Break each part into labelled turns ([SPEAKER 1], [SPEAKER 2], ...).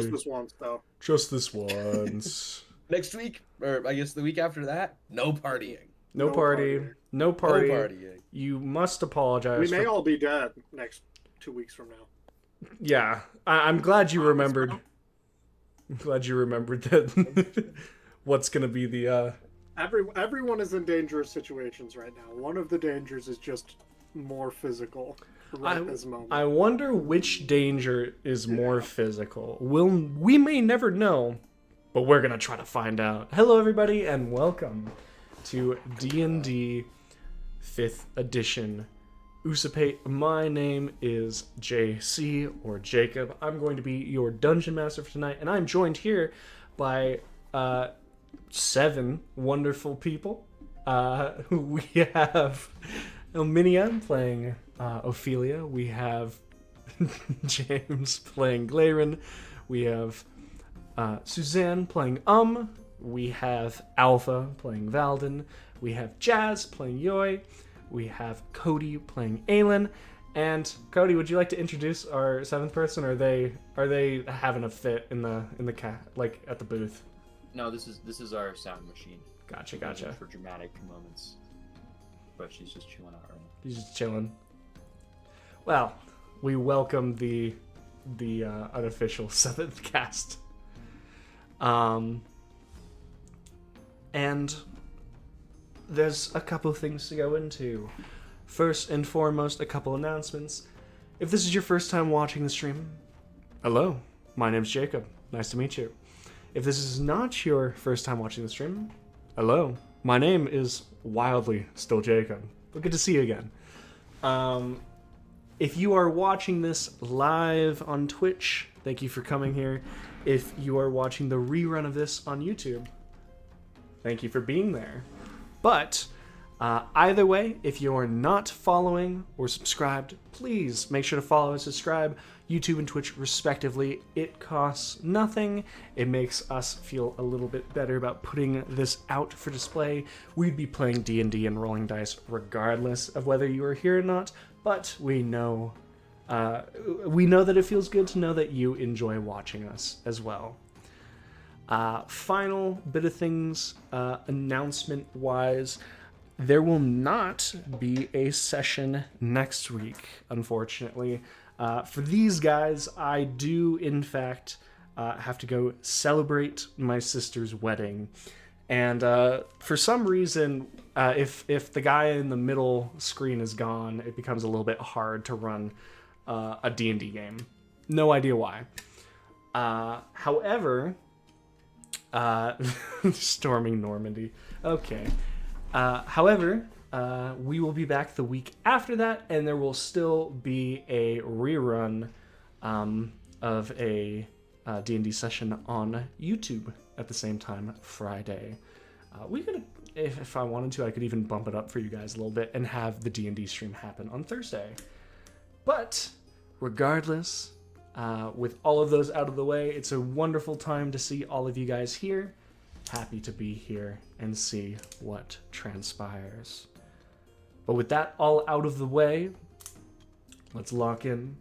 [SPEAKER 1] Just this once, though.
[SPEAKER 2] Just this once.
[SPEAKER 3] Next week, or I guess the week after that, no partying.
[SPEAKER 2] No
[SPEAKER 1] No
[SPEAKER 2] party.
[SPEAKER 1] partying.
[SPEAKER 2] No party.
[SPEAKER 3] No partying.
[SPEAKER 2] You must apologize.
[SPEAKER 1] We may all be dead next 2 weeks from now.
[SPEAKER 2] Yeah, I'm glad you remembered. I'm glad you remembered that. What's gonna be the?
[SPEAKER 1] Everyone is in dangerous situations right now. One of the dangers is just more physical right at this moment.
[SPEAKER 2] I wonder which danger is more physical. We may never know, but we're gonna try to find out. Hello, everybody, and welcome to D&D 5th Edition Usapait. My name is JC, or Jacob. I'm going to be your Dungeon Master for tonight, and I'm joined here by 7 wonderful people. We have Elminia playing Ophelia. We have James playing Glaren. We have Suzanne playing We have Alpha playing Valden. We have Jazz playing Yoi. We have Cody playing Aelin. And Cody, would you like to introduce our 7th person? Or are they having a fit in the like at the booth?
[SPEAKER 4] No, this is our sound machine.
[SPEAKER 2] Gotcha.
[SPEAKER 4] For dramatic moments. But she's just chilling out right now.
[SPEAKER 2] He's just chilling. Well, we welcome the unofficial 7th cast. And there's a couple things to go into. First and foremost, a couple announcements. If this is your first time watching the stream, hello, my name's Jacob. Nice to meet you. If this is not your first time watching the stream, hello, my name is wildly still Jacob. But good to see you again. If you are watching this live on Twitch, thank you for coming here. If you are watching the rerun of this on YouTube, thank you for being there. But either way, if you are not following or subscribed, please make sure to follow and subscribe. YouTube and Twitch respectively. It costs nothing. It makes us feel a little bit better about putting this out for display. We'd be playing D&D and rolling dice regardless of whether you are here or not, but we know that it feels good to know that you enjoy watching us as well. Final bit of things, announcement-wise, there will not be a session next week, unfortunately. For these guys, I do, in fact, have to go celebrate my sister's wedding. And for some reason, if the guy in the middle screen is gone, it becomes a little bit hard to run a D&D game. No idea why. However, storming Normandy. Okay. However, we will be back the week after that, and there will still be a rerun of a D&D session on YouTube at the same time Friday. We could, if I wanted to, I could even bump it up for you guys a little bit and have the D&D stream happen on Thursday. But regardless, with all of those out of the way, it's a wonderful time to see all of you guys here. Happy to be here and see what transpires. But with that all out of the way, let's lock in.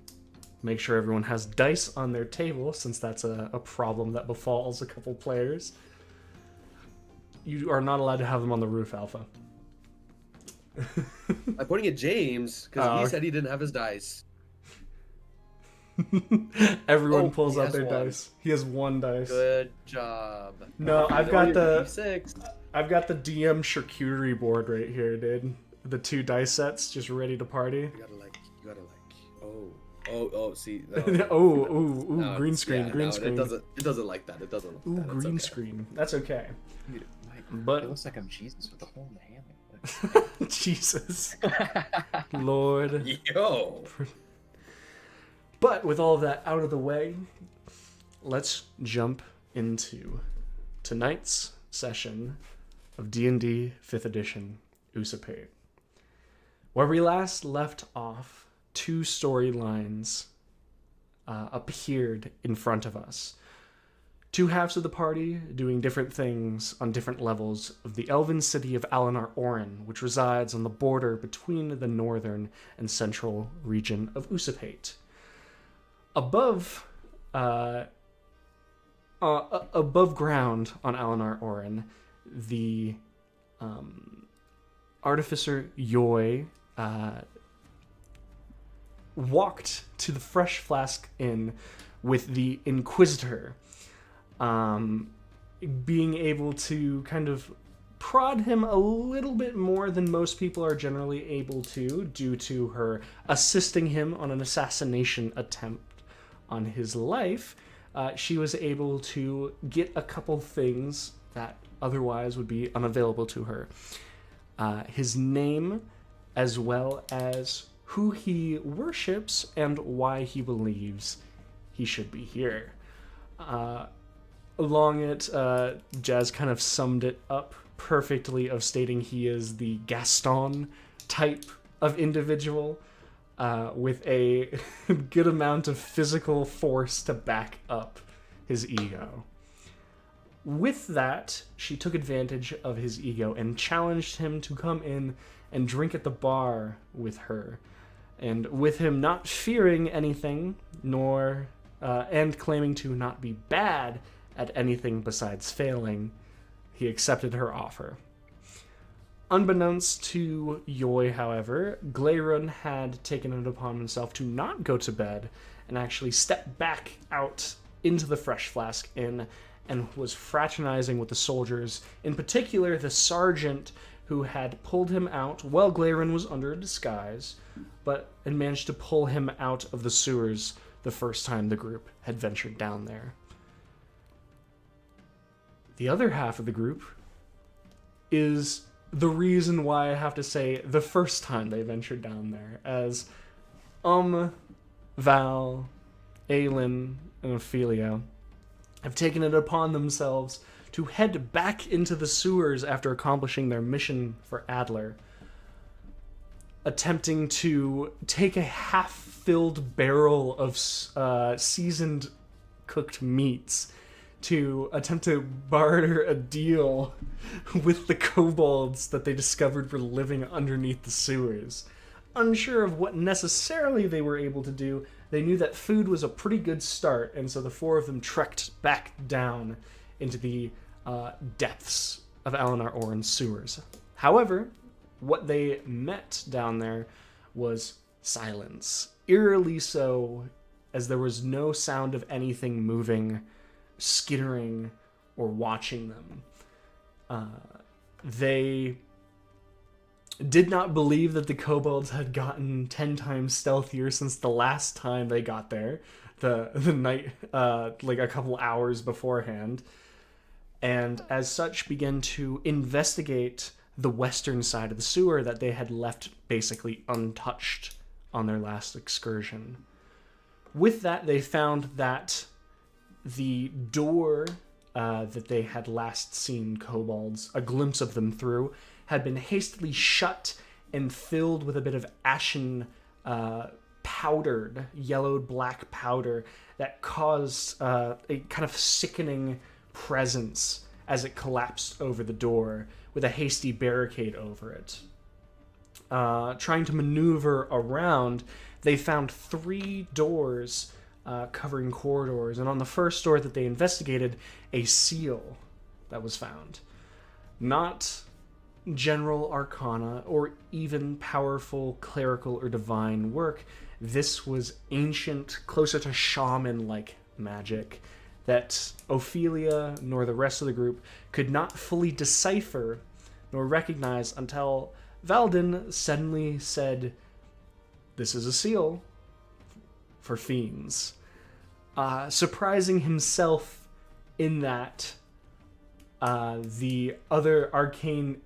[SPEAKER 2] Make sure everyone has dice on their table, since that's a problem that befalls a couple players. You are not allowed to have them on the roof, Alpha.
[SPEAKER 3] I'm pointing at James because he said he didn't have his dice.
[SPEAKER 2] Everyone pulls
[SPEAKER 3] he
[SPEAKER 2] out
[SPEAKER 3] has
[SPEAKER 2] their
[SPEAKER 3] one.
[SPEAKER 2] dice. He has one dice.
[SPEAKER 3] Good job.
[SPEAKER 2] No, I've
[SPEAKER 3] Oh,
[SPEAKER 2] got
[SPEAKER 3] you're
[SPEAKER 2] the
[SPEAKER 3] D6.
[SPEAKER 2] I've got the DM charcuterie board right here, dude. The 2 dice sets just ready to party.
[SPEAKER 3] You gotta like. Oh. See. No.
[SPEAKER 2] Ooh, green screen,
[SPEAKER 3] yeah,
[SPEAKER 2] green
[SPEAKER 3] no,
[SPEAKER 2] screen.
[SPEAKER 3] It doesn't like that. It doesn't. Like
[SPEAKER 2] Ooh,
[SPEAKER 3] that. It's
[SPEAKER 2] green
[SPEAKER 3] okay.
[SPEAKER 2] screen. That's okay.
[SPEAKER 4] Dude,
[SPEAKER 2] But-
[SPEAKER 4] it looks like I'm Jesus with a hole in the hammock.
[SPEAKER 2] Jesus. Lord.
[SPEAKER 3] Yo.
[SPEAKER 2] But with all of that out of the way, let's jump into tonight's session of D&D 5th Edition Usapait. Where we last left off, 2 storylines appeared in front of us. 2 halves of the party doing different things on different levels of the elven city of Alinar Orin, which resides on the border between the northern and central region of Usapait. Above above ground on Alinar Orin, the artificer Yoi walked to the Fresh Flask Inn with the Inquisitor, being able to kind of prod him a little bit more than most people are generally able to, due to her assisting him on an assassination attempt on his life. She was able to get a couple things that otherwise would be unavailable to her. His name, as well as who he worships and why he believes he should be here. Along it, Jazz kind of summed it up perfectly of stating he is the Gaston type of individual, with a good amount of physical force to back up his ego. With that, she took advantage of his ego and challenged him to come in and drink at the bar with her. And with him not fearing anything, nor and claiming to not be bad at anything besides failing, he accepted her offer. Unbeknownst to Yoi, however, Glaerun had taken it upon himself to not go to bed and actually step back out into the Fresh Flask Inn and was fraternizing with the soldiers, in particular the sergeant who had pulled him out while Glaerun was under a disguise, but had managed to pull him out of the sewers the first time the group had ventured down there. The other half of the group is the reason why I have to say the first time they ventured down there, as Val, Aelin, and Ophelia have taken it upon themselves to head back into the sewers after accomplishing their mission for Adler, attempting to take a half-filled barrel of seasoned cooked meats to attempt to barter a deal with the kobolds that they discovered were living underneath the sewers. Unsure of what necessarily they were able to do, they knew that food was a pretty good start, and so the four of them trekked back down into the depths of Alinar Orin's sewers. However, what they met down there was silence. Eerily so, as there was no sound of anything moving, skittering, or watching them. They did not believe that the kobolds had gotten 10 times stealthier since the last time they got there, the night, like a couple hours beforehand, and as such began to investigate the western side of the sewer that they had left basically untouched on their last excursion. With that, they found that the door that they had last seen kobolds, a glimpse of them through, had been hastily shut and filled with a bit of ashen, powdered, yellowed black powder that caused a kind of sickening presence as it collapsed over the door with a hasty barricade over it. Trying to maneuver around, they found 3 doors covering corridors, and on the first door that they investigated, a seal that was found. Not general arcana or even powerful clerical or divine work. This was ancient, closer to shaman-like magic that Ophelia nor the rest of the group could not fully decipher nor recognize until Valdin suddenly said, "This is a seal for fiends." Surprising himself in that the other arcane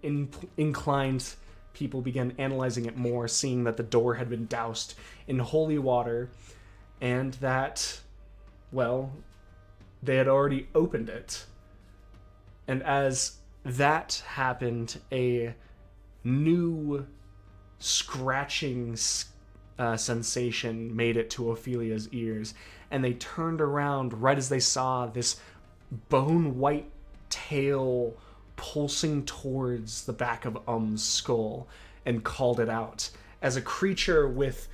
[SPEAKER 2] inclined people began analyzing it more, seeing that the door had been doused in holy water and that, well, they had already opened it. And as that happened, a new scratching sensation made it to Ophelia's ears, and they turned around right as they saw this bone-white tail pulsing towards the back of skull, and called it out as a creature with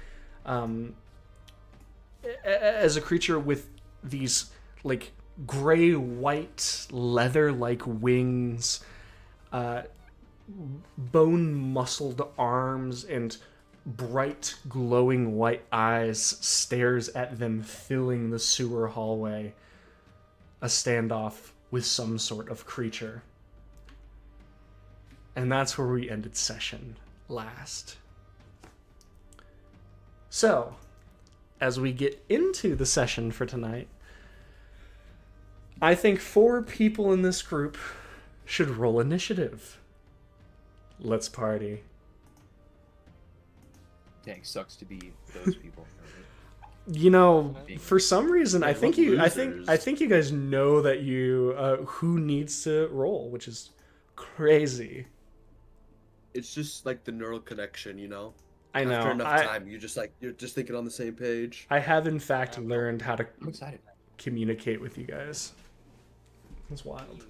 [SPEAKER 2] these like gray-white leather-like wings, bone-muscled arms, and bright, glowing white eyes stares at them, filling the sewer hallway. A standoff with some sort of creature. And that's where we ended session last. So, as we get into the session for tonight, I think 4 people in this group should roll initiative. Let's party.
[SPEAKER 4] Dang, sucks to be those people.
[SPEAKER 2] You know, for some reason, I think
[SPEAKER 1] losers.
[SPEAKER 2] I think you guys know that you who needs to roll, which is crazy.
[SPEAKER 5] It's just like the neural connection, you know.
[SPEAKER 2] I know.
[SPEAKER 5] After enough time, you're just thinking on the same page.
[SPEAKER 2] I have in fact learned how to
[SPEAKER 4] I'm excited.
[SPEAKER 2] communicate with you guys. It's wild.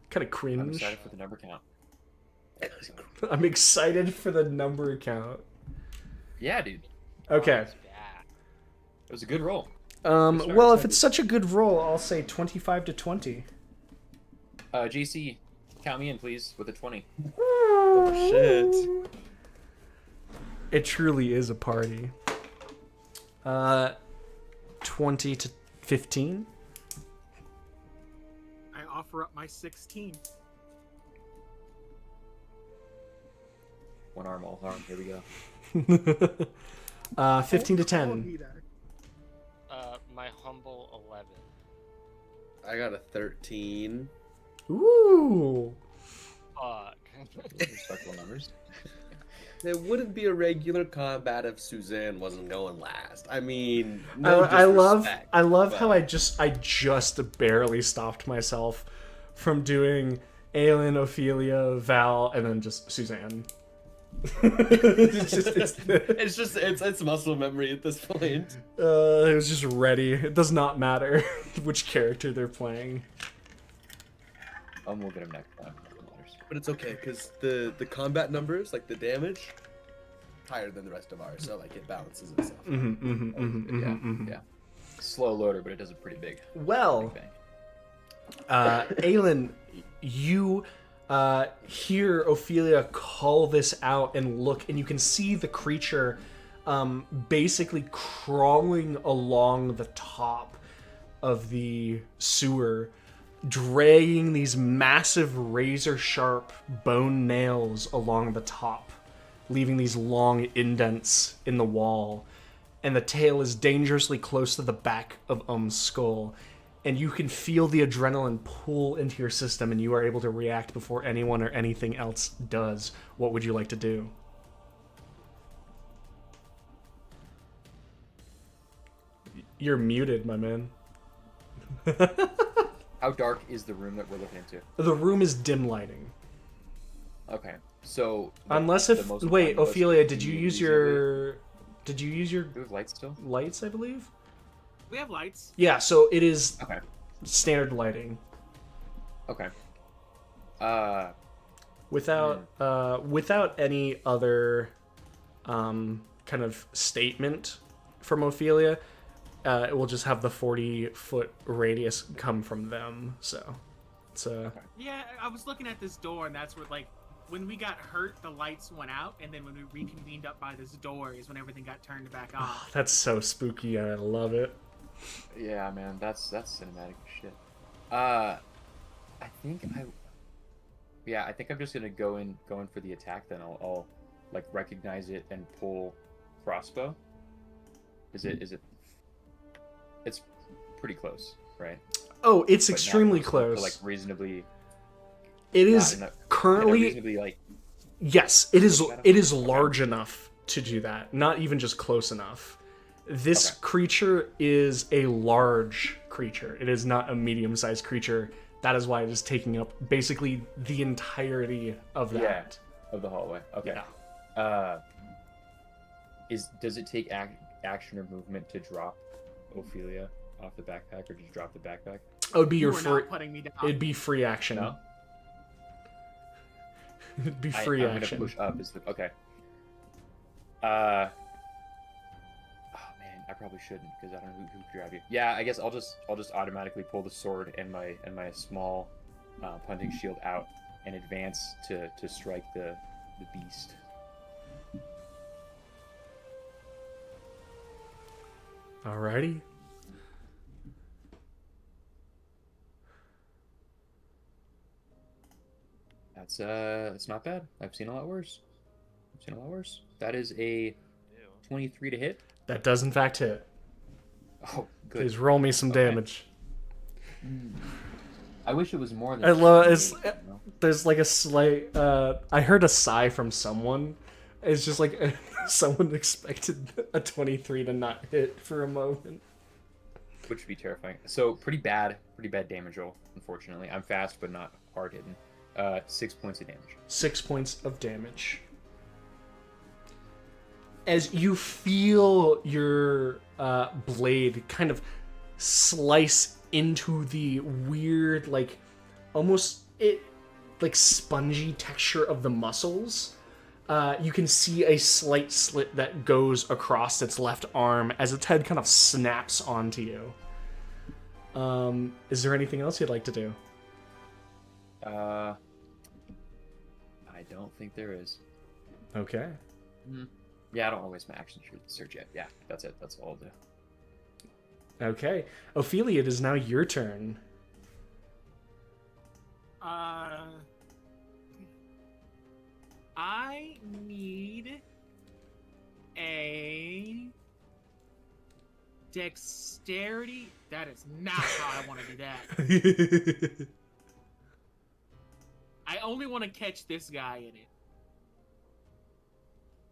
[SPEAKER 2] Kind of
[SPEAKER 4] I'm
[SPEAKER 2] cringe.
[SPEAKER 4] excited for the number count.
[SPEAKER 2] I'm excited for the number count.
[SPEAKER 4] Yeah, dude.
[SPEAKER 2] Okay.
[SPEAKER 4] It was a good roll.
[SPEAKER 2] Well, if it's such a good roll, I'll say 25 to 20.
[SPEAKER 4] JC, count me in, please, with a 20.
[SPEAKER 5] Oh shit.
[SPEAKER 2] It truly is a party. 20 to 15.
[SPEAKER 6] I offer up my 16.
[SPEAKER 4] One arm, all arm. Here we go.
[SPEAKER 2] 15 to
[SPEAKER 6] Call
[SPEAKER 2] 10.
[SPEAKER 6] me that.
[SPEAKER 7] My humble 11.
[SPEAKER 5] I got a 13.
[SPEAKER 2] Ooh.
[SPEAKER 7] Fuck.
[SPEAKER 4] Respectable numbers.
[SPEAKER 5] It wouldn't be a regular combat if Suzanne wasn't going last. I mean,
[SPEAKER 2] I love
[SPEAKER 5] but...
[SPEAKER 2] how I just barely stopped myself from doing Aelin, Ophelia, Val, and then just Suzanne.
[SPEAKER 5] it's muscle memory at this point.
[SPEAKER 2] It was just ready. It does not matter which character they're playing.
[SPEAKER 4] We'll get him next time.
[SPEAKER 5] But it's okay because the combat numbers, like the damage, higher than the rest of ours, so like it balances itself.
[SPEAKER 4] Yeah. Slow loader, but it does a pretty big.
[SPEAKER 2] Well,
[SPEAKER 4] bang.
[SPEAKER 2] Aelin, you hear Ophelia call this out and look, and you can see the creature basically crawling along the top of the sewer, dragging these massive razor-sharp bone nails along the top, leaving these long indents in the wall. And the tail is dangerously close to the back of skull. And you can feel the adrenaline pull into your system, and you are able to react before anyone or anything else does. What would you like to do? You're muted, my man.
[SPEAKER 4] How dark is the room that we're looking into?
[SPEAKER 2] The room is dim lighting.
[SPEAKER 4] Okay, so
[SPEAKER 2] Unless
[SPEAKER 4] the
[SPEAKER 2] if
[SPEAKER 4] most
[SPEAKER 2] wait,
[SPEAKER 4] important
[SPEAKER 2] Ophelia,
[SPEAKER 4] was
[SPEAKER 2] did you
[SPEAKER 4] to
[SPEAKER 2] use
[SPEAKER 4] reasonably-
[SPEAKER 2] your
[SPEAKER 4] Do we have lights still?
[SPEAKER 2] lights, I believe?
[SPEAKER 6] We have lights.
[SPEAKER 2] Yeah, so it is
[SPEAKER 4] Okay.
[SPEAKER 2] standard lighting.
[SPEAKER 4] Okay.
[SPEAKER 2] Without any other kind of statement from Ophelia, it will just have the 40-foot radius come from them. So it's
[SPEAKER 6] Yeah, I was looking at this door, and that's where, like, when we got hurt, the lights went out, and then when we reconvened up by this door is when everything got turned back on.
[SPEAKER 2] that's so spooky. I love it.
[SPEAKER 4] Yeah, man, that's cinematic shit. I think I'm just gonna go in for the attack. Then I'll like recognize it and pull crossbow. Is it? It's pretty close, right?
[SPEAKER 2] Oh, it's
[SPEAKER 4] But not
[SPEAKER 2] extremely
[SPEAKER 4] enough
[SPEAKER 2] close.
[SPEAKER 4] To, like reasonably.
[SPEAKER 2] It is
[SPEAKER 4] not enough-
[SPEAKER 2] currently
[SPEAKER 4] reasonably like.
[SPEAKER 2] yes. It is.
[SPEAKER 4] Shadow?
[SPEAKER 2] It is
[SPEAKER 4] Okay.
[SPEAKER 2] large enough to do that. Not even just close enough. This
[SPEAKER 4] Okay.
[SPEAKER 2] creature is a large creature. It is not a medium-sized creature. That is why it is taking up basically the entirety of that.
[SPEAKER 4] Of the hallway. Okay.
[SPEAKER 2] Yeah.
[SPEAKER 4] Does it take action or movement to drop Ophelia off the backpack, or just drop the backpack?
[SPEAKER 2] It would be
[SPEAKER 6] You
[SPEAKER 2] your
[SPEAKER 6] were
[SPEAKER 2] free.
[SPEAKER 6] not putting me down.
[SPEAKER 2] It'd be free action.
[SPEAKER 4] No.
[SPEAKER 2] It'd be free
[SPEAKER 4] I'm
[SPEAKER 2] action.
[SPEAKER 4] gonna push up. Okay. Oh man, I probably shouldn't because I don't know who could grab you. Yeah, I guess I'll just automatically pull the sword and my small punting shield out and advance to strike the beast.
[SPEAKER 2] Alrighty.
[SPEAKER 4] That's it's not bad. I've seen a lot worse. That is a 23 to hit.
[SPEAKER 2] That does in fact hit.
[SPEAKER 4] Oh, good.
[SPEAKER 2] Please roll me some damage.
[SPEAKER 4] I wish it was more than.
[SPEAKER 2] I love
[SPEAKER 4] 28, you know?
[SPEAKER 2] There's like a slight. I heard a sigh from someone. It's just like someone expected a 23 to not hit for a moment.
[SPEAKER 4] Which would be terrifying. So pretty bad damage roll. Unfortunately, I'm fast but not hard hitting. 6 points of damage.
[SPEAKER 2] 6 points of damage. As you feel your blade kind of slice into the weird, like, almost like spongy texture of the muscles, you can see a slight slit that goes across its left arm as its head kind of snaps onto you. Is there anything else you'd like to do?
[SPEAKER 4] I don't think there is.
[SPEAKER 2] Okay.
[SPEAKER 4] Yeah, I don't want to waste my action search yet. Yeah, that's it. That's all I'll do.
[SPEAKER 2] Okay. Ophelia, it is now your turn.
[SPEAKER 6] I need a dexterity. That is not how I want to do that. I only want to catch this guy in it.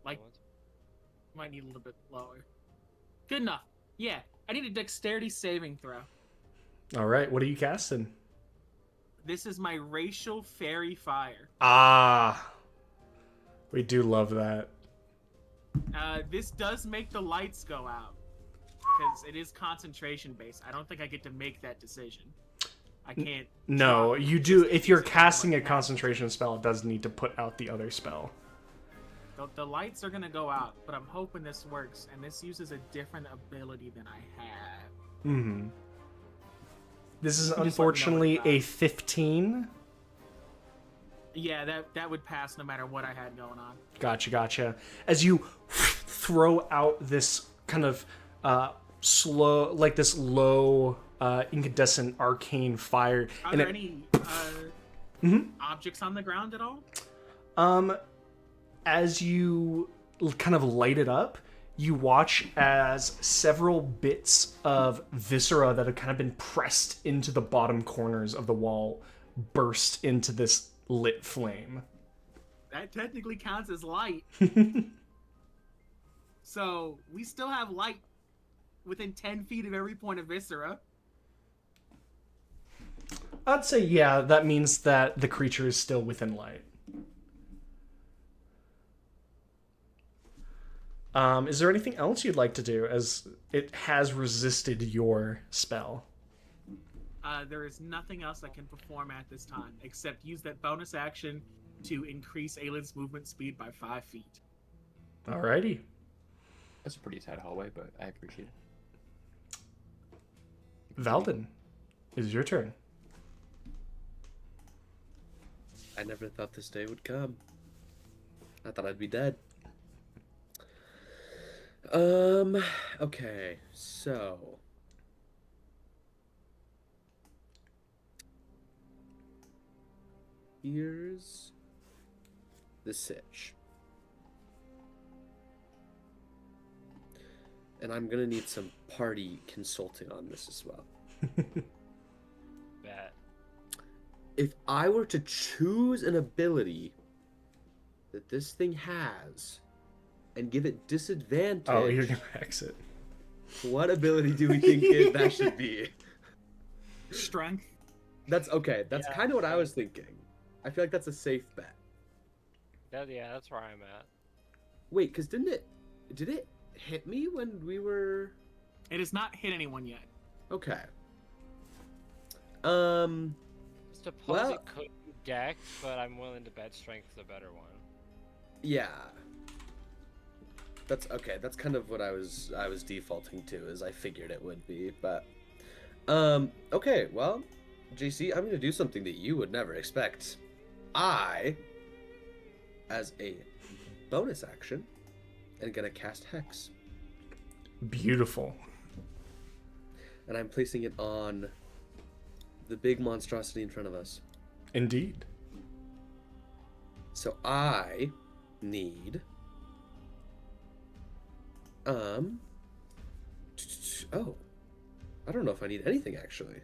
[SPEAKER 6] Like, might need a little bit lower. Good enough. Yeah, I need a dexterity saving throw.
[SPEAKER 2] All right, what are you casting?
[SPEAKER 6] This is my racial fairy fire.
[SPEAKER 2] Ah, we do love that.
[SPEAKER 6] This does make the lights go out because it is concentration based. I don't think I get to make that decision. I can't.
[SPEAKER 2] No, you do. If you're casting a concentration spell, it does need to put out the other spell.
[SPEAKER 6] The lights are gonna go out, but I'm hoping this works, and this uses a different ability than I have.
[SPEAKER 2] Mm-hmm. This is
[SPEAKER 6] Just let me know
[SPEAKER 2] unfortunately
[SPEAKER 6] when
[SPEAKER 2] a
[SPEAKER 6] it's
[SPEAKER 2] 15.
[SPEAKER 6] Yeah, that would pass no matter what I had going on.
[SPEAKER 2] Gotcha. As you throw out this kind of slow, like this low incandescent arcane fire,
[SPEAKER 6] Are
[SPEAKER 2] and
[SPEAKER 6] there any objects on the ground at all?
[SPEAKER 2] As you kind of light it up, you watch as several bits of viscera that have kind of been pressed into the bottom corners of the wall burst into this lit flame.
[SPEAKER 6] That technically counts as light. So we still have light within 10 feet of every point of viscera.
[SPEAKER 2] I'd say, yeah, that means that the creature is still within light. Is there anything else you'd like to do, as it has resisted your spell?
[SPEAKER 6] There is nothing else I can perform at this time, except use that bonus action to increase Aylin's movement speed by 5 feet.
[SPEAKER 2] Alrighty.
[SPEAKER 4] That's a pretty tight hallway, but I appreciate it.
[SPEAKER 2] Valdin, it is your turn.
[SPEAKER 5] I never thought this day would come. I thought I'd be dead. Okay, so here's the sitch. And I'm gonna need some party consulting on this as well.
[SPEAKER 7] Bet.
[SPEAKER 5] If I were to choose an ability that this thing has and give it disadvantage,
[SPEAKER 2] Oh, you're gonna exit.
[SPEAKER 5] what ability do we think that should be?
[SPEAKER 6] Strength.
[SPEAKER 5] That's okay. That's kind of what I was thinking. I feel like that's a safe bet.
[SPEAKER 7] Yeah, that's where I'm at.
[SPEAKER 5] Wait, because did it hit me when we were...
[SPEAKER 6] It has not hit anyone yet.
[SPEAKER 5] Okay.
[SPEAKER 7] Suppose
[SPEAKER 5] Well-
[SPEAKER 7] it could be Dex, but I'm willing to bet Strength's a better one.
[SPEAKER 5] Yeah. That's okay. That's kind of what I was defaulting to, as I figured it would be. But okay, well, JC, I'm gonna do something that you would never expect. I, as a bonus action, am gonna cast Hex,
[SPEAKER 2] Beautiful.
[SPEAKER 5] and I'm placing it on the big monstrosity in front of us.
[SPEAKER 2] Indeed.
[SPEAKER 5] So I need oh, I don't know if I need anything actually.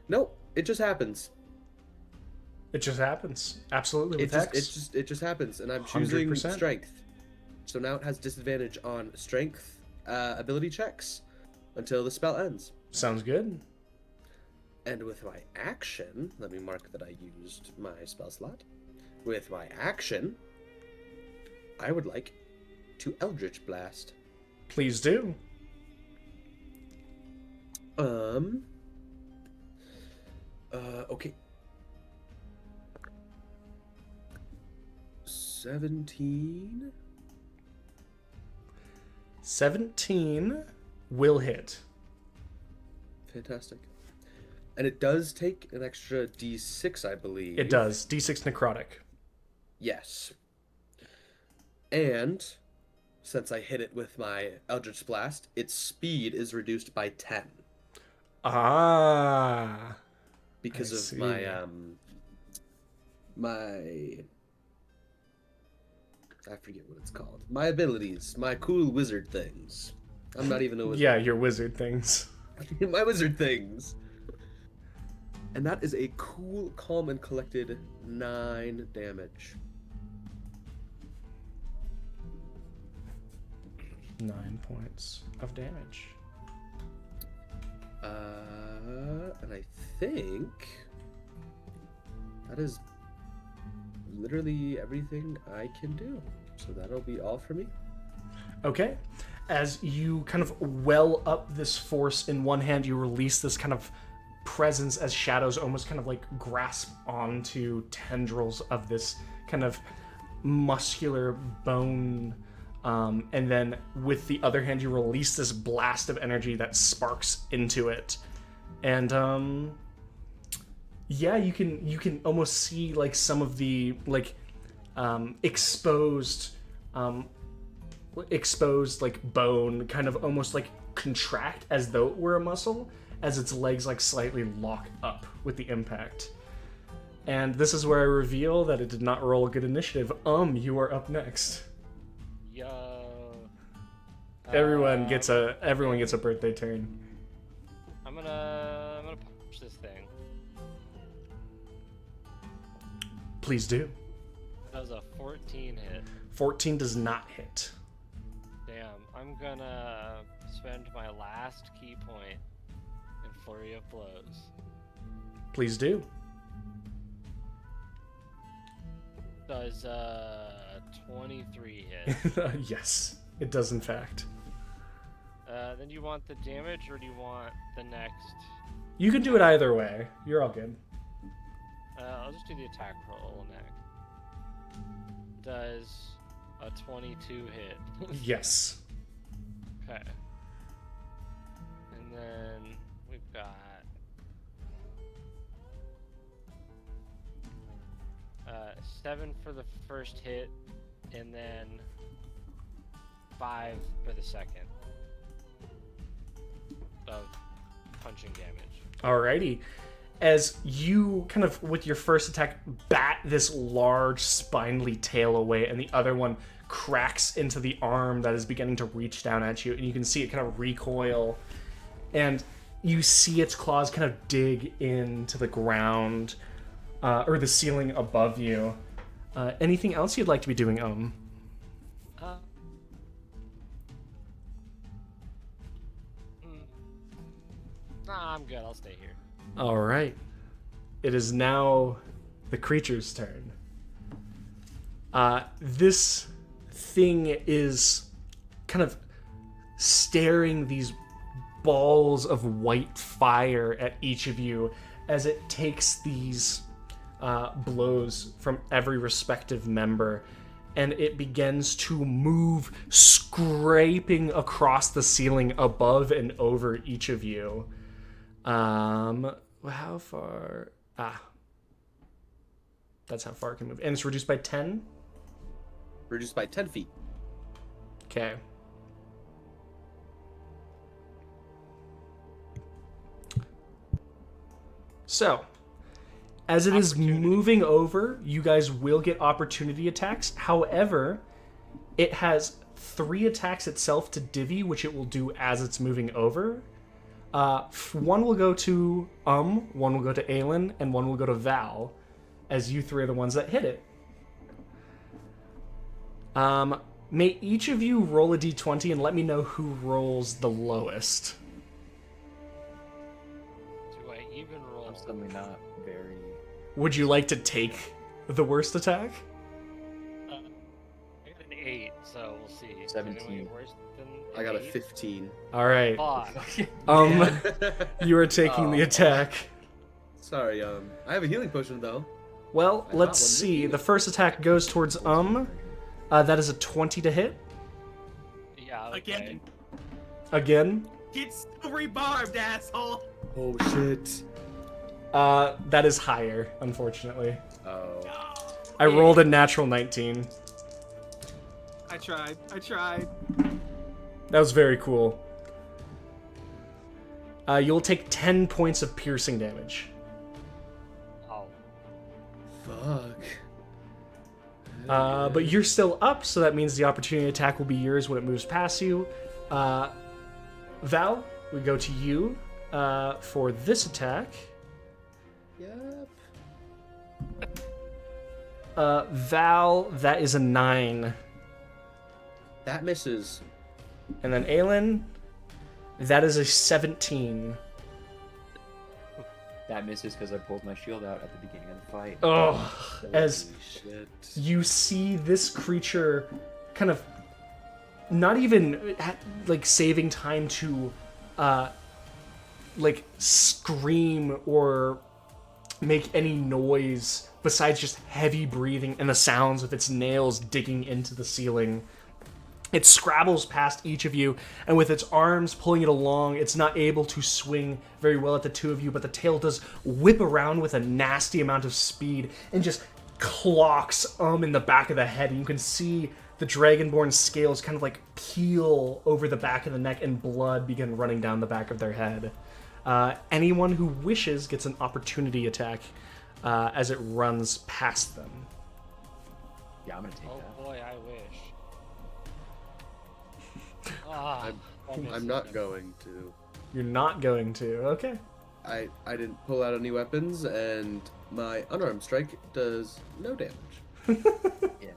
[SPEAKER 5] Nope, it just happens.
[SPEAKER 2] It just happens. Absolutely. With Hex.
[SPEAKER 5] It just happens, and I'm choosing
[SPEAKER 2] 100%.
[SPEAKER 5] strength. So now it has disadvantage on strength ability checks until the spell ends.
[SPEAKER 2] Sounds good.
[SPEAKER 5] And with my action, let me mark that I used my spell slot. With my action, I would like to Eldritch Blast.
[SPEAKER 2] Please do.
[SPEAKER 5] Okay. 17.
[SPEAKER 2] 17 will hit.
[SPEAKER 5] Fantastic. And it does take an extra d6, I believe.
[SPEAKER 2] It does. D6 necrotic.
[SPEAKER 5] Yes. And since I hit it with my Eldritch Blast, its speed is reduced by 10
[SPEAKER 2] Ah.
[SPEAKER 5] because
[SPEAKER 2] I
[SPEAKER 5] of
[SPEAKER 2] see.
[SPEAKER 5] my I forget what it's called. My abilities, my cool wizard things. I'm not even a wizard.
[SPEAKER 2] Yeah, your wizard things.
[SPEAKER 5] My wizard things. And that is a cool, calm, and collected 9 damage.
[SPEAKER 2] 9 points of damage.
[SPEAKER 5] And I think that is literally everything I can do. So that'll be all for me.
[SPEAKER 2] Okay. As you kind of well up this force in one hand, you release this kind of presence as shadows almost kind of like grasp onto tendrils of this kind of muscular bone. And then with the other hand, you release this blast of energy that sparks into it. And yeah, you can almost see like some of the like exposed like bone kind of almost like contract as though it were a muscle, as its legs like slightly lock up with the impact. And this is where I reveal that it did not roll a good initiative. You are up next.
[SPEAKER 7] Yo.
[SPEAKER 2] Everyone gets a birthday turn.
[SPEAKER 7] I'm gonna punch this thing.
[SPEAKER 2] Please do.
[SPEAKER 7] That was a 14 hit.
[SPEAKER 2] 14 does not hit.
[SPEAKER 7] Damn. I'm gonna spend my last key point in Flurry of Blows.
[SPEAKER 2] Please do.
[SPEAKER 7] Does 23 hit?
[SPEAKER 2] Yes, it does in fact.
[SPEAKER 7] Then you want the damage, or do you want the next?
[SPEAKER 2] You can do it either way. You're all good.
[SPEAKER 7] I'll just do the attack roll next. Does a 22 hit?
[SPEAKER 2] Yes.
[SPEAKER 7] Okay. And then we've got 7 for the first hit, and then 5 for the second of punching damage.
[SPEAKER 2] Alrighty. As you kind of, with your first attack, bat this large spindly tail away, and the other one cracks into the arm that is beginning to reach down at you, and you can see it kind of recoil, and you see its claws kind of dig into the ground, or the ceiling above you. Anything else you'd like to be doing,
[SPEAKER 7] Nah, I'm good. I'll stay here.
[SPEAKER 2] All right. It is now the creature's turn. This thing is kind of staring these balls of white fire at each of you as it takes these blows from every respective member. and it begins to move, scraping across the ceiling above and over each of you. How far? That's how far it can move. And it's reduced by 10?
[SPEAKER 5] Reduced by 10 feet.
[SPEAKER 2] Okay. So, as it is moving over, you guys will get opportunity attacks. However, it has 3 attacks itself to divvy, which it will do as it's moving over. One will go to one will go to Aelin, and one will go to Val, as you 3 are the ones that hit it. May each of you roll a d20 and let me know who rolls the lowest.
[SPEAKER 7] Do I even roll?
[SPEAKER 4] I'm suddenly not very.
[SPEAKER 2] Would you like to take the worst attack?
[SPEAKER 7] I got an 8, so we'll see. Is
[SPEAKER 4] 17.
[SPEAKER 7] anyone worse than
[SPEAKER 5] I got a
[SPEAKER 7] an 8?
[SPEAKER 5] 15.
[SPEAKER 2] All right.
[SPEAKER 7] Fuck.
[SPEAKER 2] You are taking the attack.
[SPEAKER 5] Sorry, I have a healing potion though.
[SPEAKER 2] Well,
[SPEAKER 5] I
[SPEAKER 2] let's
[SPEAKER 5] thought one
[SPEAKER 2] see.
[SPEAKER 5] would be
[SPEAKER 2] The first attack goes towards that is a 20 to hit.
[SPEAKER 7] Yeah, okay.
[SPEAKER 6] Again.
[SPEAKER 2] Again.
[SPEAKER 6] Get still rebarbed, asshole.
[SPEAKER 5] Oh shit.
[SPEAKER 2] That is higher, unfortunately.
[SPEAKER 5] Oh.
[SPEAKER 2] I rolled a natural 19.
[SPEAKER 6] I tried.
[SPEAKER 2] That was very cool. You'll take 10 points of piercing damage.
[SPEAKER 7] Oh.
[SPEAKER 5] Fuck.
[SPEAKER 2] But you're still up, so that means the opportunity attack will be yours when it moves past you. Val, we go to you for this attack.
[SPEAKER 5] Yep.
[SPEAKER 2] Val, that is a 9.
[SPEAKER 5] That misses.
[SPEAKER 2] And then Aelin, that is a 17.
[SPEAKER 4] That misses because I pulled my shield out at the beginning of the fight.
[SPEAKER 2] Oh, as
[SPEAKER 5] Holy shit.
[SPEAKER 2] you see this creature kind of not even like saving time to like scream or make any noise besides just heavy breathing and the sounds of its nails digging into the ceiling. It scrabbles past each of you, and with its arms pulling it along, it's not able to swing very well at the 2 of you, but the tail does whip around with a nasty amount of speed and just clocks in the back of the head. And you can see the Dragonborn scales kind of like peel over the back of the neck, and blood begin running down the back of their head. Anyone who wishes gets an opportunity attack as it runs past them.
[SPEAKER 4] Yeah, I'm gonna take
[SPEAKER 7] Oh
[SPEAKER 4] that.
[SPEAKER 7] boy, I wish. Ah,
[SPEAKER 5] I'm not going to.
[SPEAKER 2] You're not going to. Okay.
[SPEAKER 5] I didn't pull out any weapons, and my unarmed strike does no damage.
[SPEAKER 4] Yeah.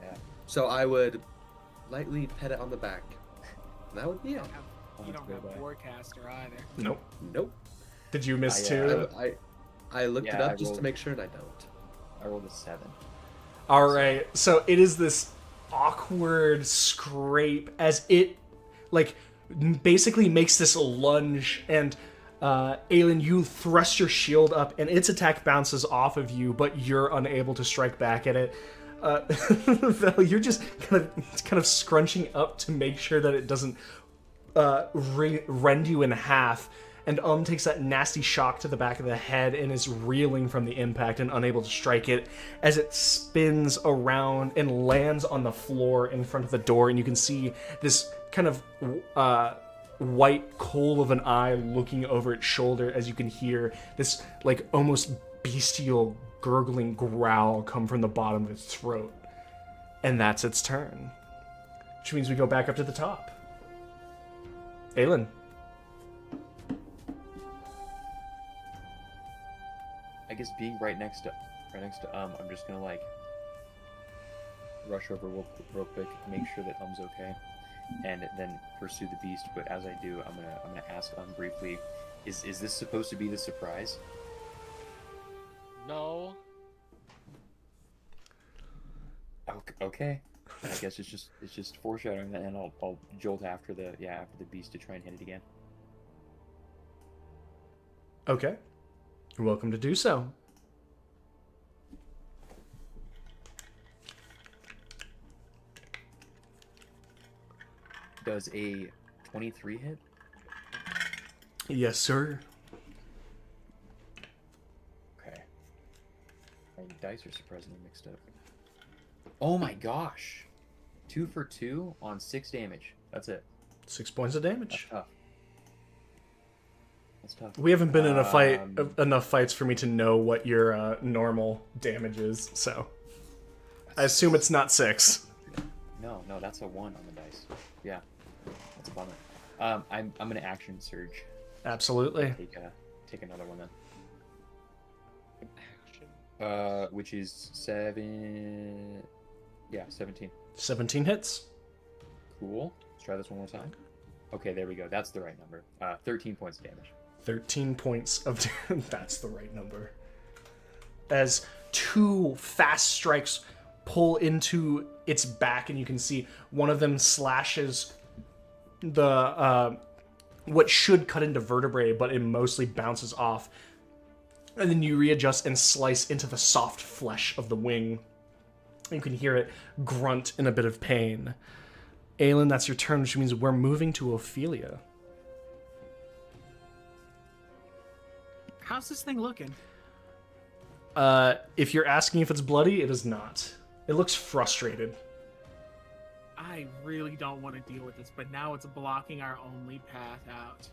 [SPEAKER 5] So I would lightly pet it on the back. That would be it.
[SPEAKER 6] You don't have
[SPEAKER 4] Bye-bye.
[SPEAKER 6] Warcaster either.
[SPEAKER 2] Nope.
[SPEAKER 5] Nope.
[SPEAKER 2] Did you miss
[SPEAKER 4] I,
[SPEAKER 2] two?
[SPEAKER 5] I looked it
[SPEAKER 4] Yeah,
[SPEAKER 5] up
[SPEAKER 4] I
[SPEAKER 5] just to
[SPEAKER 4] rolled-
[SPEAKER 5] make sure, and I don't.
[SPEAKER 4] I rolled a 7.
[SPEAKER 2] All right. So it is this awkward scrape as it, like, basically makes this lunge, and Aelin, you thrust your shield up, and its attack bounces off of you, but you're unable to strike back at it. Val, you're just kind of scrunching up to make sure that it doesn't rend you in half. And takes that nasty shock to the back of the head and is reeling from the impact and unable to strike it as it spins around and lands on the floor in front of the door. And you can see this kind of white coal of an eye looking over its shoulder as you can hear this like almost bestial gurgling growl come from the bottom of its throat. And that's its turn. Which means we go back up to the top. Aelin.
[SPEAKER 4] I guess being right next to I'm just gonna like rush over real quick, make sure that okay, and then pursue the beast. But as I do, I'm gonna ask briefly, is this supposed to be the surprise?
[SPEAKER 7] no.
[SPEAKER 4] Okay. I guess it's just foreshadowing, and I'll jolt after the beast to try and hit it again.
[SPEAKER 2] Okay. You're welcome to do so.
[SPEAKER 4] Does a 23 hit?
[SPEAKER 2] Yes, sir.
[SPEAKER 4] Okay. My dice are surprisingly mixed up. Oh my gosh. 2 for 2 on 6 damage. That's it.
[SPEAKER 2] 6 points of
[SPEAKER 4] That's
[SPEAKER 2] damage.
[SPEAKER 4] tough. That's tough.
[SPEAKER 2] We haven't been in a fight
[SPEAKER 4] Um,
[SPEAKER 2] enough fights for me to know what your normal damage is, so I assume it's not 6.
[SPEAKER 4] No, that's a 1 on the dice. Yeah. That's a bummer. I'm gonna action surge.
[SPEAKER 2] Absolutely.
[SPEAKER 4] Take another one then.
[SPEAKER 7] Action.
[SPEAKER 4] Which is 7. Yeah, 17.
[SPEAKER 2] 17 hits.
[SPEAKER 4] Cool. Let's try this one more time. Okay, there we go. That's the right number. 13 points of damage.
[SPEAKER 2] 13 points of damage. That's the right number. As 2 fast strikes pull into its back, and you can see one of them slashes the what should cut into vertebrae, but it mostly bounces off. And then you readjust and slice into the soft flesh of the wing. You can hear it grunt in a bit of pain. Aelin, that's your turn, which means we're moving to Ophelia.
[SPEAKER 6] How's this thing looking?
[SPEAKER 2] If you're asking if it's bloody, it is not. It looks frustrated.
[SPEAKER 6] I really don't want to deal with this, but now it's blocking our only path out.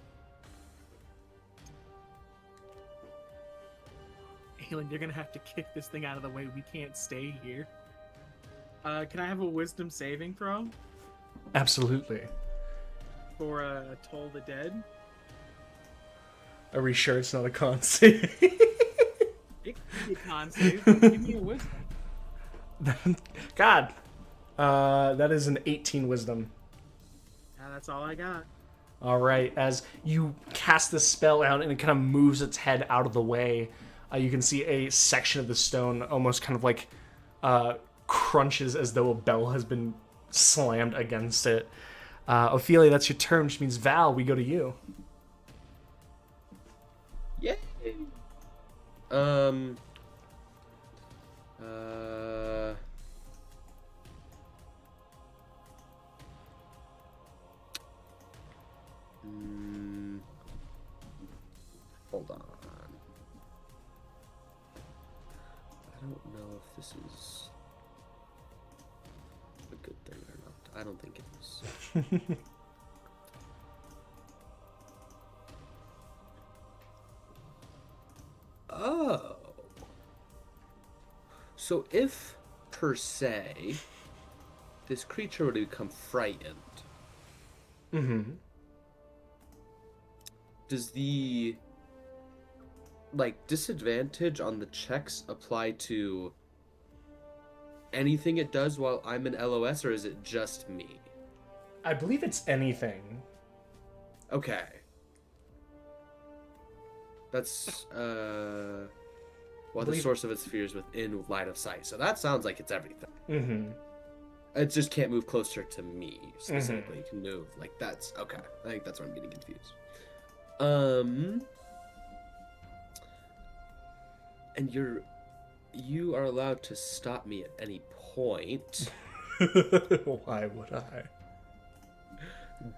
[SPEAKER 6] Aelin, you're gonna have to kick this thing out of the way. We can't stay here. Can I have a wisdom saving throw
[SPEAKER 2] Absolutely.
[SPEAKER 6] for Toll the Dead?
[SPEAKER 2] Are we sure it's not a con save?
[SPEAKER 6] It could be a con save. Give me a wisdom.
[SPEAKER 2] God. That is an 18 wisdom.
[SPEAKER 6] That's all I got.
[SPEAKER 2] All right. As you cast this spell out and it kind of moves its head out of the way, you can see a section of the stone almost kind of like crunches as though a bell has been slammed against it. Ophelia, that's your turn, which means Val, we go to you.
[SPEAKER 5] Yay. Hold on. I don't know if this is a good thing or not. I don't think it is. Oh. So if, per se, this creature were to become frightened,
[SPEAKER 2] Mm-hmm.
[SPEAKER 5] does the, disadvantage on the checks apply to anything it does while I'm in LOS, or is it just me?
[SPEAKER 2] I believe it's anything.
[SPEAKER 5] Okay. That's, the source of its fear is within line of sight. So that sounds like it's everything.
[SPEAKER 2] Mm-hmm.
[SPEAKER 5] It just can't move closer to me, specifically. It can move, that's, okay. I think that's where I'm getting confused. And you are allowed to stop me at any point.
[SPEAKER 2] Why would I?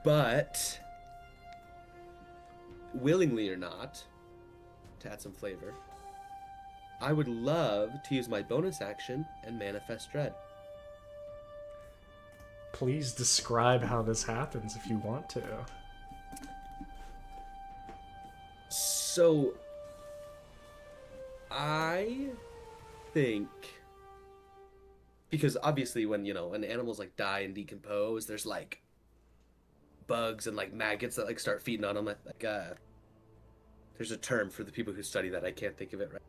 [SPEAKER 5] But, willingly or not, to add some flavor, I would love to use my bonus action and manifest dread.
[SPEAKER 2] Please describe how this happens if you want to.
[SPEAKER 5] So, I think, because obviously when, when animals die and decompose, there's bugs and maggots that start feeding on them. There's a term for the people who study that. I can't think of it right.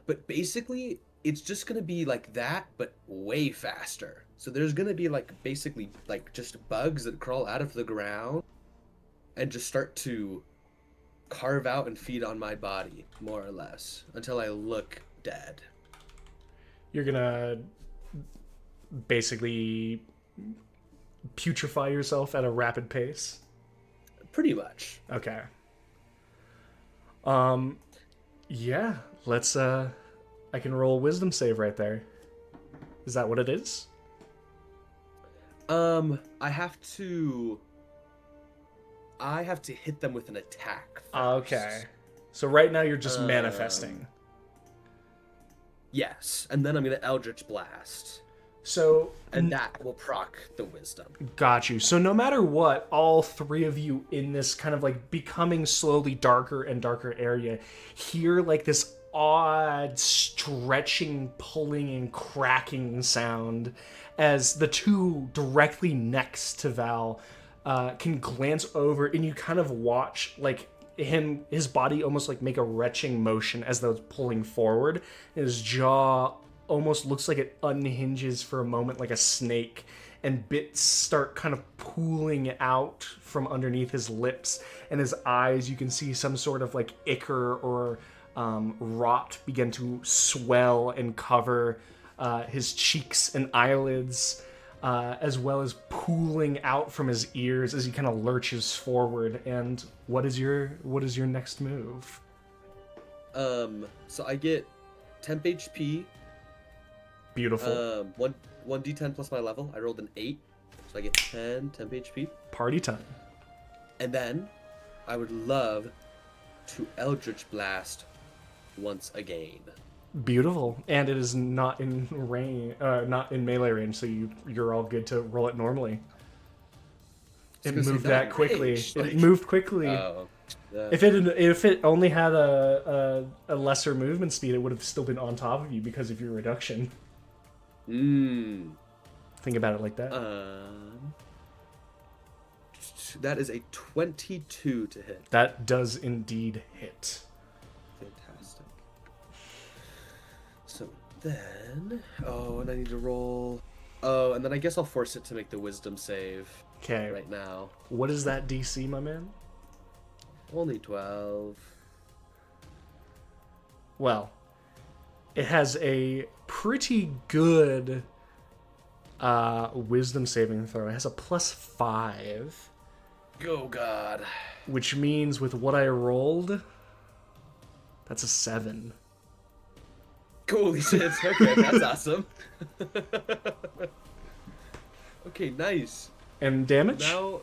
[SPEAKER 5] But basically it's just gonna be like that, but way faster. So there's gonna be basically just bugs that crawl out of the ground and just start to carve out and feed on my body, more or less, until I look dead.
[SPEAKER 2] You're gonna basically putrefy yourself at a rapid pace.
[SPEAKER 5] Pretty much.
[SPEAKER 2] Okay. Yeah, let's I can roll a wisdom save right there. Is that what it is?
[SPEAKER 5] I have to hit them with an attack first.
[SPEAKER 2] Okay. So right now you're just manifesting.
[SPEAKER 5] Yes, and then I'm gonna Eldritch Blast,
[SPEAKER 2] So
[SPEAKER 5] and that will proc the wisdom.
[SPEAKER 2] got you. So no matter what, all three of you in this kind of like becoming slowly darker and darker area hear like this odd stretching, pulling, and cracking sound as the two directly next to Val can glance over, and you kind of watch like his body almost like make a retching motion as though it's pulling forward. His jaw almost looks like it unhinges for a moment like a snake, and bits start kind of pooling out from underneath his lips, and his eyes, you can see some sort of like ichor or rot begin to swell and cover his cheeks and eyelids, as well as pooling out from his ears as he kind of lurches forward. And what is your next move?
[SPEAKER 5] So I get temp HP.
[SPEAKER 2] Beautiful.
[SPEAKER 5] 1d10 plus my level. I rolled an 8, so I get 10 temp HP.
[SPEAKER 2] Party time.
[SPEAKER 5] And then I would love to Eldritch Blast once again.
[SPEAKER 2] Beautiful. And it is not in not in melee range, so you're all good to roll it normally. It moved that quickly. It moved quickly.
[SPEAKER 5] Oh.
[SPEAKER 2] If it only had a lesser movement speed, it would have still been on top of you because of your reduction. Think about it like that.
[SPEAKER 5] That is a 22 to hit.
[SPEAKER 2] That does indeed hit.
[SPEAKER 5] Fantastic. So then, and I need to roll. Oh, and then I guess I'll force it to make the wisdom save.
[SPEAKER 2] Okay.
[SPEAKER 5] Right now.
[SPEAKER 2] What is that DC, my man?
[SPEAKER 5] Only 12.
[SPEAKER 2] Well, it has a pretty good wisdom saving throw. It has a +5.
[SPEAKER 5] Oh God.
[SPEAKER 2] Which means with what I rolled, that's a 7.
[SPEAKER 5] Holy shit. Okay, that's awesome. Okay, nice.
[SPEAKER 2] And damage?
[SPEAKER 5] Now,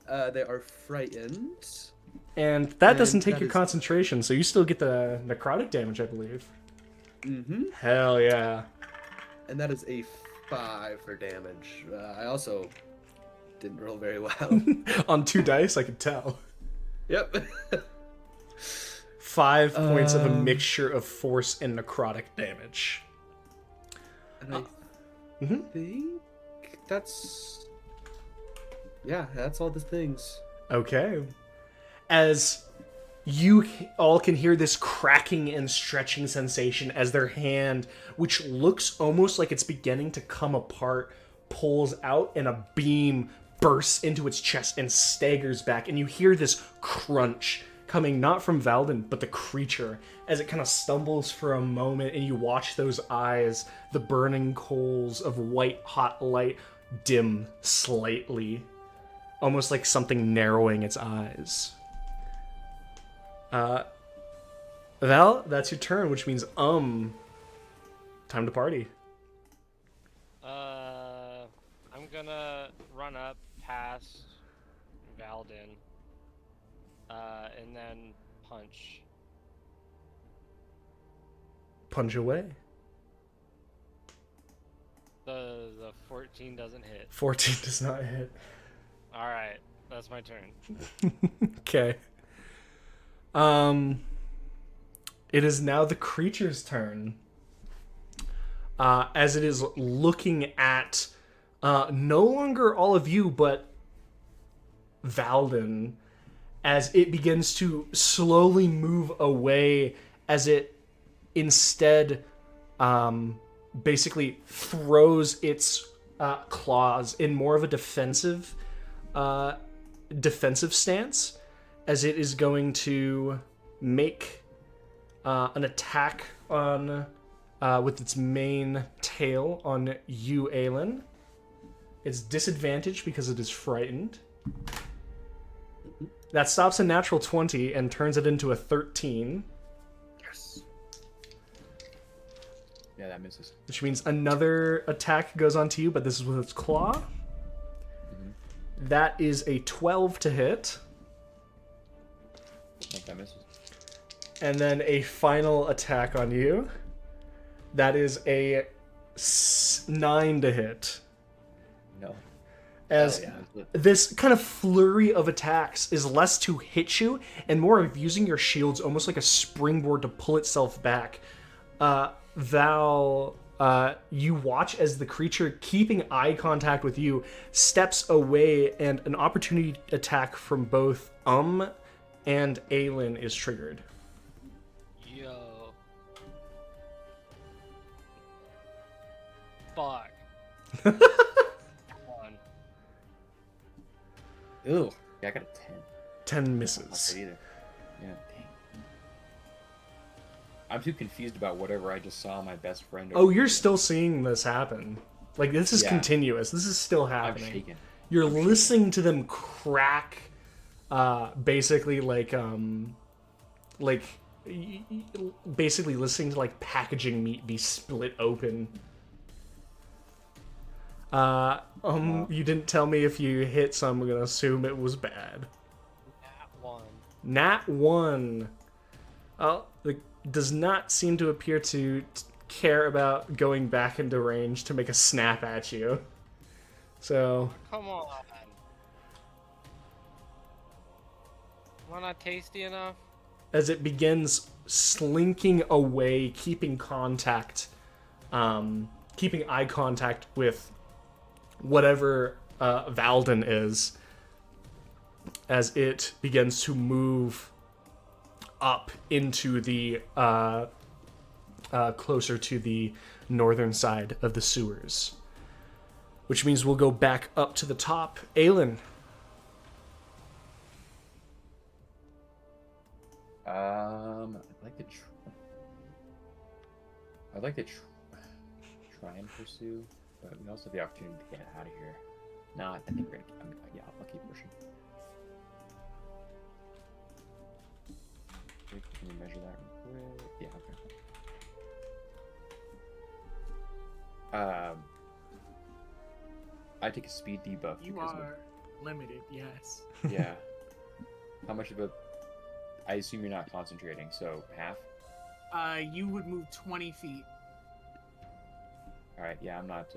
[SPEAKER 5] they are frightened.
[SPEAKER 2] And that doesn't
[SPEAKER 5] And
[SPEAKER 2] take
[SPEAKER 5] that
[SPEAKER 2] your
[SPEAKER 5] is-
[SPEAKER 2] concentration, so you still get the necrotic damage, I believe.
[SPEAKER 5] Mm-hmm.
[SPEAKER 2] Hell yeah.
[SPEAKER 5] And that is a 5 for damage. I also didn't roll very well.
[SPEAKER 2] On 2 dice, I could tell.
[SPEAKER 5] Yep.
[SPEAKER 2] 5 points of a mixture of force and necrotic damage.
[SPEAKER 5] And I
[SPEAKER 2] Mhm.
[SPEAKER 5] think that's... Yeah, that's all the things.
[SPEAKER 2] Okay. As you all can hear this cracking and stretching sensation as their hand, which looks almost like it's beginning to come apart, pulls out and a beam bursts into its chest and staggers back. And you hear this crunch coming not from Valden, but the creature, as it kind of stumbles for a moment, and you watch those eyes, the burning coals of white hot light, dim slightly, almost like something narrowing its eyes. Val, that's your turn, which means time to party.
[SPEAKER 7] I'm gonna run up past Valden, and then punch.
[SPEAKER 2] Punch away.
[SPEAKER 7] The 14 doesn't hit.
[SPEAKER 2] 14 does not hit.
[SPEAKER 7] All right, that's my turn.
[SPEAKER 2] Okay. It is now the creature's turn. As it is looking at no longer all of you, but Valden, as it begins to slowly move away, as it instead basically throws its claws in more of a defensive stance, as it is going to make an attack on with its main tail on you, Aelin. It's disadvantaged because it is frightened. That stops a natural 20 and turns it into a 13.
[SPEAKER 5] Yes.
[SPEAKER 4] Yeah, that misses.
[SPEAKER 2] Which means another attack goes onto you, but this is with its claw. That is a 12 to hit.
[SPEAKER 4] If that misses.
[SPEAKER 2] And then a final attack on you. That is a 9 to hit.
[SPEAKER 4] No.
[SPEAKER 2] As
[SPEAKER 4] Hell yeah.
[SPEAKER 2] this kind of flurry of attacks is less to hit you and more of using your shields almost like a springboard to pull itself back. Val, you watch as the creature, keeping eye contact with you, steps away, and an opportunity attack from both and Aelin is triggered.
[SPEAKER 7] Yo. Fuck. Come on.
[SPEAKER 4] Ew. Yeah, I got a 10.
[SPEAKER 2] 10
[SPEAKER 4] Not
[SPEAKER 2] misses.
[SPEAKER 4] good either. Yeah, dang. I'm too confused about whatever I just saw my best friend.
[SPEAKER 2] Oh, you're still seeing this happen. Like, this is
[SPEAKER 4] Yeah.
[SPEAKER 2] continuous. This is still
[SPEAKER 4] I'm
[SPEAKER 2] happening.
[SPEAKER 4] shaking.
[SPEAKER 2] You're listening to them crack, basically basically listening to like packaging meat be split open. You didn't tell me if you hit, so I'm gonna assume it was bad. Nat 1. Oh, does not seem to appear to care about going back into range to make a snap at you. So,
[SPEAKER 7] Come on. Am I not tasty enough?
[SPEAKER 2] as it begins slinking away, keeping eye contact with whatever Valden is, as it begins to move up into the closer to the northern side of the sewers, which means we'll go back up to the top. Aelin.
[SPEAKER 4] I'd like to try and pursue, but we also have the opportunity to get out of here. No, I think we're gonna. Yeah, I'll keep pushing. Can we measure that real quick? Yeah, okay. I take a speed debuff.
[SPEAKER 6] You
[SPEAKER 4] because
[SPEAKER 6] are limited, yes.
[SPEAKER 4] yeah. How much of a? I assume you're not concentrating, so half.
[SPEAKER 6] You would move 20 feet.
[SPEAKER 4] All right. Yeah, I'm not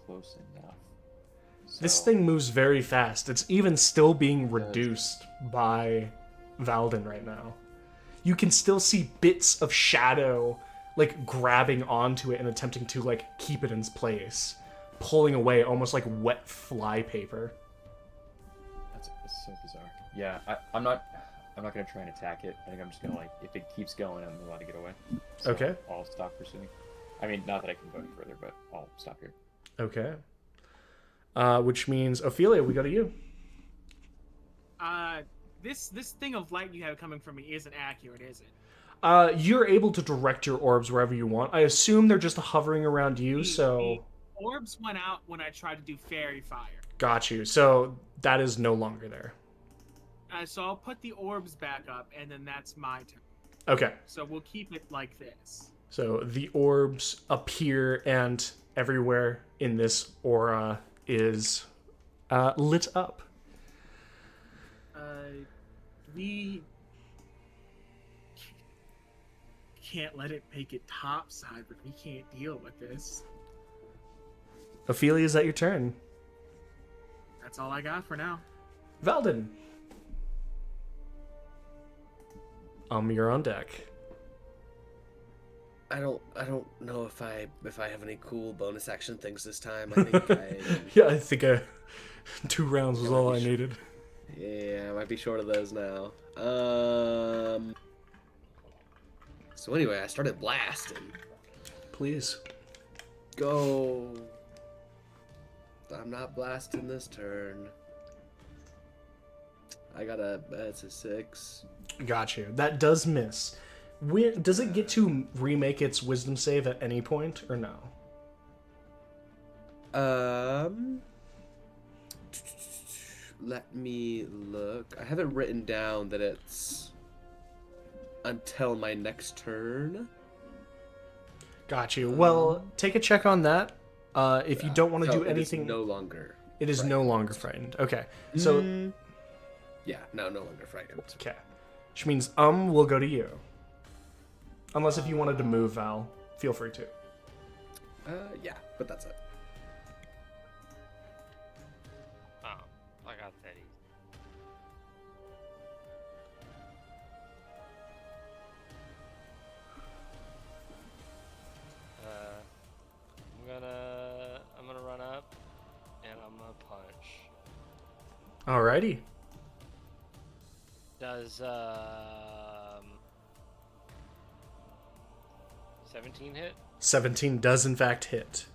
[SPEAKER 4] close enough.
[SPEAKER 2] This
[SPEAKER 4] So-
[SPEAKER 2] thing moves very fast. It's even still being reduced by Valden right now. You can still see bits of shadow like grabbing onto it and attempting to like keep it in place, pulling away almost like wet fly paper.
[SPEAKER 4] That's so bizarre. Yeah, I'm not gonna try and attack it. I think I'm just gonna if it keeps going, I'm gonna let it get away. So
[SPEAKER 2] Okay.
[SPEAKER 4] I'll stop pursuing. I mean, not that I can go any further, but I'll stop here.
[SPEAKER 2] Okay. Which means Ophelia, we go to you.
[SPEAKER 6] This thing of light you have coming from me isn't accurate, is it?
[SPEAKER 2] You're able to direct your orbs wherever you want. I assume they're just hovering around you, so
[SPEAKER 6] The orbs went out when I tried to do fairy fire.
[SPEAKER 2] got you. So that is no longer there.
[SPEAKER 6] So I'll put the orbs back up, and then that's my turn.
[SPEAKER 2] Okay.
[SPEAKER 6] So we'll keep it like this.
[SPEAKER 2] So the orbs appear, and everywhere in this aura is lit up.
[SPEAKER 6] We can't let it make it topside, but we can't deal with this.
[SPEAKER 2] Ophelia, is that your turn?
[SPEAKER 6] That's all I got for now.
[SPEAKER 2] Valden. You're on deck.
[SPEAKER 5] I don't know if I have any cool bonus action things this time. I think
[SPEAKER 2] Yeah, I think 2 rounds was all I needed.
[SPEAKER 5] yeah, I might be short of those now. So anyway, I started blasting.
[SPEAKER 2] Please.
[SPEAKER 5] Go. I'm not blasting this turn. I got it's a 6.
[SPEAKER 2] Got you. That does miss. Does it get to remake its wisdom save at any point, or no?
[SPEAKER 5] Let me look. I have it written down that it's until my next turn.
[SPEAKER 2] Got you. Well, take a check on that. If you don't want to do anything,
[SPEAKER 5] no longer.
[SPEAKER 2] It is no longer frightened. Okay. So,
[SPEAKER 5] Yeah, no longer frightened.
[SPEAKER 2] okay. Which means will go to you. Unless if you wanted to move, Val, feel free to.
[SPEAKER 5] Yeah, but that's it.
[SPEAKER 7] Oh, I got that easy. I'm gonna run up and I'm gonna punch.
[SPEAKER 2] Alrighty.
[SPEAKER 7] Does 17 hit?
[SPEAKER 2] 17 does in fact hit.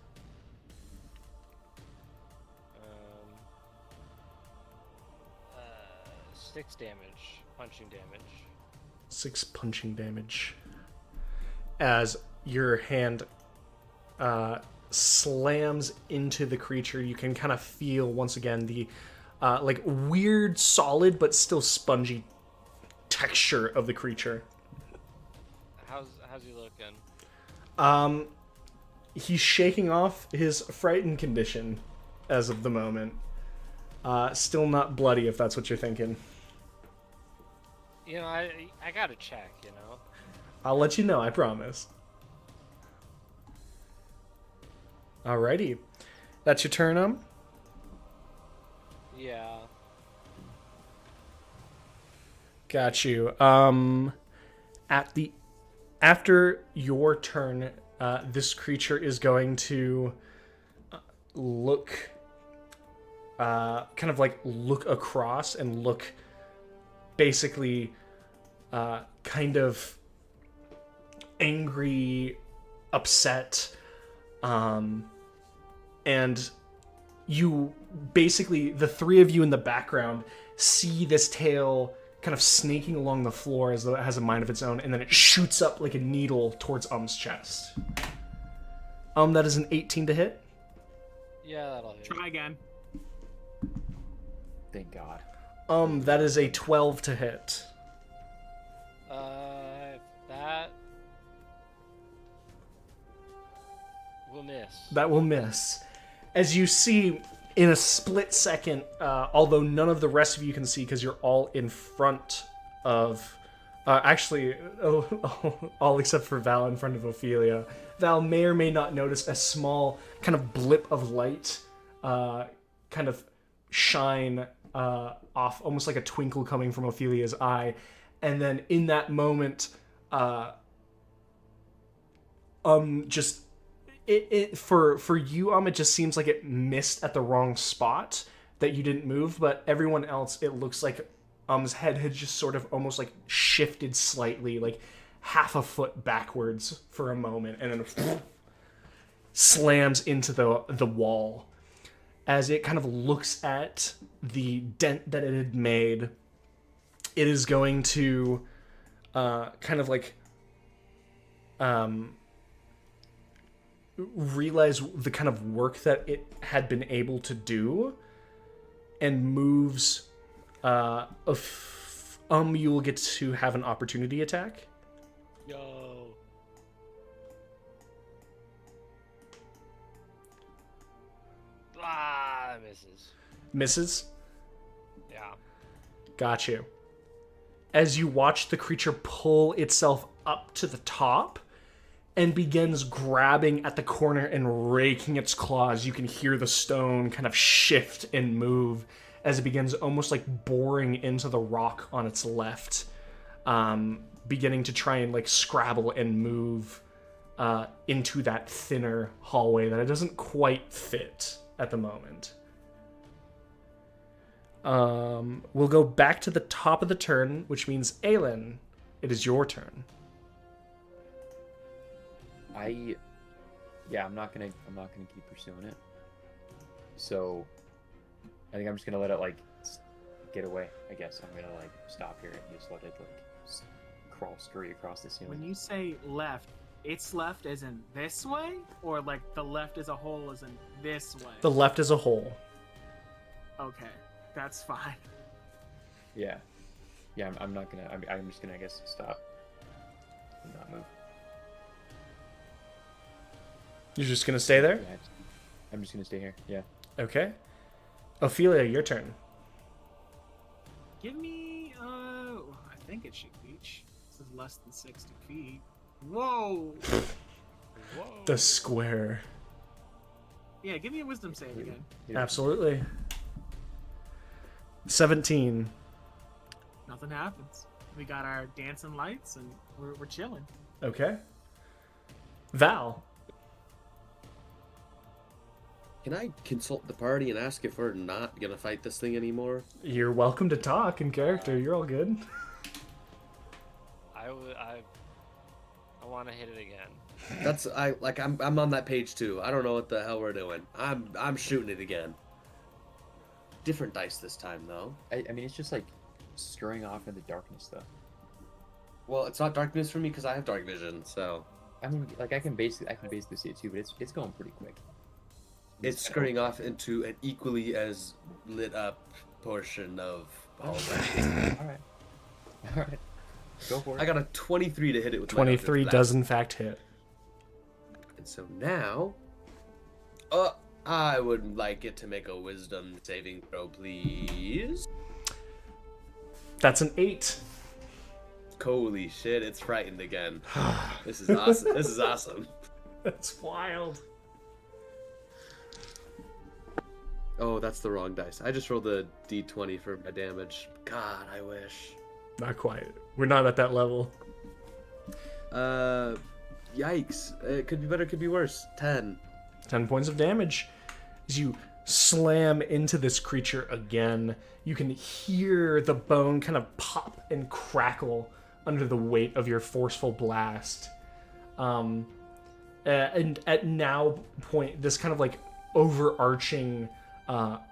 [SPEAKER 7] 6 damage, punching damage.
[SPEAKER 2] 6 punching damage. As your hand slams into the creature, you can kind of feel once again the like weird, solid but still spongy texture of the creature.
[SPEAKER 7] How's he looking?
[SPEAKER 2] He's shaking off his frightened condition as of the moment. Still not bloody, if that's what you're thinking.
[SPEAKER 7] You know, I gotta check. You know.
[SPEAKER 2] I'll let you know, I promise. Alrighty. That's your turn,
[SPEAKER 7] Yeah.
[SPEAKER 2] Got you. After your turn, this creature is going to look kind of like look across and look basically kind of angry, upset, and you basically, the three of you in the background, see this tail kind of snaking along the floor as though it has a mind of its own, and then it shoots up like a needle towards chest. That is an 18 to hit.
[SPEAKER 7] Yeah, that'll hit.
[SPEAKER 6] Try again.
[SPEAKER 4] Thank God.
[SPEAKER 2] That is a 12 to hit.
[SPEAKER 7] That will miss.
[SPEAKER 2] That will miss. As you see, in a split second, although none of the rest of you can see because you're all in front of... actually, all except for Val in front of Ophelia. Val may or may not notice a small kind of blip of light kind of shine off, almost like a twinkle coming from Ophelia's eye. And then in that moment, just... for you, it just seems like it missed at the wrong spot, that you didn't move, but everyone else, it looks like his head had just sort of almost like shifted slightly, like half a foot backwards for a moment, and then slams into the wall. As it kind of looks at the dent that it had made, it is going to kind of like realize the kind of work that it had been able to do, and moves. You will get to have an opportunity attack.
[SPEAKER 7] Yo. Misses.
[SPEAKER 2] Misses.
[SPEAKER 7] Yeah.
[SPEAKER 2] Got you. As you watch the creature pull itself up to the top and begins grabbing at the corner and raking its claws, you can hear the stone kind of shift and move as it begins almost like boring into the rock on its left, beginning to try and like scrabble and move into that thinner hallway that it doesn't quite fit at the moment. We'll go back to the top of the turn, which means Aelin, it is your turn.
[SPEAKER 4] I'm not gonna keep pursuing it. So I think I'm just gonna let it like get away. I guess I'm gonna like stop here and just let it like scurry across the ceiling.
[SPEAKER 6] When you say left, it's left as in this way, or like the left as a whole as in this way?
[SPEAKER 2] The left as a whole.
[SPEAKER 6] Okay, that's fine.
[SPEAKER 4] Yeah, I'm not gonna. I'm just gonna, I guess, stop and not move.
[SPEAKER 2] You're just gonna stay there?
[SPEAKER 4] Yeah, I'm just gonna stay here. Yeah.
[SPEAKER 2] Okay. Ophelia, your turn.
[SPEAKER 6] Give me, I think it should reach. This is less than 60 feet. Whoa!
[SPEAKER 7] Whoa.
[SPEAKER 2] The square.
[SPEAKER 6] Yeah, give me a wisdom save again.
[SPEAKER 2] Absolutely. 17.
[SPEAKER 6] Nothing happens. We got our dancing lights and we're chilling.
[SPEAKER 2] Okay. Val.
[SPEAKER 5] Can I consult the party and ask if we're not gonna fight this thing anymore?
[SPEAKER 2] You're welcome to talk in character. You're all good.
[SPEAKER 7] I want to hit it again.
[SPEAKER 5] I'm on that page too. I don't know what the hell we're doing. I'm shooting it again. Different dice this time though.
[SPEAKER 4] I mean, it's just like scurrying off in the darkness, though.
[SPEAKER 5] Well, it's not darkness for me because I have dark vision, so
[SPEAKER 4] I mean, like I can basically see it too, but it's going pretty quick.
[SPEAKER 5] it's scurrying off into an equally as lit up portion of all that.
[SPEAKER 4] All right, go for it.
[SPEAKER 5] I got a 23 to hit it with
[SPEAKER 2] 23
[SPEAKER 5] my
[SPEAKER 2] does in fact hit.
[SPEAKER 5] And so now, I would like it to make a wisdom saving throw, please.
[SPEAKER 2] That's an 8.
[SPEAKER 5] Holy shit, it's frightened again. This is awesome. This is awesome.
[SPEAKER 2] That's wild.
[SPEAKER 5] Oh, that's the wrong dice. I just rolled a d20 for my damage. God, I wish.
[SPEAKER 2] Not quite. We're not at that level.
[SPEAKER 5] Yikes. It could be better, could be worse. 10.
[SPEAKER 2] 10 points of damage. As you slam into this creature again, you can hear the bone kind of pop and crackle under the weight of your forceful blast. And at now point, this kind of like overarching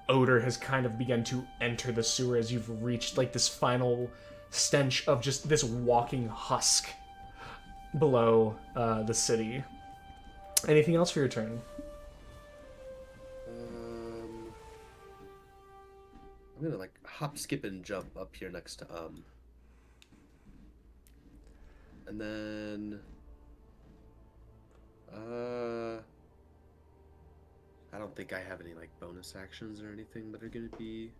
[SPEAKER 2] odor has kind of begun to enter the sewer as you've reached like this final stench of just this walking husk below the city. Anything else for your turn?
[SPEAKER 5] I'm gonna like hop, skip, and jump up here next to and then I don't think I have any like bonus actions or anything that are gonna be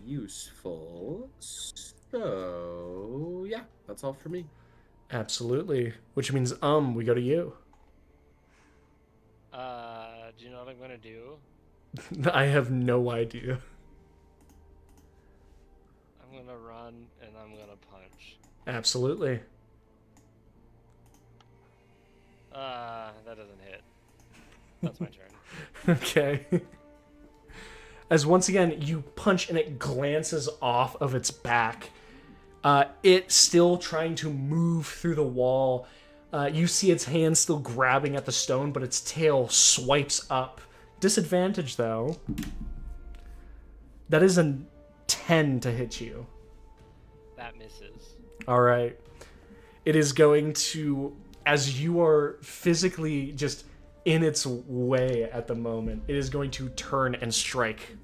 [SPEAKER 5] useful. So yeah, that's all for me.
[SPEAKER 2] Absolutely. Which means we go to you.
[SPEAKER 7] Do you know what I'm gonna do?
[SPEAKER 2] I have no idea.
[SPEAKER 7] I'm gonna run and I'm gonna punch.
[SPEAKER 2] Absolutely.
[SPEAKER 7] That doesn't hit. That's my turn.
[SPEAKER 2] Okay. As once again, you punch and it glances off of its back. It still trying to move through the wall. You see its hand still grabbing at the stone, but its tail swipes up. Disadvantage, though. That is a 10 to hit you.
[SPEAKER 7] That misses.
[SPEAKER 2] All right. It is going to, as you are physically just in its way at the moment, it is going to turn and strike.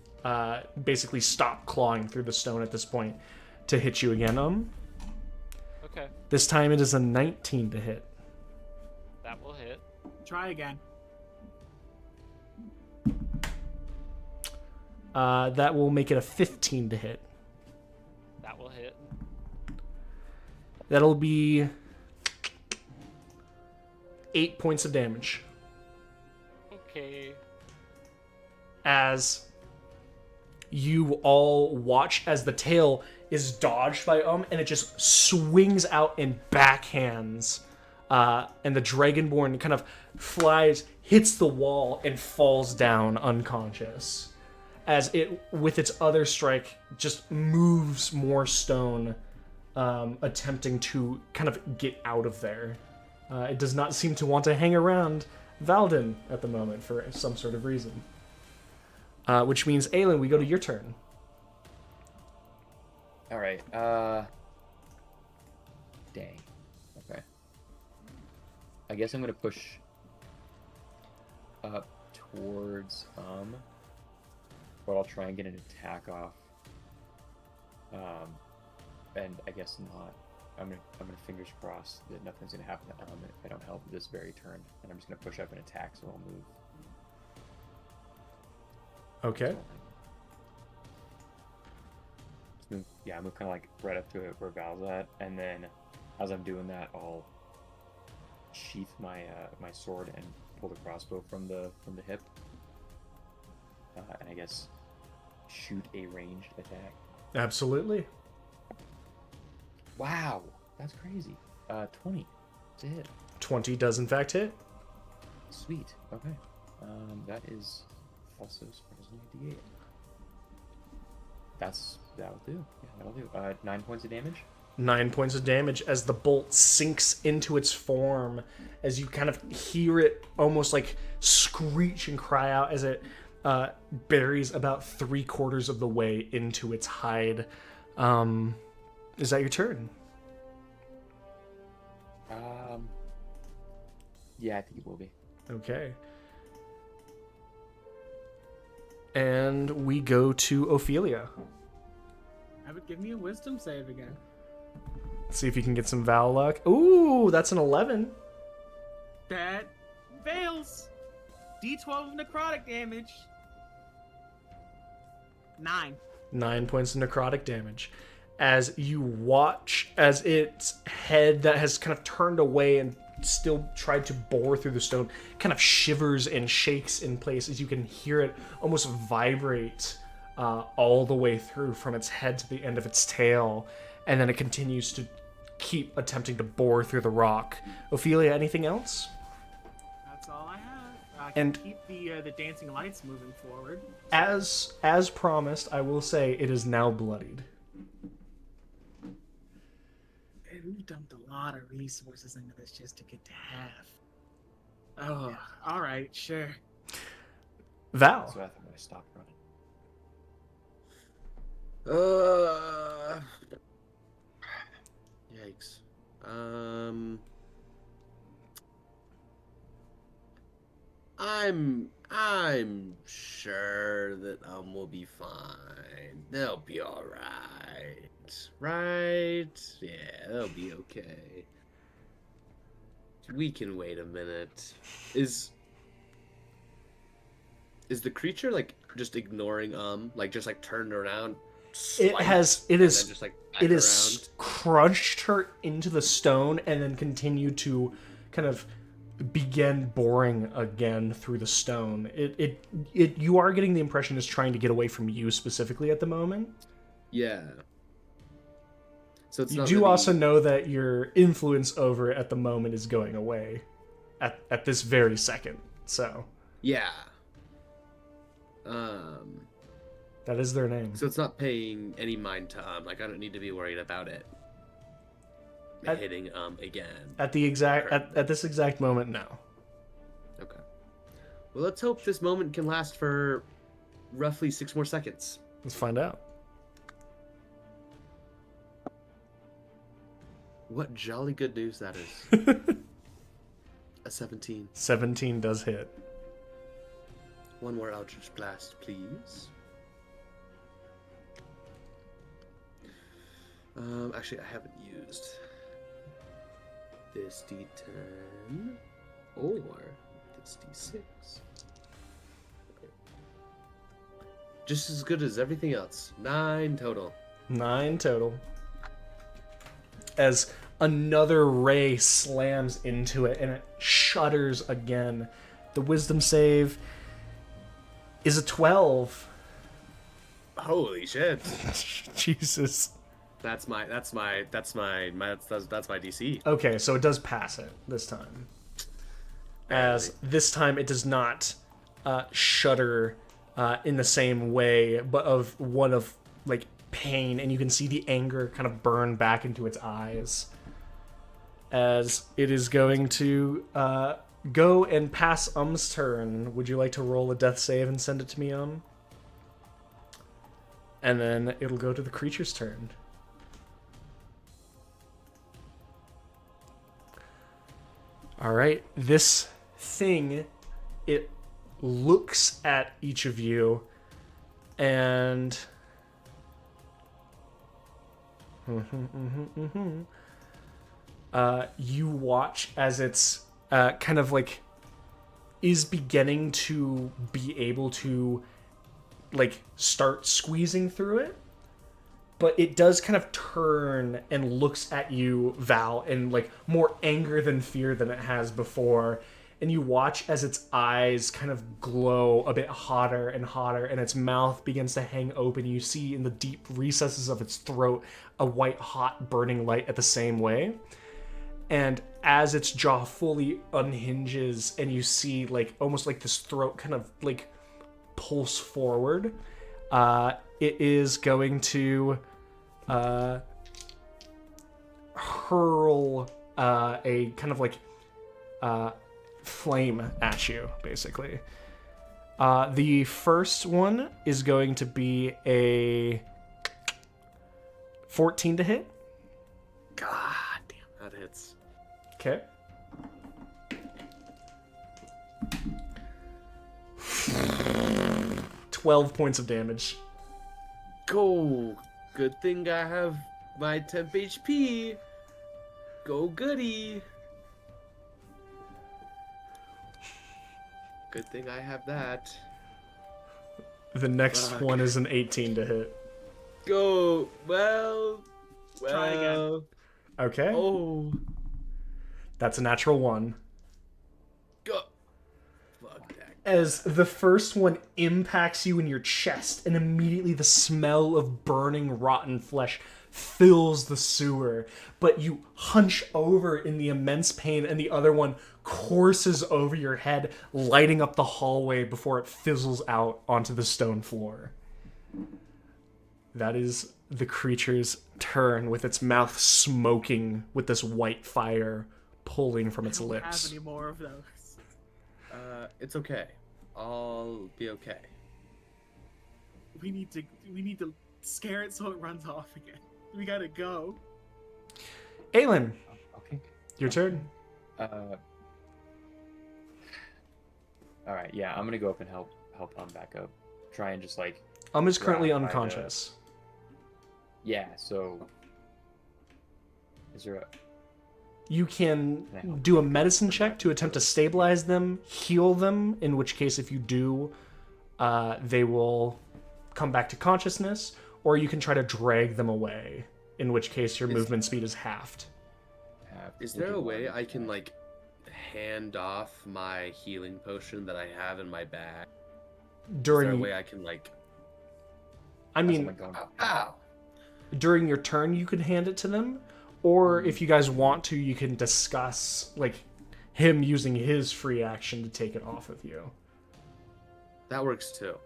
[SPEAKER 2] Basically stop clawing through the stone at this point to hit you again.
[SPEAKER 7] Okay.
[SPEAKER 2] This time it is a 19 to hit.
[SPEAKER 7] That will hit.
[SPEAKER 6] Try again.
[SPEAKER 2] That will make it a 15 to hit.
[SPEAKER 7] That will hit.
[SPEAKER 2] That'll be 8 points of damage.
[SPEAKER 7] Okay.
[SPEAKER 2] As you all watch as the tail is dodged by and it just swings out and backhands. And the Dragonborn kind of flies, hits the wall, and falls down unconscious. As it, with its other strike, just moves more stone, attempting to kind of get out of there. It does not seem to want to hang around Valden at the moment for some sort of reason. Which means, Aelin, we go to your turn.
[SPEAKER 4] All right. Dang. Okay. I guess I'm gonna push up towards but I'll try and get an attack off. And I guess not. I'm gonna fingers crossed that nothing's gonna happen to if I don't help this very turn, and I'm just gonna push up and attack, so I'll move.
[SPEAKER 2] Okay.
[SPEAKER 4] I move kind of like right up to it where Val's at, and then as I'm doing that, I'll sheath my my sword and pull the crossbow from the hip, and I guess shoot a ranged attack.
[SPEAKER 2] Absolutely.
[SPEAKER 4] Wow, that's crazy. 20 to hit.
[SPEAKER 2] 20 does in fact hit.
[SPEAKER 4] Sweet. Okay. That is also surprisingly D8. That'll do. Yeah, that'll do. 9 points of damage.
[SPEAKER 2] 9 points of damage as the bolt sinks into its form, as you kind of hear it almost like screech and cry out as it buries about 3/4 of the way into its hide. Is that your turn?
[SPEAKER 4] Yeah, I think it will be.
[SPEAKER 2] Okay. And we go to Ophelia.
[SPEAKER 6] Have it give me a wisdom save again.
[SPEAKER 2] See if you can get some Val luck. Ooh, that's an 11.
[SPEAKER 6] That fails. D12 necrotic damage. 9.
[SPEAKER 2] 9 points of necrotic damage. As you watch as its head that has kind of turned away and still tried to bore through the stone kind of shivers and shakes in place, as you can hear it almost vibrate all the way through from its head to the end of its tail, and then it continues to keep attempting to bore through the rock. Ophelia, anything else?
[SPEAKER 6] That's all I have. I can
[SPEAKER 2] And-
[SPEAKER 6] keep the dancing lights moving forward.
[SPEAKER 2] As promised, I will say it is now bloodied.
[SPEAKER 6] Hey, we've dumped a lot of resources into this just to get to half. Oh, all right, sure.
[SPEAKER 2] Val.
[SPEAKER 4] So I think I stopped running.
[SPEAKER 5] Yikes. I'm sure that we'll be fine. They'll be all right. Right? Yeah, they'll be okay. We can wait a minute. Is the creature like just ignoring like just like turned around?
[SPEAKER 2] It is
[SPEAKER 5] just, like, back
[SPEAKER 2] it has crunched her into the stone and then continued to kind of begin boring again through the stone. It you are getting the impression it's trying to get away from you specifically at the moment.
[SPEAKER 5] Yeah. So it's
[SPEAKER 2] You
[SPEAKER 5] not
[SPEAKER 2] do
[SPEAKER 5] really...
[SPEAKER 2] also know that your influence over it at the moment is going away at this very second. So
[SPEAKER 5] Yeah.
[SPEAKER 2] that is their name.
[SPEAKER 5] So it's not paying any mind to like I don't need to be worried about it hitting again.
[SPEAKER 2] At this exact moment, no.
[SPEAKER 5] Okay. Well, let's hope this moment can last for roughly 6 more seconds.
[SPEAKER 2] Let's find out.
[SPEAKER 5] What jolly good news that is. A 17.
[SPEAKER 2] 17 does hit.
[SPEAKER 5] One more Eldritch Blast, please. Actually, I haven't used this D10 or this D6. Okay. Just as good as everything else. 9 total.
[SPEAKER 2] 9 total. As another ray slams into it and it shudders again. The wisdom save is a 12.
[SPEAKER 5] Holy shit.
[SPEAKER 2] Jesus.
[SPEAKER 5] That's my DC.
[SPEAKER 2] Okay, so it does pass it this time. As this time it does not shudder in the same way, but of one of like pain, and you can see the anger kind of burn back into its eyes. As it is going to go and pass Um's turn. Would you like to roll a death save and send it to me, And then it'll go to the creature's turn. All right, this thing, it looks at each of you and you watch as it's kind of like is beginning to be able to like start squeezing through it, but it does kind of turn and looks at you, Val, in like more anger than fear than it has before. And you watch as its eyes kind of glow a bit hotter and hotter, and its mouth begins to hang open. You see in the deep recesses of its throat a white hot burning light at the same way. And as its jaw fully unhinges and you see like almost like this throat kind of like pulse forward, it is going to hurl a kind of like flame at you, basically. The first one is going to be a 14 to hit.
[SPEAKER 5] God damn, that hits.
[SPEAKER 2] Okay. $12 points of damage.
[SPEAKER 5] Go. Good thing I have my temp HP. Go goody. Good thing I have that.
[SPEAKER 2] The next
[SPEAKER 5] Fuck.
[SPEAKER 2] one is an 18 to hit.
[SPEAKER 5] Go. Well.
[SPEAKER 6] Try again.
[SPEAKER 2] Okay.
[SPEAKER 5] Oh.
[SPEAKER 2] That's a natural 1.
[SPEAKER 5] Go. Fuck that.
[SPEAKER 2] As the first one impacts you in your chest, and immediately the smell of burning, rotten flesh fills the sewer. But you hunch over in the immense pain, and the other one courses over your head, lighting up the hallway before it fizzles out onto the stone floor. That is the creature's turn, with its mouth smoking with this white fire pulling from its
[SPEAKER 6] I don't
[SPEAKER 2] lips.
[SPEAKER 6] have any more of those.
[SPEAKER 5] It's okay. I'll be okay.
[SPEAKER 6] We need to scare it so it runs off again. We gotta go.
[SPEAKER 2] Aelin,
[SPEAKER 4] Okay.
[SPEAKER 2] your turn.
[SPEAKER 4] All right. Yeah, I'm gonna go up and help back up. Try and just like.
[SPEAKER 2] Is currently
[SPEAKER 4] Right, by the-
[SPEAKER 2] unconscious.
[SPEAKER 4] Yeah. So. Is there a?
[SPEAKER 2] You can do a medicine check to attempt to stabilize them, heal them, in which case, if you do, they will come back to consciousness, or you can try to drag them away, in which case your movement speed is halved.
[SPEAKER 5] Is there a way I can like hand off my healing potion that I have in my bag? Is there a
[SPEAKER 2] During,
[SPEAKER 5] way I can like?
[SPEAKER 2] I mean,
[SPEAKER 5] Ow!
[SPEAKER 2] during your turn, you could hand it to them, or if you guys want to, you can discuss like him using his free action to take it off of you.
[SPEAKER 5] That works too.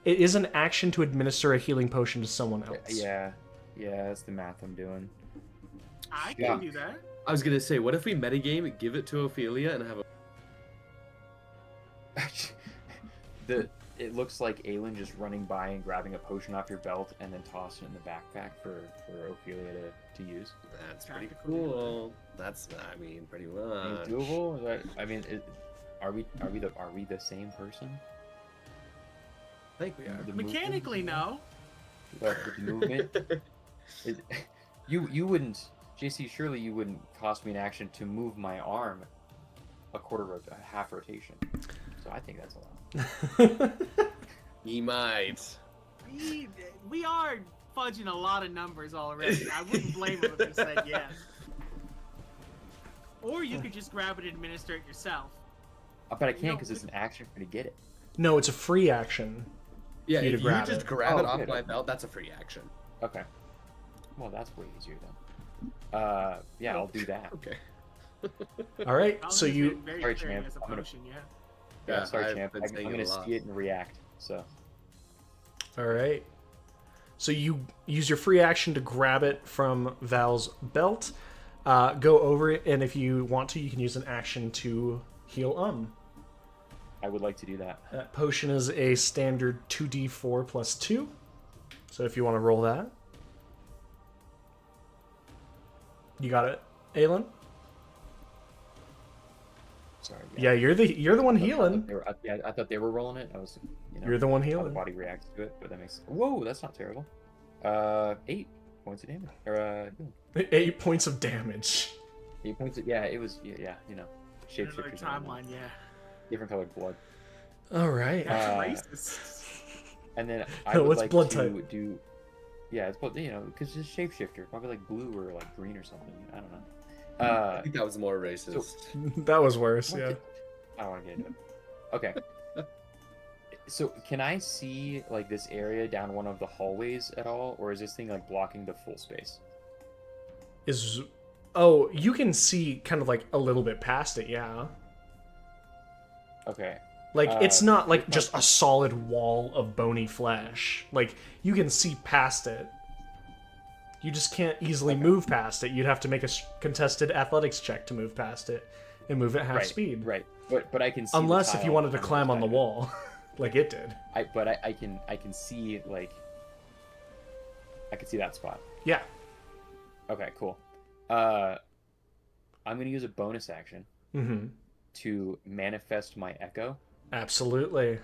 [SPEAKER 2] It is an action to administer a healing potion to someone else.
[SPEAKER 4] Yeah. That's the math I'm doing.
[SPEAKER 6] I can
[SPEAKER 4] Yeah.
[SPEAKER 6] do that.
[SPEAKER 5] I was gonna say, what if we metagame, give it to Ophelia, and have a
[SPEAKER 4] It looks like Aelin just running by and grabbing a potion off your belt and then tossing it in the backpack for Ophelia to use.
[SPEAKER 5] That's pretty
[SPEAKER 6] Tactical.
[SPEAKER 5] cool. That's, I mean, pretty
[SPEAKER 4] I mean,
[SPEAKER 5] much.
[SPEAKER 4] doable? Is that- I mean, are we the same person?
[SPEAKER 5] I think we are.
[SPEAKER 4] The movement?
[SPEAKER 6] Mechanically, no.
[SPEAKER 4] But with the movement, you wouldn't, JC. Surely you wouldn't cost me an action to move my arm a half rotation. So I think that's allowed.
[SPEAKER 5] He might.
[SPEAKER 6] We are fudging a lot of numbers already. I wouldn't blame him if he said yes. Or you could just grab it and administer it yourself.
[SPEAKER 4] But I can't because it's an action for me to get it.
[SPEAKER 2] No, it's a free action.
[SPEAKER 5] Yeah,
[SPEAKER 2] You to
[SPEAKER 5] if you
[SPEAKER 2] grab
[SPEAKER 5] just
[SPEAKER 2] it.
[SPEAKER 5] grab it
[SPEAKER 4] Oh,
[SPEAKER 5] off
[SPEAKER 4] good.
[SPEAKER 5] my belt, that's a free action.
[SPEAKER 4] Okay. Well, that's way easier then. Yeah, I'll do that.
[SPEAKER 5] Okay.
[SPEAKER 2] All right,
[SPEAKER 6] Paladin
[SPEAKER 2] so
[SPEAKER 6] has
[SPEAKER 2] you
[SPEAKER 6] been very
[SPEAKER 4] Sorry,
[SPEAKER 6] clear
[SPEAKER 4] champ.
[SPEAKER 6] as a
[SPEAKER 4] I'm gonna-
[SPEAKER 6] potion, yeah.
[SPEAKER 4] Yeah, sorry,
[SPEAKER 5] I've
[SPEAKER 4] champ.
[SPEAKER 5] been
[SPEAKER 4] I'm
[SPEAKER 5] saying
[SPEAKER 4] gonna
[SPEAKER 5] it a lot.
[SPEAKER 4] see it and react. So.
[SPEAKER 2] all right. So you use your free action to grab it from Val's belt, go over it, and if you want to, you can use an action to heal.
[SPEAKER 4] I would like to do that.
[SPEAKER 2] That potion is a standard 2d4 plus 2. So if you want to roll that, you got it, Aelin.
[SPEAKER 4] Sorry.
[SPEAKER 2] Yeah, you're the one
[SPEAKER 4] I thought
[SPEAKER 2] healing.
[SPEAKER 4] they were- yeah, I thought they were rolling it. I was,
[SPEAKER 2] You're the one
[SPEAKER 4] how the
[SPEAKER 2] healing.
[SPEAKER 4] body reacts to it, but that makes. Whoa, that's not terrible. 8 points of damage. Or
[SPEAKER 2] 8 points of damage.
[SPEAKER 4] 8 points. Yeah, it was. Yeah,
[SPEAKER 6] In another
[SPEAKER 4] shapeshifters. and
[SPEAKER 6] timeline, yeah.
[SPEAKER 4] different colored blood.
[SPEAKER 2] All right.
[SPEAKER 6] That's racist.
[SPEAKER 4] And then I
[SPEAKER 2] No,
[SPEAKER 4] would
[SPEAKER 2] what's
[SPEAKER 4] like
[SPEAKER 2] blood
[SPEAKER 4] to
[SPEAKER 2] type?
[SPEAKER 4] do. Yeah, it's both. You know, because it's shapeshifter. Probably like blue or like green or something. I don't know.
[SPEAKER 5] I think that was more racist.
[SPEAKER 2] That was worse.
[SPEAKER 4] What
[SPEAKER 2] Yeah.
[SPEAKER 4] the- I don't want to get into it. Okay. So can I see like this area down one of the hallways at all, or is this thing like blocking the full space?
[SPEAKER 2] Oh, you can see kind of like a little bit past it. Yeah.
[SPEAKER 4] Okay.
[SPEAKER 2] Like it's not like
[SPEAKER 4] it's not-
[SPEAKER 2] just a solid wall of bony flesh. Like you can see past it. You just can't easily move past it. You'd have to make a contested athletics check to move past it and move at half
[SPEAKER 4] Right.
[SPEAKER 2] speed.
[SPEAKER 4] Right. But I can see. the
[SPEAKER 2] Unless if you
[SPEAKER 4] tile
[SPEAKER 2] wanted to
[SPEAKER 4] on the
[SPEAKER 2] climb on the
[SPEAKER 4] side.
[SPEAKER 2] wall, like it did.
[SPEAKER 4] I can see like. I can see that spot.
[SPEAKER 2] Yeah.
[SPEAKER 4] Okay. Cool. I'm gonna use a bonus action
[SPEAKER 2] Mm-hmm.
[SPEAKER 4] to manifest my echo
[SPEAKER 2] Absolutely.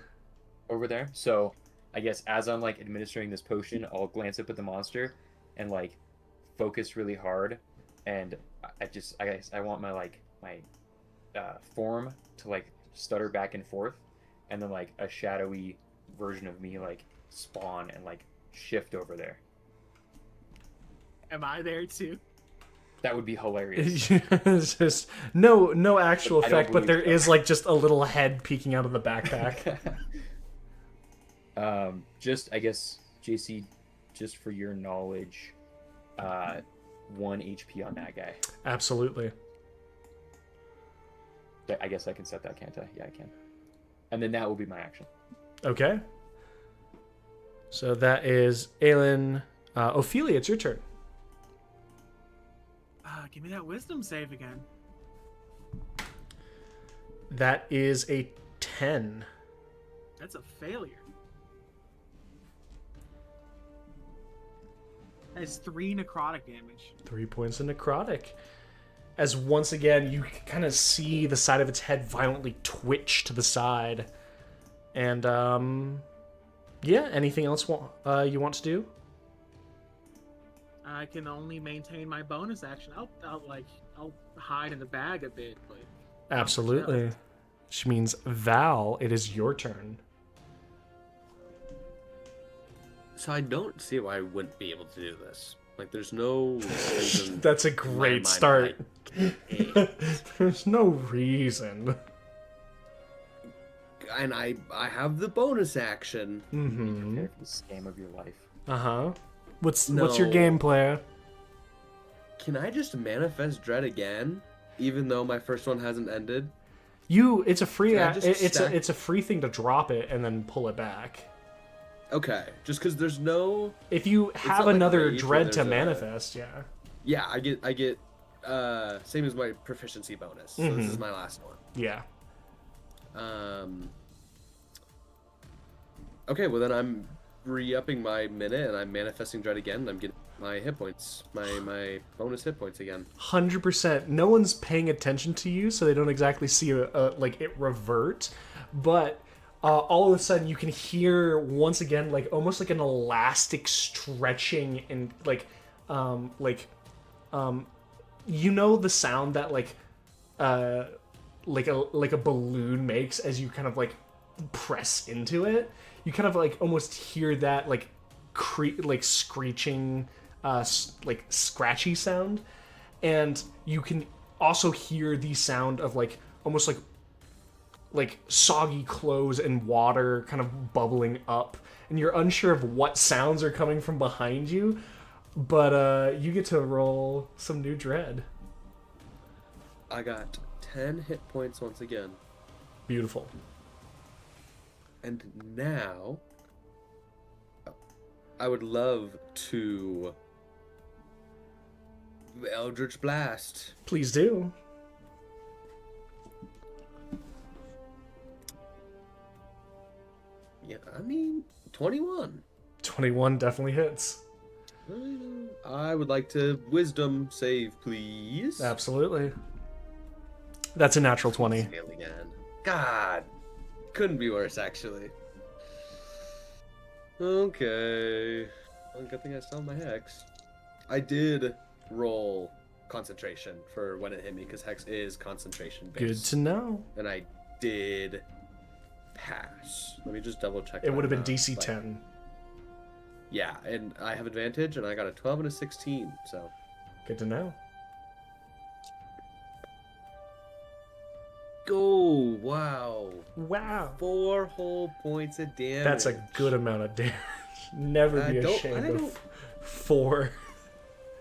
[SPEAKER 4] over there. So I guess as I'm like administering this potion, I'll glance up at the monster and like focus really hard, and I guess I want my form to like stutter back and forth, and then like a shadowy version of me like spawn and like shift over there.
[SPEAKER 6] Am I there too?
[SPEAKER 4] That would be hilarious.
[SPEAKER 2] It's just no actual
[SPEAKER 4] But I don't
[SPEAKER 2] effect, but there
[SPEAKER 4] believe
[SPEAKER 2] is like just a little head peeking out of the backpack.
[SPEAKER 4] Just I guess JC, just for your knowledge, 1 HP on that guy.
[SPEAKER 2] Absolutely.
[SPEAKER 4] I guess I can set that, can't I? Yeah, I can. And then that will be my action.
[SPEAKER 2] Okay. So that is Aelin. Ophelia, it's your turn.
[SPEAKER 6] Give me that wisdom save again.
[SPEAKER 2] That is a 10.
[SPEAKER 6] That's a failure. That's 3 necrotic damage.
[SPEAKER 2] 3 points of necrotic. As once again, you kind of see the side of its head violently twitch to the side. And, yeah, anything else you want to do?
[SPEAKER 6] I can only maintain my bonus action. I'll hide in the bag a bit, but
[SPEAKER 2] Absolutely. Which means, Val, it is your turn.
[SPEAKER 5] So I don't see why I wouldn't be able to do this. Like, there's no reason.
[SPEAKER 2] That's a
[SPEAKER 5] in my
[SPEAKER 2] great
[SPEAKER 5] mind
[SPEAKER 2] start.
[SPEAKER 5] I can't.
[SPEAKER 2] There's no reason.
[SPEAKER 5] And I have the bonus action.
[SPEAKER 2] Mm-hmm.
[SPEAKER 4] Prepare for the scam of your life.
[SPEAKER 2] Uh-huh. What's your
[SPEAKER 5] No.
[SPEAKER 2] game, player?
[SPEAKER 5] Can I just manifest dread again, even though my first one hasn't ended?
[SPEAKER 2] It's a free
[SPEAKER 5] Can I just stack-
[SPEAKER 2] it's a free thing to drop it and then pull it back.
[SPEAKER 5] Okay, just because there's no.
[SPEAKER 2] If you have
[SPEAKER 5] not like
[SPEAKER 2] another
[SPEAKER 5] Rage where
[SPEAKER 2] dread to
[SPEAKER 5] there's a-
[SPEAKER 2] manifest, yeah.
[SPEAKER 5] Yeah, I get same as my proficiency bonus. So this is my last one.
[SPEAKER 2] Yeah.
[SPEAKER 5] Okay, well then I'm re-upping my minute and I'm manifesting dread again. And I'm getting my hit points, my bonus hit points again.
[SPEAKER 2] 100%. No one's paying attention to you, so they don't exactly see like it revert. But all of a sudden, you can hear once again, like almost like an elastic stretching and you know the sound that like a balloon makes as you kind of like press into it. You kind of like almost hear that like screeching, like scratchy sound, and you can also hear the sound of like almost like soggy clothes and water kind of bubbling up, and you're unsure of what sounds are coming from behind you, but you get to roll some new dread.
[SPEAKER 5] I got 10 hit points once again.
[SPEAKER 2] Beautiful.
[SPEAKER 5] And now, I would love to Eldritch Blast.
[SPEAKER 2] Please do.
[SPEAKER 5] Yeah, I mean, 21.
[SPEAKER 2] 21 definitely hits.
[SPEAKER 5] I would like to Wisdom save, please.
[SPEAKER 2] Absolutely. That's a natural 20.
[SPEAKER 5] Fail again. God, couldn't be worse, actually. Okay. Well, good thing I still have my Hex. I did roll concentration for when it hit me, because Hex is concentration based.
[SPEAKER 2] Good to know.
[SPEAKER 5] And I did pass. Let me just double check.
[SPEAKER 2] It would have been
[SPEAKER 5] not,
[SPEAKER 2] DC
[SPEAKER 5] like-
[SPEAKER 2] 10.
[SPEAKER 5] Yeah, and I have advantage, and I got a 12 and a 16. So
[SPEAKER 2] Good to know.
[SPEAKER 5] go! Wow,
[SPEAKER 2] Wow.
[SPEAKER 5] 4 whole points of damage.
[SPEAKER 2] That's a good amount of damage. Never be ashamed of 4.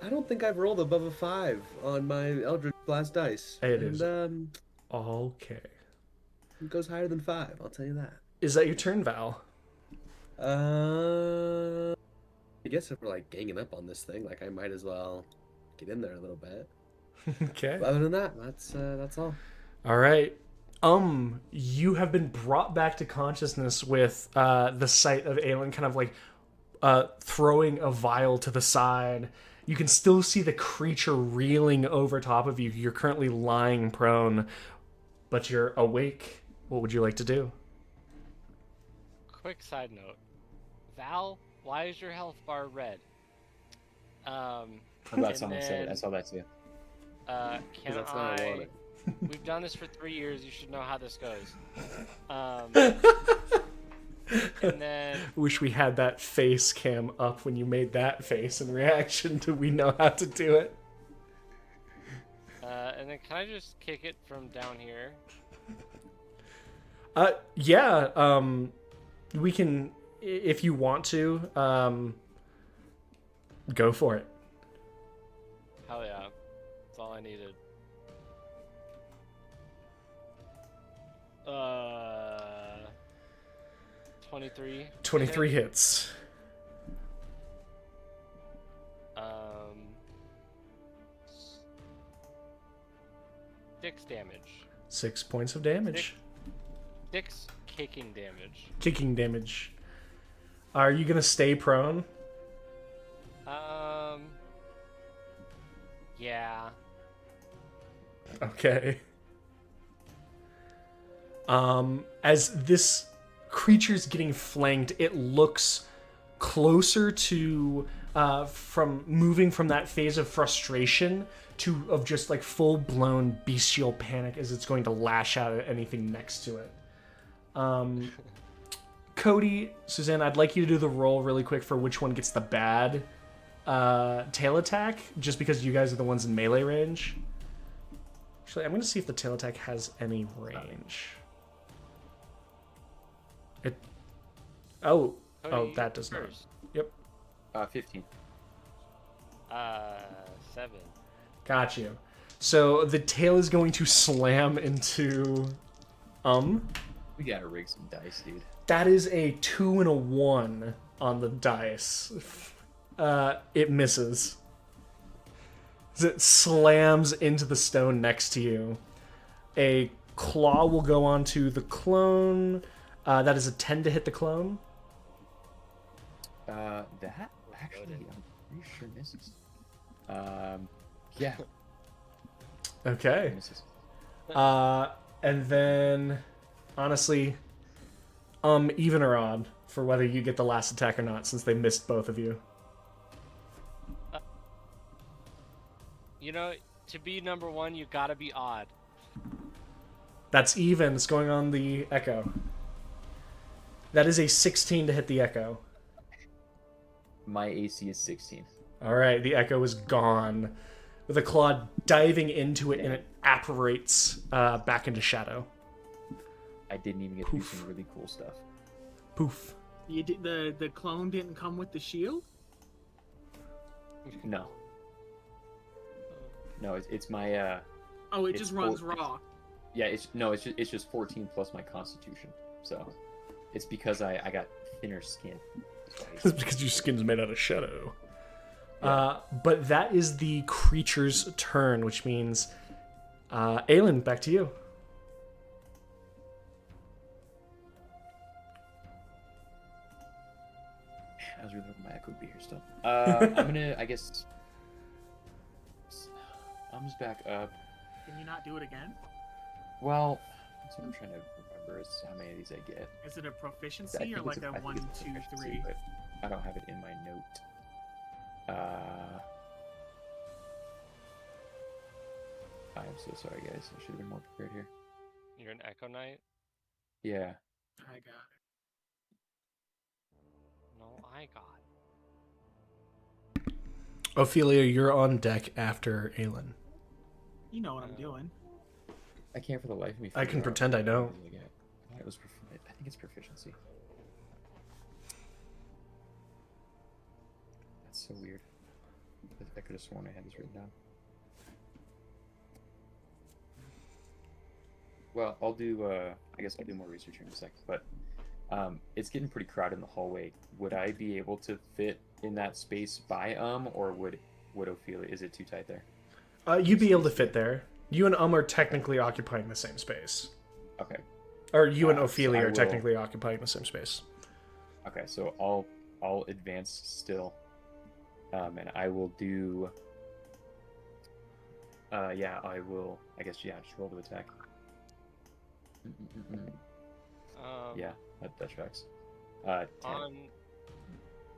[SPEAKER 5] I don't think I've rolled above a 5 on my Eldritch Blast dice.
[SPEAKER 2] It is.
[SPEAKER 5] Okay. It goes higher than 5. I'll tell you that.
[SPEAKER 2] Is that your turn, Val?
[SPEAKER 5] I guess if we're like ganging up on this thing, like I might as well get in there a little bit.
[SPEAKER 2] Okay.
[SPEAKER 5] But other than that, that's all.
[SPEAKER 2] All right. You have been brought back to consciousness with the sight of Aelin kind of like throwing a vial to the side. You can still see the creature reeling over top of you. You're currently lying prone, but you're awake. What would you like to do?
[SPEAKER 7] Quick side note. Val, why is your health bar red?
[SPEAKER 4] I'm glad
[SPEAKER 7] and
[SPEAKER 4] someone said it. I saw that too.
[SPEAKER 7] Can
[SPEAKER 5] that's not
[SPEAKER 7] I...
[SPEAKER 5] ironic.
[SPEAKER 7] We've done this for 3 years. You should know how this goes. And then...
[SPEAKER 2] Wish we had that face cam up when you made that face in reaction to we know how to do it.
[SPEAKER 7] And then can I just kick it from down here?
[SPEAKER 2] Yeah, we can, if you want to, go for it.
[SPEAKER 7] Hell yeah. That's all I needed. 23.
[SPEAKER 2] 23 hits.
[SPEAKER 7] Six damage.
[SPEAKER 2] 6 points of damage.
[SPEAKER 7] 6 kicking damage.
[SPEAKER 2] Kicking damage. Are you gonna stay prone?
[SPEAKER 7] Yeah.
[SPEAKER 2] Okay. As this creature's getting flanked, it looks closer to from moving from that phase of frustration to of just like full-blown bestial panic as it's going to lash out at anything next to it. Cody, Suzanne, I'd like you to do the roll really quick for which one gets the bad tail attack, just because you guys are the ones in melee range. Actually, I'm going to see if the tail attack has any range. It. Oh,
[SPEAKER 7] Cody,
[SPEAKER 2] that does not.
[SPEAKER 7] first.
[SPEAKER 2] Yep,
[SPEAKER 4] 15.
[SPEAKER 7] 7.
[SPEAKER 2] got you. So the tail is going to slam into.
[SPEAKER 4] We gotta rig some dice, dude.
[SPEAKER 2] That is a 2 and a 1 on the dice. It misses. As it slams into the stone next to you. A claw will go onto the clone. That is a 10 to hit the clone.
[SPEAKER 4] That actually, I'm pretty sure misses. Yeah.
[SPEAKER 2] Okay.
[SPEAKER 4] Misses.
[SPEAKER 2] And then, honestly, even or odd for whether you get the last attack or not, since they missed both of you.
[SPEAKER 7] You know, to be number 1, you gotta be odd.
[SPEAKER 2] That's even. It's going on the echo. That is a 16 to hit the echo.
[SPEAKER 4] My AC is 16.
[SPEAKER 2] All right, the echo is gone. With a claw diving into it, and it apparates back into shadow.
[SPEAKER 4] I didn't even get to do some really cool stuff.
[SPEAKER 2] Poof.
[SPEAKER 6] You did, the clone didn't come with the shield?
[SPEAKER 4] No. No, it's my
[SPEAKER 6] Oh, it
[SPEAKER 4] It's
[SPEAKER 6] just runs
[SPEAKER 4] full-
[SPEAKER 6] raw.
[SPEAKER 4] yeah, it's just 14 plus my constitution. So it's because I got thinner skin.
[SPEAKER 2] It's because your skin's made out of shadow. But that is the creature's turn, which means, Aelin, back to you.
[SPEAKER 4] I was really hoping my echo would be here still. I'm gonna, I guess, thumbs back up.
[SPEAKER 6] Can you not do it again?
[SPEAKER 4] Well, that's what I'm trying to remember is how many of these I get.
[SPEAKER 6] Is it a
[SPEAKER 4] I
[SPEAKER 6] proficiency
[SPEAKER 4] think
[SPEAKER 6] or
[SPEAKER 4] it's
[SPEAKER 6] like
[SPEAKER 4] I
[SPEAKER 6] a
[SPEAKER 4] think
[SPEAKER 6] 1,
[SPEAKER 4] it's
[SPEAKER 6] 2,
[SPEAKER 4] proficiency,
[SPEAKER 6] 3?
[SPEAKER 4] but I don't have it in my note. I'm so sorry, guys. I should have been more prepared here.
[SPEAKER 7] You're an Echo Knight?
[SPEAKER 4] Yeah.
[SPEAKER 6] I got
[SPEAKER 7] No, I got.
[SPEAKER 2] Ophelia, you're on deck after Aelin.
[SPEAKER 6] it. You know what I'm doing.
[SPEAKER 4] I can't for the life of me.
[SPEAKER 2] I can
[SPEAKER 4] figure out
[SPEAKER 2] pretend I
[SPEAKER 4] what
[SPEAKER 2] don't.
[SPEAKER 4] it is again. I thought it was I think it's proficiency. That's so weird. I could have sworn I had this written down. Well, I'll do. I guess I'll do more research here in a sec. But it's getting pretty crowded in the hallway. Would I be able to fit in that space by or would Ophelia? Is it too tight there?
[SPEAKER 2] You'd be able to fit there. You and are technically occupying the same space.
[SPEAKER 4] Okay.
[SPEAKER 2] Or you and
[SPEAKER 4] So
[SPEAKER 2] Ophelia
[SPEAKER 4] I
[SPEAKER 2] are
[SPEAKER 4] will-
[SPEAKER 2] technically occupying the same space.
[SPEAKER 4] Okay, so I'll advance still, and I will do. Yeah, I will. I guess just roll to attack. Yeah, that tracks. 10.
[SPEAKER 7] On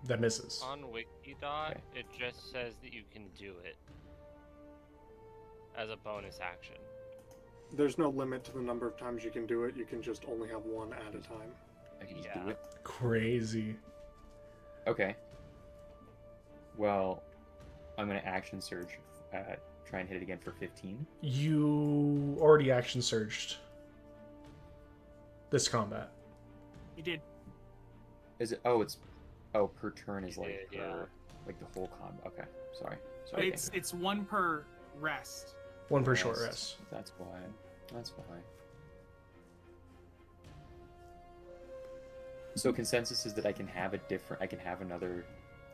[SPEAKER 2] That misses.
[SPEAKER 7] on Wikidot,
[SPEAKER 4] Okay.
[SPEAKER 7] it just says that you can do it as a bonus action.
[SPEAKER 1] There's no limit to the number of times you can do it. You can just only have one at a time.
[SPEAKER 4] I can just
[SPEAKER 7] Yeah.
[SPEAKER 4] do it.
[SPEAKER 2] Crazy.
[SPEAKER 4] Okay. Well, I'm gonna action surge. Try and hit it again for 15.
[SPEAKER 2] You already action surged this combat.
[SPEAKER 6] You did.
[SPEAKER 4] Is it? Oh, it's. Oh, per turn is
[SPEAKER 7] You
[SPEAKER 4] like
[SPEAKER 7] did, yeah.
[SPEAKER 4] like the whole combat. Okay, sorry.
[SPEAKER 6] But it's one per rest.
[SPEAKER 2] One per short rest.
[SPEAKER 4] That's why. That's why. So consensus is that I can have another.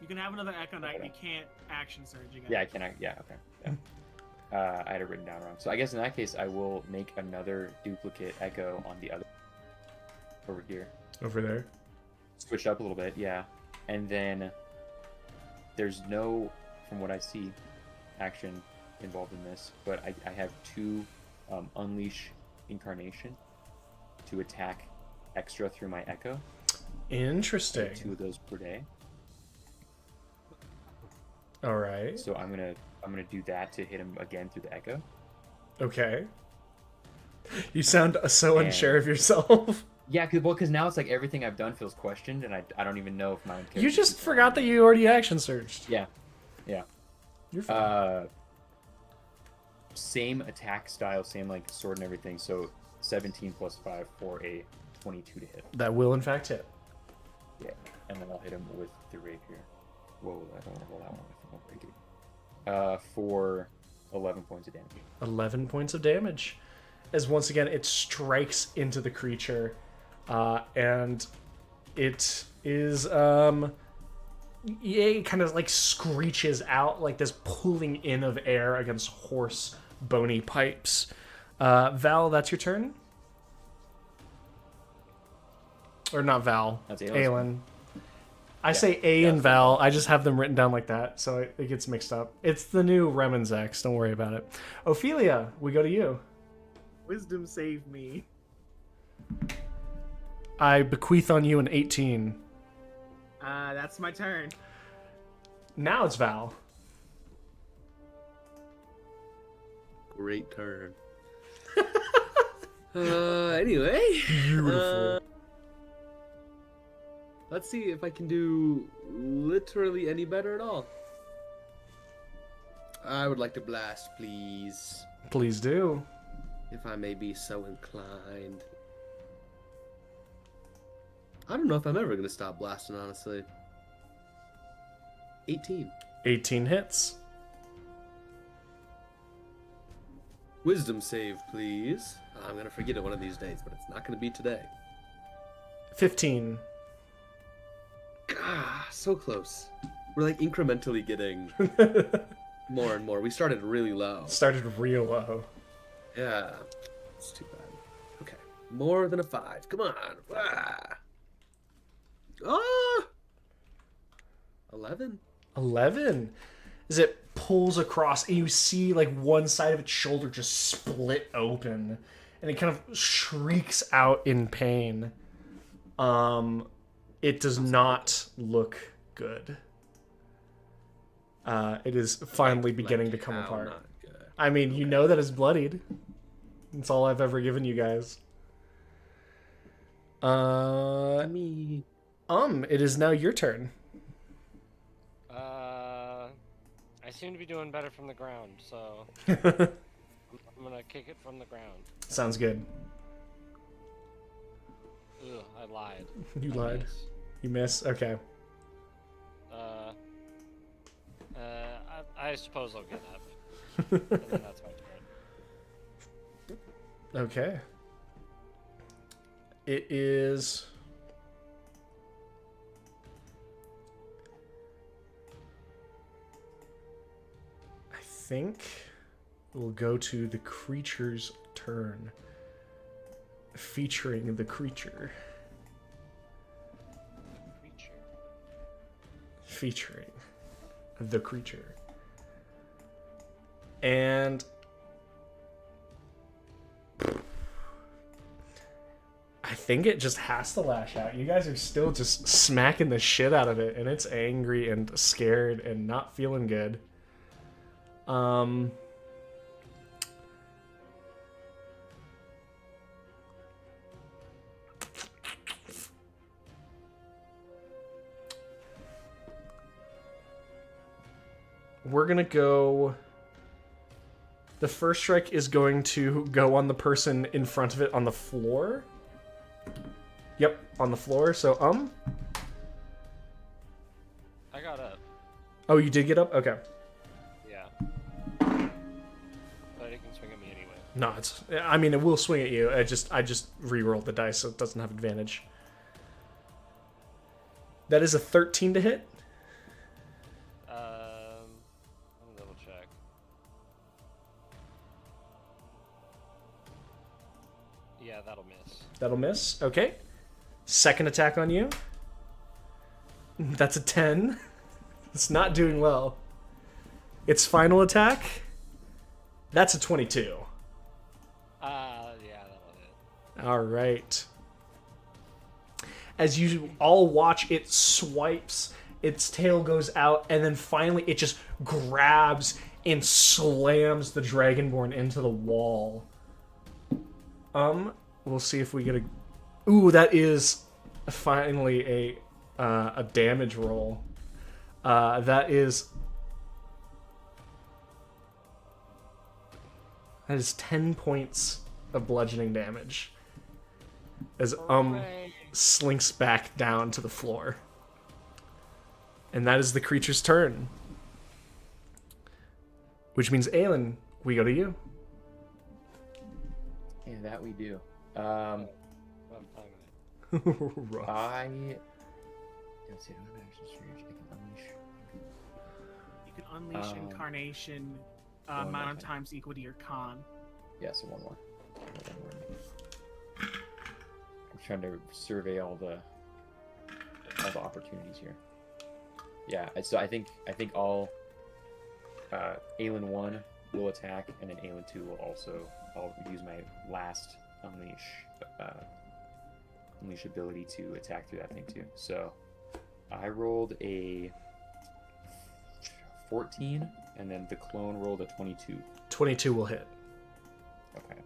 [SPEAKER 6] You can have another Echo Knight. You can't action surge again.
[SPEAKER 4] Yeah, I can. Yeah, okay. Yeah. I had it written down wrong. So I guess in that case, I will make another duplicate Echo on the other over here.
[SPEAKER 2] Over there.
[SPEAKER 4] Switch up a little bit, yeah. And then there's no, from what I see, action involved in this, but I have 2 Unleash Incarnation to attack extra through my Echo. I
[SPEAKER 2] Interesting.
[SPEAKER 4] have 2 of those per day.
[SPEAKER 2] All right.
[SPEAKER 4] So I'm gonna do that to hit him again through the Echo.
[SPEAKER 2] Okay. You sound so
[SPEAKER 4] And-
[SPEAKER 2] unsure of yourself.
[SPEAKER 4] Yeah, because now it's like everything I've done feels questioned, and I don't even know if my own character.
[SPEAKER 2] You just forgot that you already action surged.
[SPEAKER 4] Yeah.
[SPEAKER 2] You're fine.
[SPEAKER 4] Same attack style, same like sword and everything. So 17 plus 5 for a 22 to hit.
[SPEAKER 2] That will in fact hit.
[SPEAKER 4] Yeah, and then I'll hit him with the rapier. Whoa, I don't want to roll that one with the rapier. For 11 points of damage.
[SPEAKER 2] 11 points of damage. As once again, it strikes into the creature. And it is, it kind of like screeches out like this pulling in of air against hoarse, bony pipes. Val, that's your turn? Or not Val.
[SPEAKER 4] That's Aelin's
[SPEAKER 2] Aelin. I say A and Val. I just have them written down like that, so it gets mixed up. It's the new Remen's X. Don't worry about it. Ophelia, we go to you.
[SPEAKER 6] Wisdom save me.
[SPEAKER 2] I bequeath on you an 18.
[SPEAKER 6] That's my turn.
[SPEAKER 2] Now it's Val.
[SPEAKER 5] Great turn. Anyway.
[SPEAKER 2] Beautiful.
[SPEAKER 5] Let's see if I can do literally any better at all. I would like to blast, please.
[SPEAKER 2] Please do.
[SPEAKER 5] If I may be so inclined. I don't know if I'm ever going to stop blasting, honestly. 18.
[SPEAKER 2] 18 hits.
[SPEAKER 5] Wisdom save, please. I'm going to forget it one of these days, but it's not going to be today.
[SPEAKER 2] 15.
[SPEAKER 5] Ah, so close. We're like incrementally getting more and more. We started really low.
[SPEAKER 2] Started real low.
[SPEAKER 5] Yeah. It's too bad. Okay. More than a 5. Come on. Ah! 11.
[SPEAKER 2] 11. As it pulls across, and you see like one side of its shoulder just split open, and it kind of shrieks out in pain. It does not look good. It is finally beginning to come
[SPEAKER 5] how
[SPEAKER 2] apart.
[SPEAKER 5] not good?
[SPEAKER 2] I mean, you know that it's bloodied. That's all I've ever given you guys.
[SPEAKER 5] Me.
[SPEAKER 2] It is now your turn.
[SPEAKER 7] I seem to be doing better from the ground, so I'm gonna kick it from the ground.
[SPEAKER 2] Sounds good.
[SPEAKER 7] Ugh, I lied.
[SPEAKER 2] You
[SPEAKER 7] I
[SPEAKER 2] lied.
[SPEAKER 7] miss.
[SPEAKER 2] You miss? Okay.
[SPEAKER 7] I suppose I'll get up. And then that's my turn.
[SPEAKER 2] Okay. It is... I think we'll go to the creature's turn. Featuring the creature.
[SPEAKER 7] Creature.
[SPEAKER 2] Featuring the creature. And I think it just has to lash out. You guys are still just smacking the shit out of it, and it's angry and scared and not feeling good. We're gonna go... The first strike is going to go on the person in front of it on the floor. Yep, on the floor. So,
[SPEAKER 7] I got up.
[SPEAKER 2] Oh, you did get up? Okay.
[SPEAKER 7] Yeah. But it can swing at me anyway.
[SPEAKER 2] No, it's... I mean, it will swing at you. I just re-rolled the dice, so it doesn't have advantage. That is a 13 to hit.
[SPEAKER 7] Let me double check. Yeah, that'll miss.
[SPEAKER 2] That'll miss. Okay. Second attack on you. That's a 10. It's not doing well. Its final attack. That's a 22.
[SPEAKER 7] Yeah, that'll hit.
[SPEAKER 2] All right. As you all watch, it swipes, its tail goes out, and then finally it just grabs and slams the Dragonborn into the wall. We'll see if we get a... Ooh, that is finally a damage roll. That is 10 points of bludgeoning damage. As slinks back down to the floor. And that is the creature's turn. Which means, Aelin, we go to you.
[SPEAKER 4] Yeah, that we do.
[SPEAKER 7] Well, I'm
[SPEAKER 2] Rough.
[SPEAKER 4] Let's see, I don't have action surge. I can unleash.
[SPEAKER 6] You can unleash incarnation
[SPEAKER 4] One
[SPEAKER 6] amount
[SPEAKER 4] more
[SPEAKER 6] of
[SPEAKER 4] time.
[SPEAKER 6] times equal to your con.
[SPEAKER 4] Yeah, so one more. I'm trying to survey all the opportunities here. Yeah, so I think all Aelin 1 will attack, and then Aelin 2 will also. I'll use my last unleash ability to attack through that thing too. So I rolled a 14, and then the clone rolled a 22.
[SPEAKER 2] 22 will hit.
[SPEAKER 4] Okay.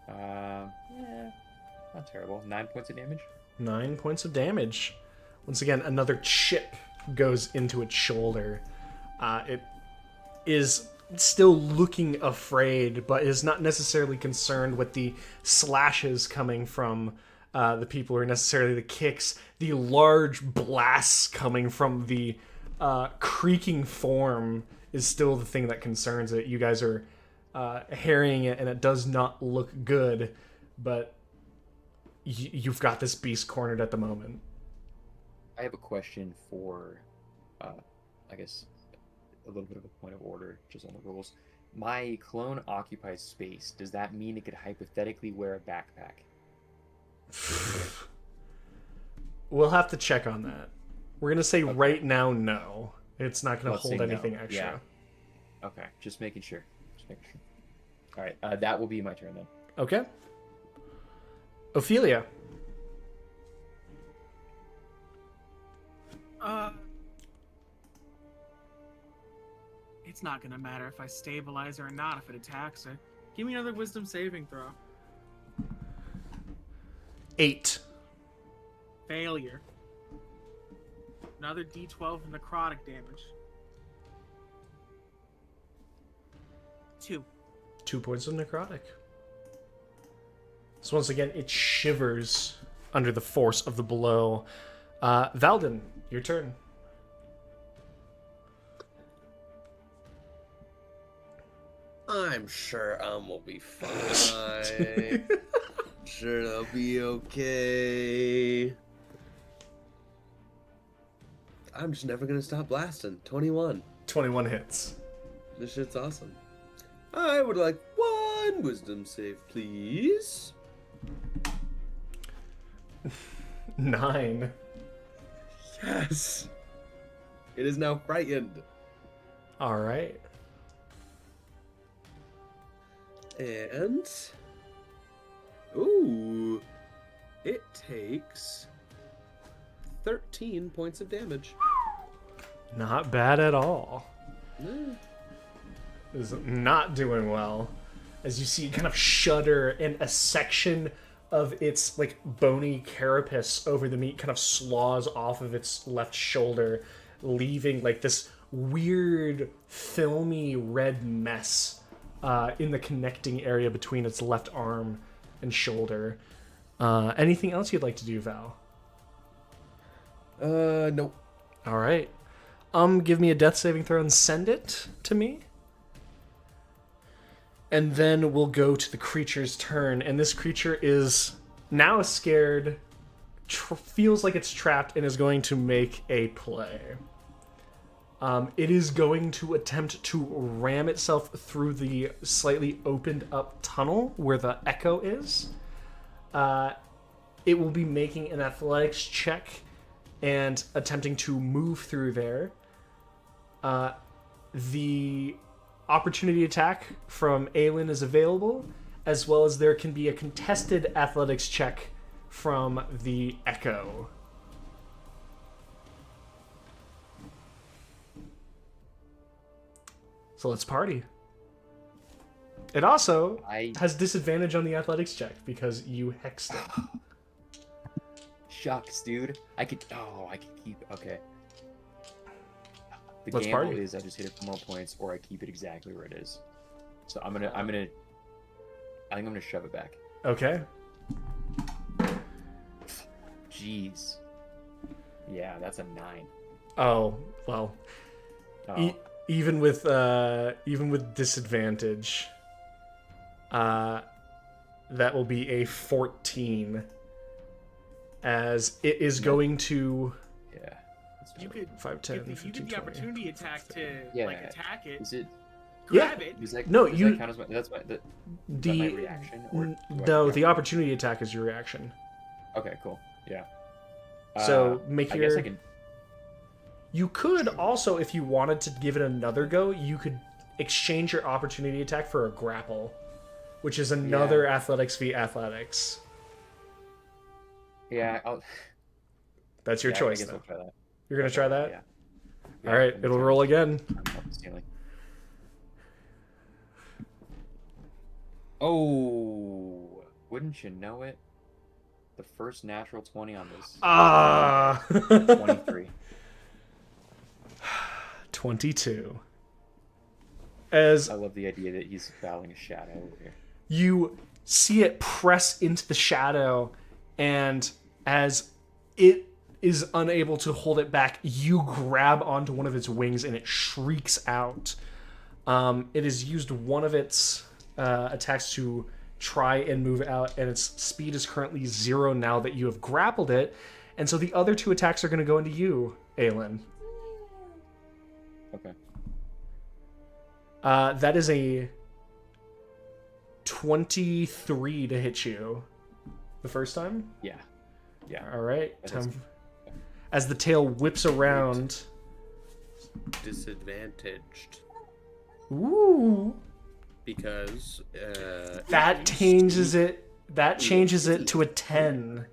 [SPEAKER 4] Yeah, not terrible. 9 points of damage.
[SPEAKER 2] 9 points of damage. Once again, another chip goes into its shoulder. It is still looking afraid, but is not necessarily concerned with the slashes coming from the people, or necessarily the kicks. The large blasts coming from the creaking form is still the thing that concerns it. You guys are harrying it, and it does not look good, but you've got this beast cornered at the moment.
[SPEAKER 4] I have a question for, I guess, a little bit of a point of order, just on the rules. My clone occupies space. Does that mean it could hypothetically wear a backpack?
[SPEAKER 2] We'll have to check on that. We're going to say
[SPEAKER 4] Okay.
[SPEAKER 2] right now, no. It's not going to
[SPEAKER 4] Let's
[SPEAKER 2] hold
[SPEAKER 4] say no.
[SPEAKER 2] anything extra.
[SPEAKER 4] Yeah. Okay, just making sure. All right, that will be my turn then.
[SPEAKER 2] Okay. Ophelia.
[SPEAKER 6] It's not gonna matter if I stabilize her or not if it attacks her. Give me another wisdom saving throw.
[SPEAKER 2] 8.
[SPEAKER 6] Failure. Another D12 necrotic damage. 2.
[SPEAKER 2] 2 points of necrotic. So once again, it shivers under the force of the blow. Valden, your turn.
[SPEAKER 5] I'm sure will be fine. Sure, it'll be okay. I'm just never gonna stop blasting. 21.
[SPEAKER 2] 21 hits.
[SPEAKER 5] This shit's awesome. I would like 1 wisdom save, please.
[SPEAKER 2] 9.
[SPEAKER 5] Yes. It is now frightened.
[SPEAKER 2] All right.
[SPEAKER 5] And ooh, it takes 13 points of damage.
[SPEAKER 2] Not bad at all.
[SPEAKER 5] Eh.
[SPEAKER 2] Is not doing well. As you see it kind of shudder, and a section of its like bony carapace over the meat kind of slaws off of its left shoulder, leaving like this weird filmy red mess in the connecting area between its left arm and shoulder. Anything else you'd like to do, Val?
[SPEAKER 5] Nope.
[SPEAKER 2] All right. Give me a death saving throw and send it to me. And then we'll go to the creature's turn. And this creature is now scared, feels like it's trapped, and is going to make a play. It is going to attempt to ram itself through the slightly opened up tunnel where the echo is. It will be making an athletics check and attempting to move through there. The opportunity attack from Aelin is available, as well as there can be a contested athletics check from the echo. So let's party. It also has disadvantage on the athletics check because you hexed it.
[SPEAKER 4] Shucks, dude. I could keep. Okay. The
[SPEAKER 2] Let's
[SPEAKER 4] gamble
[SPEAKER 2] party.
[SPEAKER 4] is I just hit it for more points, or I keep it exactly where it is. So I think I'm gonna shove it back.
[SPEAKER 2] Okay.
[SPEAKER 4] Jeez. Yeah, that's a 9.
[SPEAKER 2] Oh, well.
[SPEAKER 4] Oh.
[SPEAKER 2] Even with disadvantage, that will be a 14. As it is going to.
[SPEAKER 4] Yeah.
[SPEAKER 6] You could
[SPEAKER 2] 5, 10,
[SPEAKER 6] you
[SPEAKER 2] 15,
[SPEAKER 6] did the
[SPEAKER 2] 20,
[SPEAKER 6] opportunity attack to
[SPEAKER 4] Yeah.
[SPEAKER 6] attack it.
[SPEAKER 4] Is it?
[SPEAKER 6] Grab it.
[SPEAKER 4] Does that,
[SPEAKER 2] No,
[SPEAKER 4] does
[SPEAKER 2] you-
[SPEAKER 4] That count as my, that's my. Is that
[SPEAKER 2] The
[SPEAKER 4] my reaction? Or do I
[SPEAKER 2] no,
[SPEAKER 4] react?
[SPEAKER 2] the opportunity attack is your reaction.
[SPEAKER 4] Okay, cool. Yeah.
[SPEAKER 2] So make
[SPEAKER 4] I
[SPEAKER 2] your.
[SPEAKER 4] guess I can.
[SPEAKER 2] You could also, if you wanted to give it another go, you could exchange your opportunity attack for a grapple, which is another athletics v athletics.
[SPEAKER 4] Yeah. I'll,
[SPEAKER 2] That's your
[SPEAKER 4] yeah,
[SPEAKER 2] choice.
[SPEAKER 4] I guess
[SPEAKER 2] Though.
[SPEAKER 4] I'll try that.
[SPEAKER 2] You're gonna try that.
[SPEAKER 4] Yeah.
[SPEAKER 2] All right,
[SPEAKER 4] I'm
[SPEAKER 2] it'll
[SPEAKER 4] gonna
[SPEAKER 2] roll again.
[SPEAKER 4] I'm up the ceiling. Oh, wouldn't you know it? The first natural 20 on this.
[SPEAKER 2] Ah.
[SPEAKER 4] 23.
[SPEAKER 2] 22. As
[SPEAKER 4] I love the idea that he's battling a shadow over here.
[SPEAKER 2] you see it press into the shadow, and as it is unable to hold it back, you grab onto one of its wings and it shrieks out. It has used one of its attacks to try and move out, and its speed is currently 0 now that you have grappled it. And so the other 2 attacks are going to go into you, Aelin.
[SPEAKER 4] Okay.
[SPEAKER 2] That is a 23 to hit you the first time.
[SPEAKER 4] Yeah. Yeah.
[SPEAKER 2] All right.
[SPEAKER 4] That
[SPEAKER 2] Time
[SPEAKER 4] is-
[SPEAKER 2] as the tail whips around.
[SPEAKER 5] Disadvantaged
[SPEAKER 2] Ooh.
[SPEAKER 5] because
[SPEAKER 2] That changes it. That changes it to a 10.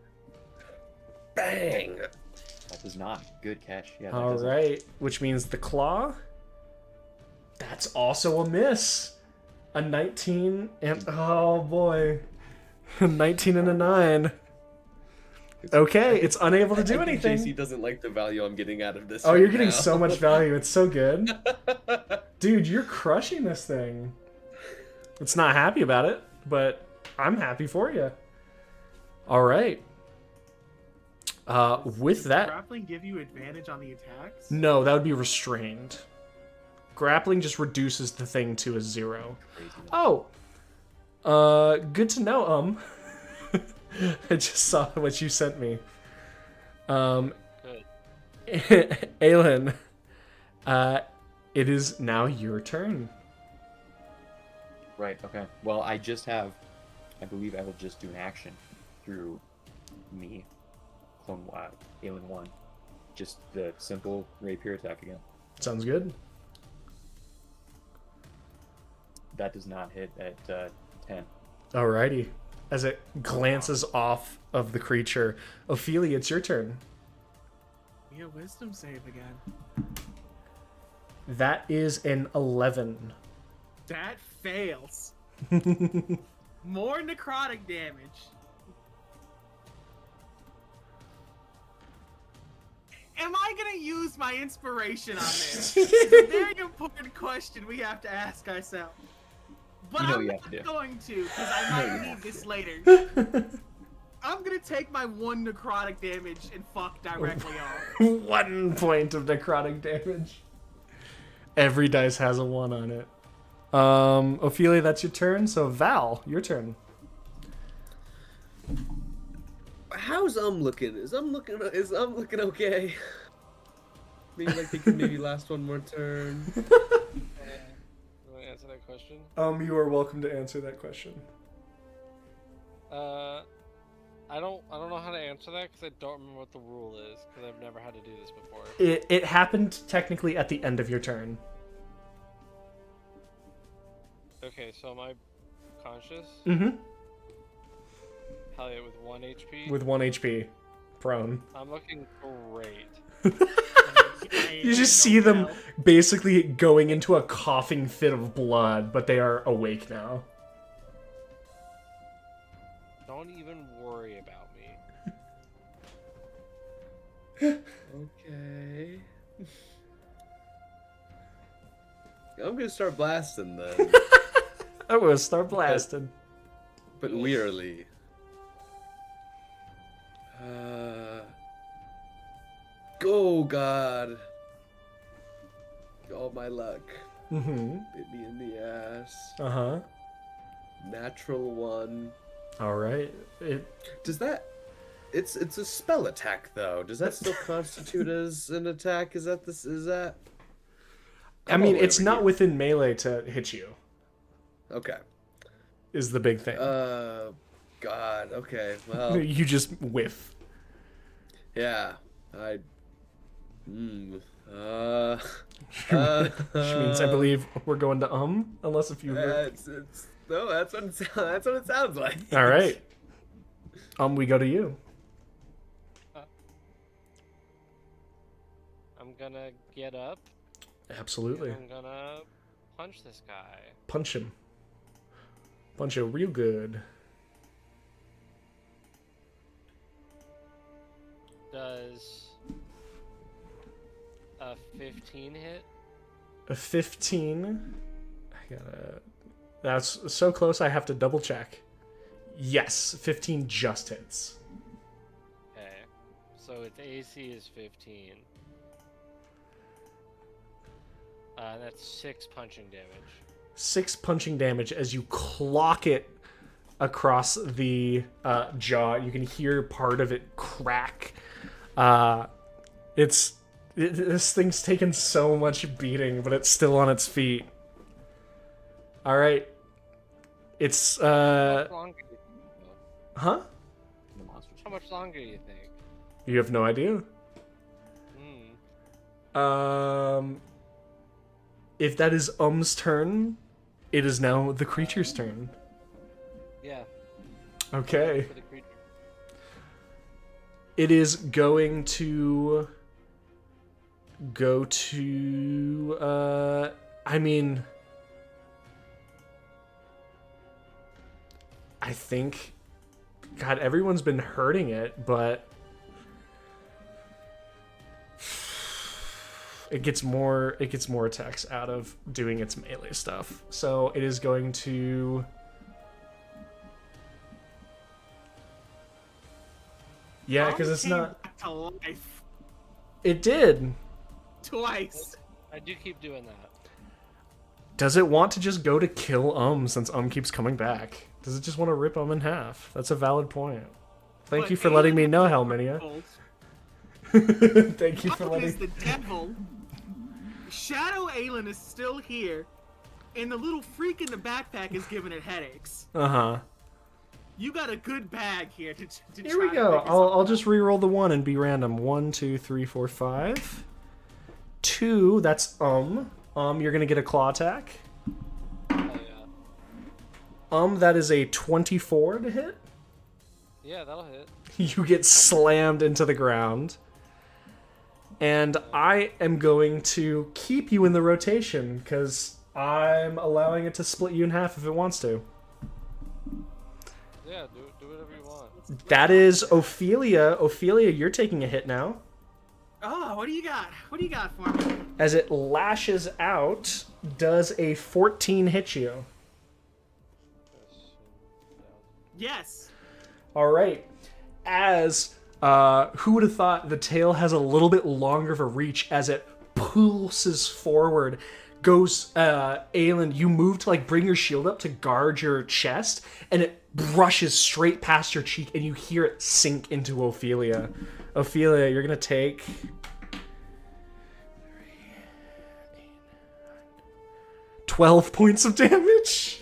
[SPEAKER 5] bang.
[SPEAKER 4] That does not. Good catch. Yeah. That
[SPEAKER 2] All
[SPEAKER 4] doesn't-
[SPEAKER 2] right, which means the claw. That's also a miss. A 19 and oh boy, 19 and a 9. Okay, it's unable to do
[SPEAKER 5] I think
[SPEAKER 2] anything.
[SPEAKER 5] JC doesn't like the value I'm getting out of this.
[SPEAKER 2] Oh,
[SPEAKER 5] right
[SPEAKER 2] you're getting
[SPEAKER 5] now.
[SPEAKER 2] so much value. It's so good. Dude, you're crushing this thing. It's not happy about it, but I'm happy for you. All right. With
[SPEAKER 6] Does
[SPEAKER 2] that,
[SPEAKER 6] grappling give you advantage on the attacks?
[SPEAKER 2] no, that would be restrained. Grappling just reduces the thing to a 0. Oh, good to know. I just saw what you sent me.
[SPEAKER 7] Good.
[SPEAKER 2] Aelin, it is now your turn.
[SPEAKER 4] Right, okay. Well, I believe I will just do an action through me, Aelin 1. Just the simple rapier attack again.
[SPEAKER 2] Sounds good.
[SPEAKER 4] That does not hit at 10.
[SPEAKER 2] Alrighty. As it glances off of the creature, Ophelia, it's your turn.
[SPEAKER 6] Yeah, wisdom save again.
[SPEAKER 2] That is an 11.
[SPEAKER 6] That fails. More necrotic damage. Am I gonna use my inspiration on this? It's a very important question we have to ask ourselves. But
[SPEAKER 4] You know
[SPEAKER 6] I'm
[SPEAKER 4] you
[SPEAKER 6] not
[SPEAKER 4] have to do.
[SPEAKER 6] going to, because I might need this later. I'm gonna take my 1 necrotic damage and fuck directly off.
[SPEAKER 2] 1 point of necrotic damage. Every dice has a 1 on it. Ophelia, that's your turn. So Val, your turn.
[SPEAKER 5] How's looking? Is looking okay? Maybe like they could maybe last one more turn.
[SPEAKER 7] You want to answer that question?
[SPEAKER 2] You are welcome to answer that question.
[SPEAKER 7] I don't know how to answer that because I don't remember what the rule is because I've never had to do this before.
[SPEAKER 2] It happened technically at the end of your turn.
[SPEAKER 7] Okay, so am I conscious?
[SPEAKER 2] Mm-hmm.
[SPEAKER 7] Hell yeah, with 1 HP?
[SPEAKER 2] With 1 HP. Prone.
[SPEAKER 7] I'm looking great.
[SPEAKER 2] You just see them basically going into a coughing fit of blood, but they are awake now.
[SPEAKER 7] Don't even worry about me.
[SPEAKER 5] Okay. I'm gonna start blasting then,
[SPEAKER 2] I'm gonna start blasting.
[SPEAKER 5] but wearily. Go, God. All my luck.
[SPEAKER 2] Mm-hmm.
[SPEAKER 5] Bit me in the ass.
[SPEAKER 2] Uh-huh.
[SPEAKER 5] Natural 1.
[SPEAKER 2] Alright.
[SPEAKER 5] Does that... It's a spell attack, though. Does that still constitute as an attack? Is that this? Is that...
[SPEAKER 2] I mean,
[SPEAKER 5] all the way
[SPEAKER 2] it's
[SPEAKER 5] over
[SPEAKER 2] not
[SPEAKER 5] here.
[SPEAKER 2] within melee to hit you,
[SPEAKER 5] Okay.
[SPEAKER 2] is the big thing.
[SPEAKER 5] God. Okay. Well,
[SPEAKER 2] You just whiff.
[SPEAKER 5] yeah.
[SPEAKER 2] Which means I believe we're going to unless if you...
[SPEAKER 5] No, that's what it sounds like.
[SPEAKER 2] Alright. We go to you.
[SPEAKER 7] I'm gonna get up.
[SPEAKER 2] Absolutely.
[SPEAKER 7] I'm gonna punch this guy.
[SPEAKER 2] Punch him. Punch him real good.
[SPEAKER 7] Does a 15 hit?
[SPEAKER 2] A 15. I gotta... That's so close I have to double check. Yes, 15 just hits.
[SPEAKER 7] Okay. So its AC is 15. That's 6 punching damage.
[SPEAKER 2] 6 punching damage as you clock it across the jaw. You can hear part of it crack. This thing's taken so much beating, but it's still on its feet. All right. It's
[SPEAKER 7] How much longer do you think, though?
[SPEAKER 2] huh?
[SPEAKER 4] The monsters.
[SPEAKER 7] How much longer do you think?
[SPEAKER 2] You have no idea. If that is turn, it is now the creature's turn.
[SPEAKER 7] Yeah.
[SPEAKER 2] Okay.
[SPEAKER 7] For the creature.
[SPEAKER 2] It is going to go to I mean, I think, God, everyone's been hurting it, but it gets more attacks out of doing its melee stuff. So it is going to. Yeah, because it's
[SPEAKER 6] Came
[SPEAKER 2] not.
[SPEAKER 6] back to life
[SPEAKER 2] It did.
[SPEAKER 6] twice.
[SPEAKER 7] I do keep doing that.
[SPEAKER 2] Does it want to just go to kill since keeps coming back? Does it just want to rip in half? That's a valid point. Thank
[SPEAKER 6] But
[SPEAKER 2] you for letting me
[SPEAKER 6] Aelin
[SPEAKER 2] know,
[SPEAKER 6] is
[SPEAKER 2] Helminia.
[SPEAKER 6] cold.
[SPEAKER 2] Thank you for
[SPEAKER 6] Up is
[SPEAKER 2] letting.
[SPEAKER 6] the devil. Shadow Aelin is still here, and the little freak in the backpack is giving it headaches.
[SPEAKER 2] Uh-huh.
[SPEAKER 6] You got a good bag here to
[SPEAKER 2] Here we go. I'll just re-roll the 1 and be random. 1, 2, 3, 4, 5. 2, that's you're gonna get a claw attack.
[SPEAKER 7] Oh yeah.
[SPEAKER 2] That is a 24 to hit.
[SPEAKER 7] Yeah, that'll hit.
[SPEAKER 2] You get slammed into the ground. And I am going to keep you in the rotation, because I'm allowing it to split you in half if it wants to.
[SPEAKER 7] Yeah, do whatever you want.
[SPEAKER 2] That is Ophelia. Ophelia, you're taking a hit now.
[SPEAKER 6] Oh, what do you got? What do you got for me?
[SPEAKER 2] As it lashes out, does a 14 hit you?
[SPEAKER 6] Yes.
[SPEAKER 2] All right. As who would have thought the tail has a little bit longer of a reach as it pulses forward, goes Aelin, you move to like bring your shield up to guard your chest, and it brushes straight past your cheek, and you hear it sink into Ophelia. Ophelia, you're gonna take 12 points of damage.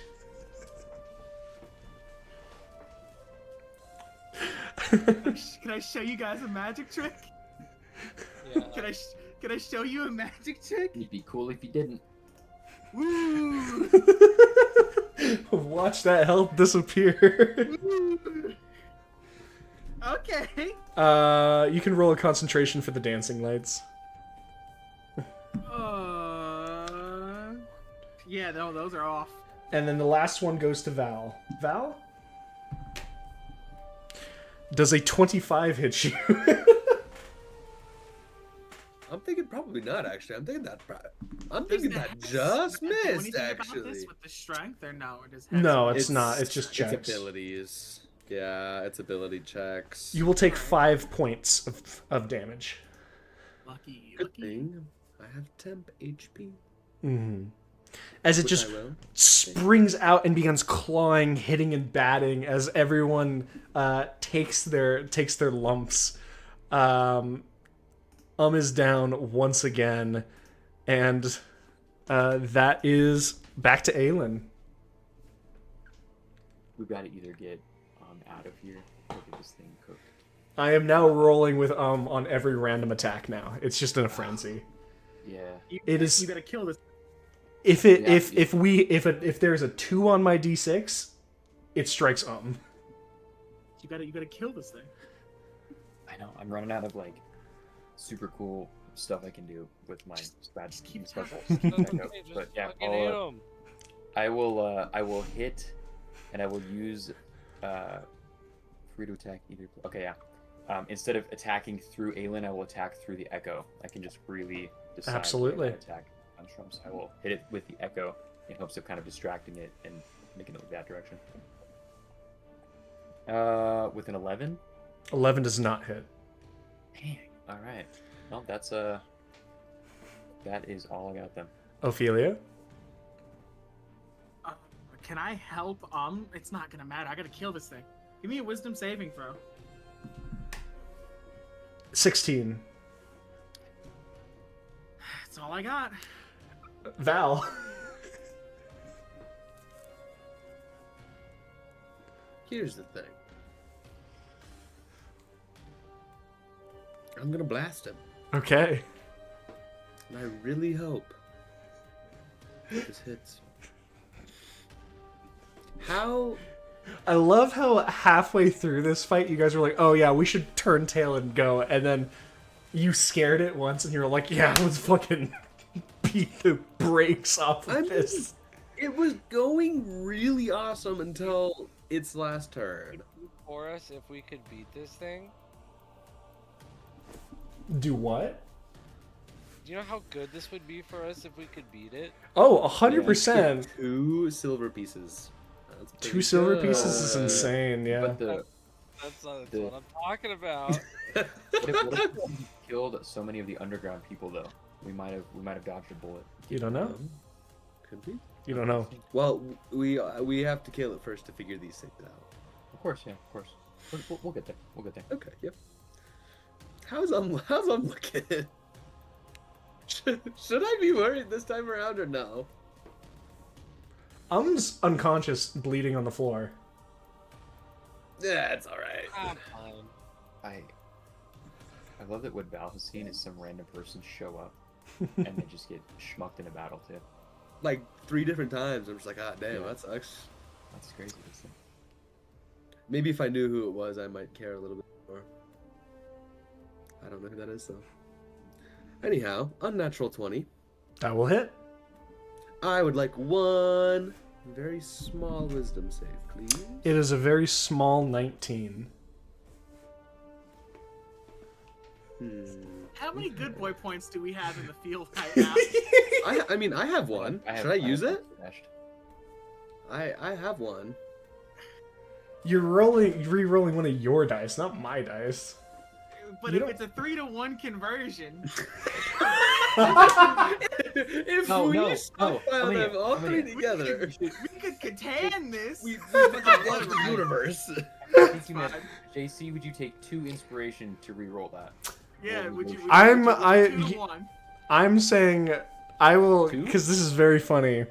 [SPEAKER 6] Can I show you guys a magic trick?
[SPEAKER 7] Yeah.
[SPEAKER 6] Can I show you a magic trick?
[SPEAKER 4] It'd be cool if you didn't.
[SPEAKER 6] Woo!
[SPEAKER 2] Watch that health disappear.
[SPEAKER 6] Woo! Okay.
[SPEAKER 2] You can roll a concentration for the dancing lights.
[SPEAKER 6] Yeah, no, those are off.
[SPEAKER 2] And then the last one goes to Val. Val? Does a 25 hit you?
[SPEAKER 5] I'm thinking probably not, actually. I'm thinking that
[SPEAKER 6] Does it
[SPEAKER 5] just
[SPEAKER 6] does it do
[SPEAKER 5] missed,
[SPEAKER 6] anything about
[SPEAKER 5] actually.
[SPEAKER 6] this with the strength or no? It just
[SPEAKER 2] No, it's not. It's just
[SPEAKER 5] It's
[SPEAKER 2] checks.
[SPEAKER 5] abilities. Yeah, it's ability checks.
[SPEAKER 2] You will take 5 points of damage.
[SPEAKER 6] lucky.
[SPEAKER 5] Good
[SPEAKER 6] Lucky.
[SPEAKER 5] thing I have temp HP.
[SPEAKER 2] Mm-hmm. As it
[SPEAKER 5] Which
[SPEAKER 2] just
[SPEAKER 5] I will.
[SPEAKER 2] springs out and begins clawing, hitting, and batting as everyone takes their lumps. Is down once again, and that is back to Aelin.
[SPEAKER 4] We've got to either get out of here or get this thing cooked.
[SPEAKER 2] I am now rolling with on every random attack now. It's just in a frenzy.
[SPEAKER 4] Yeah.
[SPEAKER 2] It is.
[SPEAKER 6] You gotta kill this.
[SPEAKER 2] If there's a 2 on my d6, it strikes
[SPEAKER 6] You gotta kill this thing.
[SPEAKER 4] I know. I'm running out of like super cool stuff I can do with my
[SPEAKER 6] keep
[SPEAKER 4] specials.
[SPEAKER 7] That's
[SPEAKER 4] I know,
[SPEAKER 7] okay, just
[SPEAKER 4] but yeah,
[SPEAKER 7] fucking hit 'em.
[SPEAKER 4] I will hit, and I will use free to attack either. Okay, yeah. Instead of attacking through Aelin, I will attack through the echo. I can just freely decide
[SPEAKER 2] Absolutely.
[SPEAKER 4] where I attack on Trumps. I will hit it with the echo in hopes of kind of distracting it and making it look that direction. With an 11.
[SPEAKER 2] 11 does not hit.
[SPEAKER 4] Dang. All right. Well, that is all I got then.
[SPEAKER 2] Ophelia?
[SPEAKER 6] Can I help? It's not gonna matter. I gotta kill this thing. Give me a wisdom saving throw.
[SPEAKER 2] 16.
[SPEAKER 6] That's all I got.
[SPEAKER 2] Val?
[SPEAKER 5] Here's the thing. I'm gonna blast him.
[SPEAKER 2] Okay.
[SPEAKER 5] And I really hope this hits. How?
[SPEAKER 2] I love how halfway through this fight, you guys were like, oh yeah, we should turn tail and go. And then you scared it once and you were like, yeah, let's fucking beat the brakes off of this.
[SPEAKER 5] It was going really awesome until its last turn.
[SPEAKER 7] For us, if we could beat this thing,
[SPEAKER 2] Do what?
[SPEAKER 7] do you know how good this would be for us if we could beat it?
[SPEAKER 2] Oh, 100%.
[SPEAKER 5] 2 silver pieces. That's pretty
[SPEAKER 2] 2 silver
[SPEAKER 5] good.
[SPEAKER 2] pieces is insane, yeah.
[SPEAKER 4] But the
[SPEAKER 7] That's what
[SPEAKER 4] The-
[SPEAKER 7] I'm talking about.
[SPEAKER 4] what if we killed so many of the underground people though? We might have dodged a bullet.
[SPEAKER 2] You don't know?
[SPEAKER 5] Could be.
[SPEAKER 2] You don't know.
[SPEAKER 5] Well, we have to kill it first to figure these things out.
[SPEAKER 4] Of course, yeah, of course. We'll get there. We'll get there.
[SPEAKER 5] Okay, yep. How's looking? Should I be worried this time around or no?
[SPEAKER 2] Um's unconscious, bleeding on the floor.
[SPEAKER 5] Yeah, it's alright.
[SPEAKER 7] I'm fine.
[SPEAKER 4] I love that what Val has seen is some random person show up and then just get schmucked in a battle too.
[SPEAKER 5] Like 3 different times. I'm just like, ah, damn,
[SPEAKER 4] Yeah.
[SPEAKER 5] that sucks.
[SPEAKER 4] That's crazy. Isn't it?
[SPEAKER 5] Maybe if I knew who it was, I might care a little bit more. I don't know who that is, though. Anyhow, unnatural 20.
[SPEAKER 2] That will hit.
[SPEAKER 5] I would like 1 very small wisdom save, please.
[SPEAKER 2] It is a very small 19.
[SPEAKER 6] How many good boy points do we have in the field right now?
[SPEAKER 5] I mean, I have one. Should I use it?
[SPEAKER 4] Dashed.
[SPEAKER 5] I have one.
[SPEAKER 2] You're re-rolling one of your dice, not my dice.
[SPEAKER 6] But
[SPEAKER 2] You
[SPEAKER 6] if
[SPEAKER 2] don't-
[SPEAKER 6] it's a 3-to-1 conversion,
[SPEAKER 5] If
[SPEAKER 4] No,
[SPEAKER 5] we
[SPEAKER 4] no,
[SPEAKER 5] stockpile
[SPEAKER 4] no, I'm
[SPEAKER 5] them
[SPEAKER 4] in,
[SPEAKER 5] all
[SPEAKER 4] I'm
[SPEAKER 5] 3
[SPEAKER 4] in.
[SPEAKER 5] together,
[SPEAKER 6] we could Catan this.
[SPEAKER 5] we fucking love the universe.
[SPEAKER 4] I think you meant JC. Would you take 2 inspiration to re-roll that?
[SPEAKER 6] Yeah, would you?
[SPEAKER 2] I'm-
[SPEAKER 6] would you
[SPEAKER 2] I-
[SPEAKER 6] 2-to-1?
[SPEAKER 2] I'm saying I will,
[SPEAKER 4] 2?
[SPEAKER 2] because this is very funny.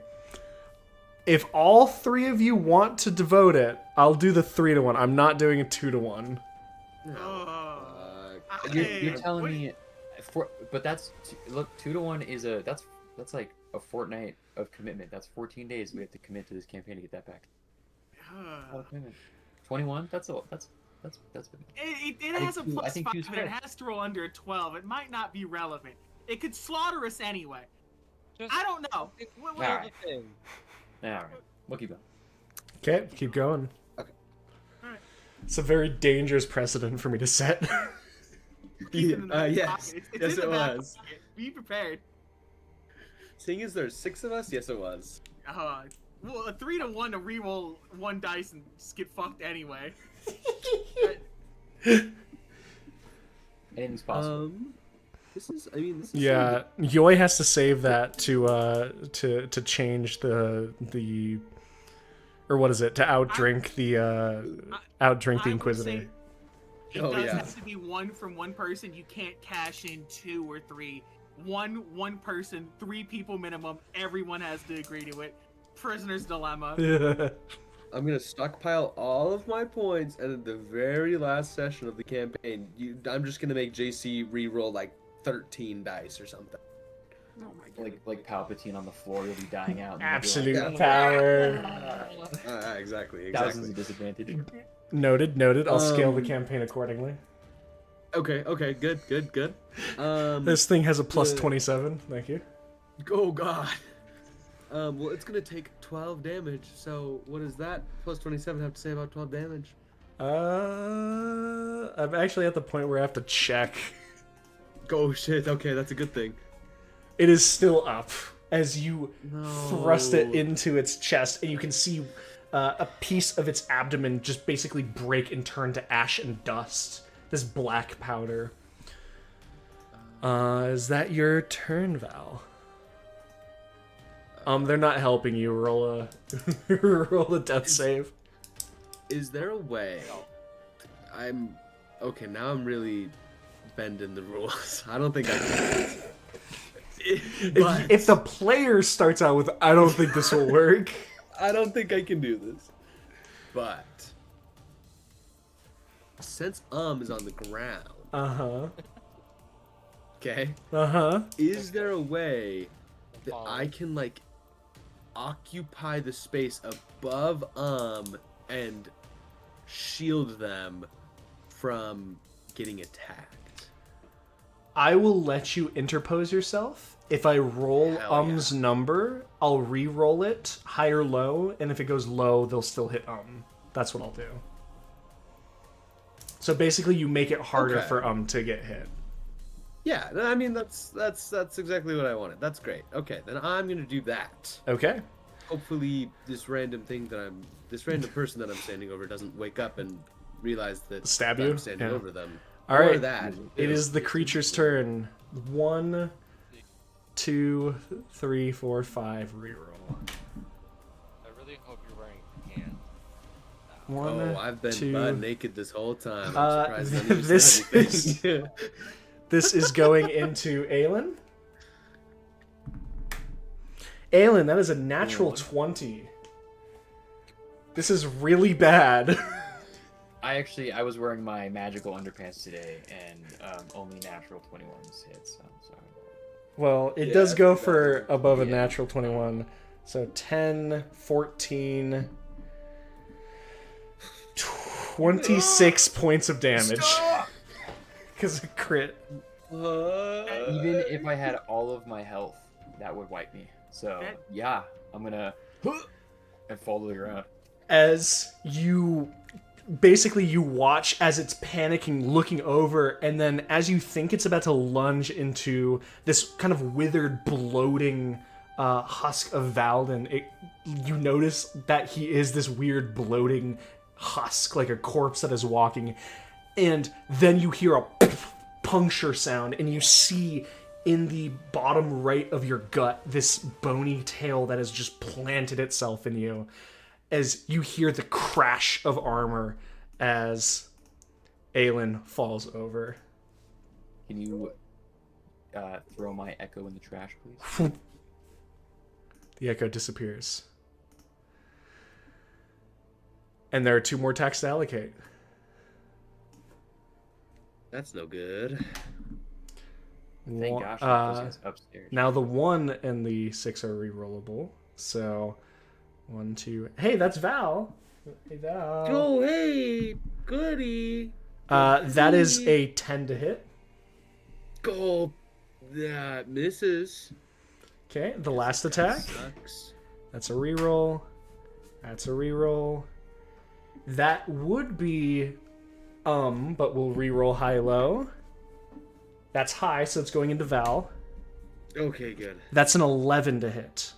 [SPEAKER 2] If all 3 of you want to devote it, I'll do the 3-to-1. I'm not doing a 2-to-1.
[SPEAKER 4] You're telling
[SPEAKER 6] what-
[SPEAKER 4] me, but that's look 2-to-1 is that's like a fortnight of commitment. That's 14 days we have to commit to this campaign to get that back. A lot of commitment. 21. That's big.
[SPEAKER 6] It
[SPEAKER 4] I
[SPEAKER 6] has a
[SPEAKER 4] think two- I
[SPEAKER 6] plus
[SPEAKER 4] think
[SPEAKER 6] 5,
[SPEAKER 4] two's
[SPEAKER 6] but it
[SPEAKER 4] fair.
[SPEAKER 6] has to roll under a 12. It might not be relevant. It could slaughter us anyway.
[SPEAKER 7] Just
[SPEAKER 6] I don't know.
[SPEAKER 7] what
[SPEAKER 4] Alright.
[SPEAKER 7] the thing?
[SPEAKER 4] All right, we'll keep going.
[SPEAKER 2] Okay, keep going.
[SPEAKER 5] Okay.
[SPEAKER 6] Alright.
[SPEAKER 2] It's a very dangerous precedent for me to set.
[SPEAKER 6] Keep it in the back
[SPEAKER 5] yes.
[SPEAKER 6] pocket. It's
[SPEAKER 5] Yes,
[SPEAKER 6] in the
[SPEAKER 5] it
[SPEAKER 6] back
[SPEAKER 5] was.
[SPEAKER 6] pocket. Be prepared.
[SPEAKER 5] Seeing as there's 6 of us, yes, it was.
[SPEAKER 6] Well, a 3-to-1 to reroll 1 dice and just get fucked anyway.
[SPEAKER 4] Anything's possible.
[SPEAKER 5] This is
[SPEAKER 2] Yeah, Yoi has to save that to change the or what is it, to outdrink the
[SPEAKER 6] I would
[SPEAKER 2] Inquisitor.
[SPEAKER 6] say It
[SPEAKER 5] Oh,
[SPEAKER 6] does
[SPEAKER 5] yeah.
[SPEAKER 6] have to be 1 from 1 person. You can't cash in 2 or 3. One person, 3 people minimum. Everyone has to agree to it. Prisoner's dilemma.
[SPEAKER 5] I'm gonna stockpile all of my points, and at the very last session of the campaign, I'm just gonna make JC re-roll like 13 dice or something.
[SPEAKER 6] Oh my god.
[SPEAKER 4] Like Palpatine on the floor, you'll be dying out. and you'll be
[SPEAKER 2] Absolute
[SPEAKER 4] like,
[SPEAKER 2] power.
[SPEAKER 5] Exactly.
[SPEAKER 4] thousands of disadvantage.
[SPEAKER 2] Noted. I'll scale the
[SPEAKER 5] Um,
[SPEAKER 2] campaign accordingly.
[SPEAKER 5] Okay. Good.
[SPEAKER 2] This thing has a plus
[SPEAKER 5] the-
[SPEAKER 2] 27. Thank you.
[SPEAKER 5] Oh god. Well, it's gonna take 12 damage. So what does that plus 27 have to say about 12 damage?
[SPEAKER 2] I'm actually at the point where I have to check.
[SPEAKER 5] Oh shit. Okay, that's a good thing.
[SPEAKER 2] It is still up as you thrust it
[SPEAKER 5] No.
[SPEAKER 2] into its chest, and you can see a piece of its abdomen just basically break and turn to ash and dust. This black powder. Is that your turn, Val? They're not helping you. Roll a death save.
[SPEAKER 5] Is there a way? Okay. Now I'm really bending the rules. I don't think I can. But
[SPEAKER 2] If the player starts out with, I don't think this will work.
[SPEAKER 5] I don't think I can do this. But since is on the ground, okay, is there a way that I can like occupy the space above and shield them from getting attacked?
[SPEAKER 2] I will let you interpose yourself. If I roll
[SPEAKER 5] Hell yeah.
[SPEAKER 2] number, I'll re-roll it high or low, and if it goes low, they'll still hit That's what I'll do. So basically, you make it harder
[SPEAKER 5] Okay.
[SPEAKER 2] for to get hit.
[SPEAKER 5] Yeah, no, I mean that's exactly what I wanted. That's great. Okay, then I'm gonna do that.
[SPEAKER 2] Okay.
[SPEAKER 5] Hopefully, this random person that I'm standing over doesn't wake up and realize that
[SPEAKER 2] Stab
[SPEAKER 5] I'm
[SPEAKER 2] you?
[SPEAKER 5] standing
[SPEAKER 2] Yeah.
[SPEAKER 5] over them.
[SPEAKER 2] All
[SPEAKER 5] Or
[SPEAKER 2] right.
[SPEAKER 5] that.
[SPEAKER 2] It is the creature's turn. 1, 2, 3, 4, 5. Reroll.
[SPEAKER 7] I really hope you're wearing pants.
[SPEAKER 2] 1,
[SPEAKER 5] Oh, I've been
[SPEAKER 2] 2.
[SPEAKER 5] butt naked this whole time. I'm surprised none of you
[SPEAKER 2] this
[SPEAKER 5] said anything.
[SPEAKER 2] This is going into Aelin. Aelin, that is a natural 20. This is really bad.
[SPEAKER 4] I was wearing my magical underpants today, and only natural 21s hit, so I'm sorry.
[SPEAKER 2] Well, it
[SPEAKER 5] Yeah,
[SPEAKER 2] does go
[SPEAKER 5] that's
[SPEAKER 2] for
[SPEAKER 5] better.
[SPEAKER 2] above a
[SPEAKER 4] Yeah.
[SPEAKER 2] natural 21. So 10, 14, 26 points of damage. Because of crit.
[SPEAKER 4] Even if I had all of my health, that would wipe me. So, yeah, I'm gonna and fall to the ground.
[SPEAKER 2] As you basically you watch as it's panicking, looking over, and then as you think it's about to lunge into this kind of withered, bloating husk of Valden, you notice that he is this weird bloating husk, like a corpse that is walking, and then you hear a puncture sound, and you see in the bottom right of your gut this bony tail that has just planted itself in you, as you hear the crash of armor as Aelin falls over.
[SPEAKER 4] Can you throw my echo in the trash, please?
[SPEAKER 2] The echo disappears. And there are 2 more attacks to allocate.
[SPEAKER 5] That's no good.
[SPEAKER 4] Thank gosh, that goes upstairs.
[SPEAKER 2] Now the 1 and the 6 are rerollable. So 1, 2. Hey, that's Val. Hey, Val.
[SPEAKER 5] Oh, hey, goody.
[SPEAKER 2] That is a 10 to hit.
[SPEAKER 5] Go. That misses.
[SPEAKER 2] Okay, the last attack.
[SPEAKER 5] Sucks.
[SPEAKER 2] That's a reroll. That's a reroll. That would be but we'll reroll high-low. That's high, so it's going into Val.
[SPEAKER 5] Okay, good.
[SPEAKER 2] That's an 11 to hit.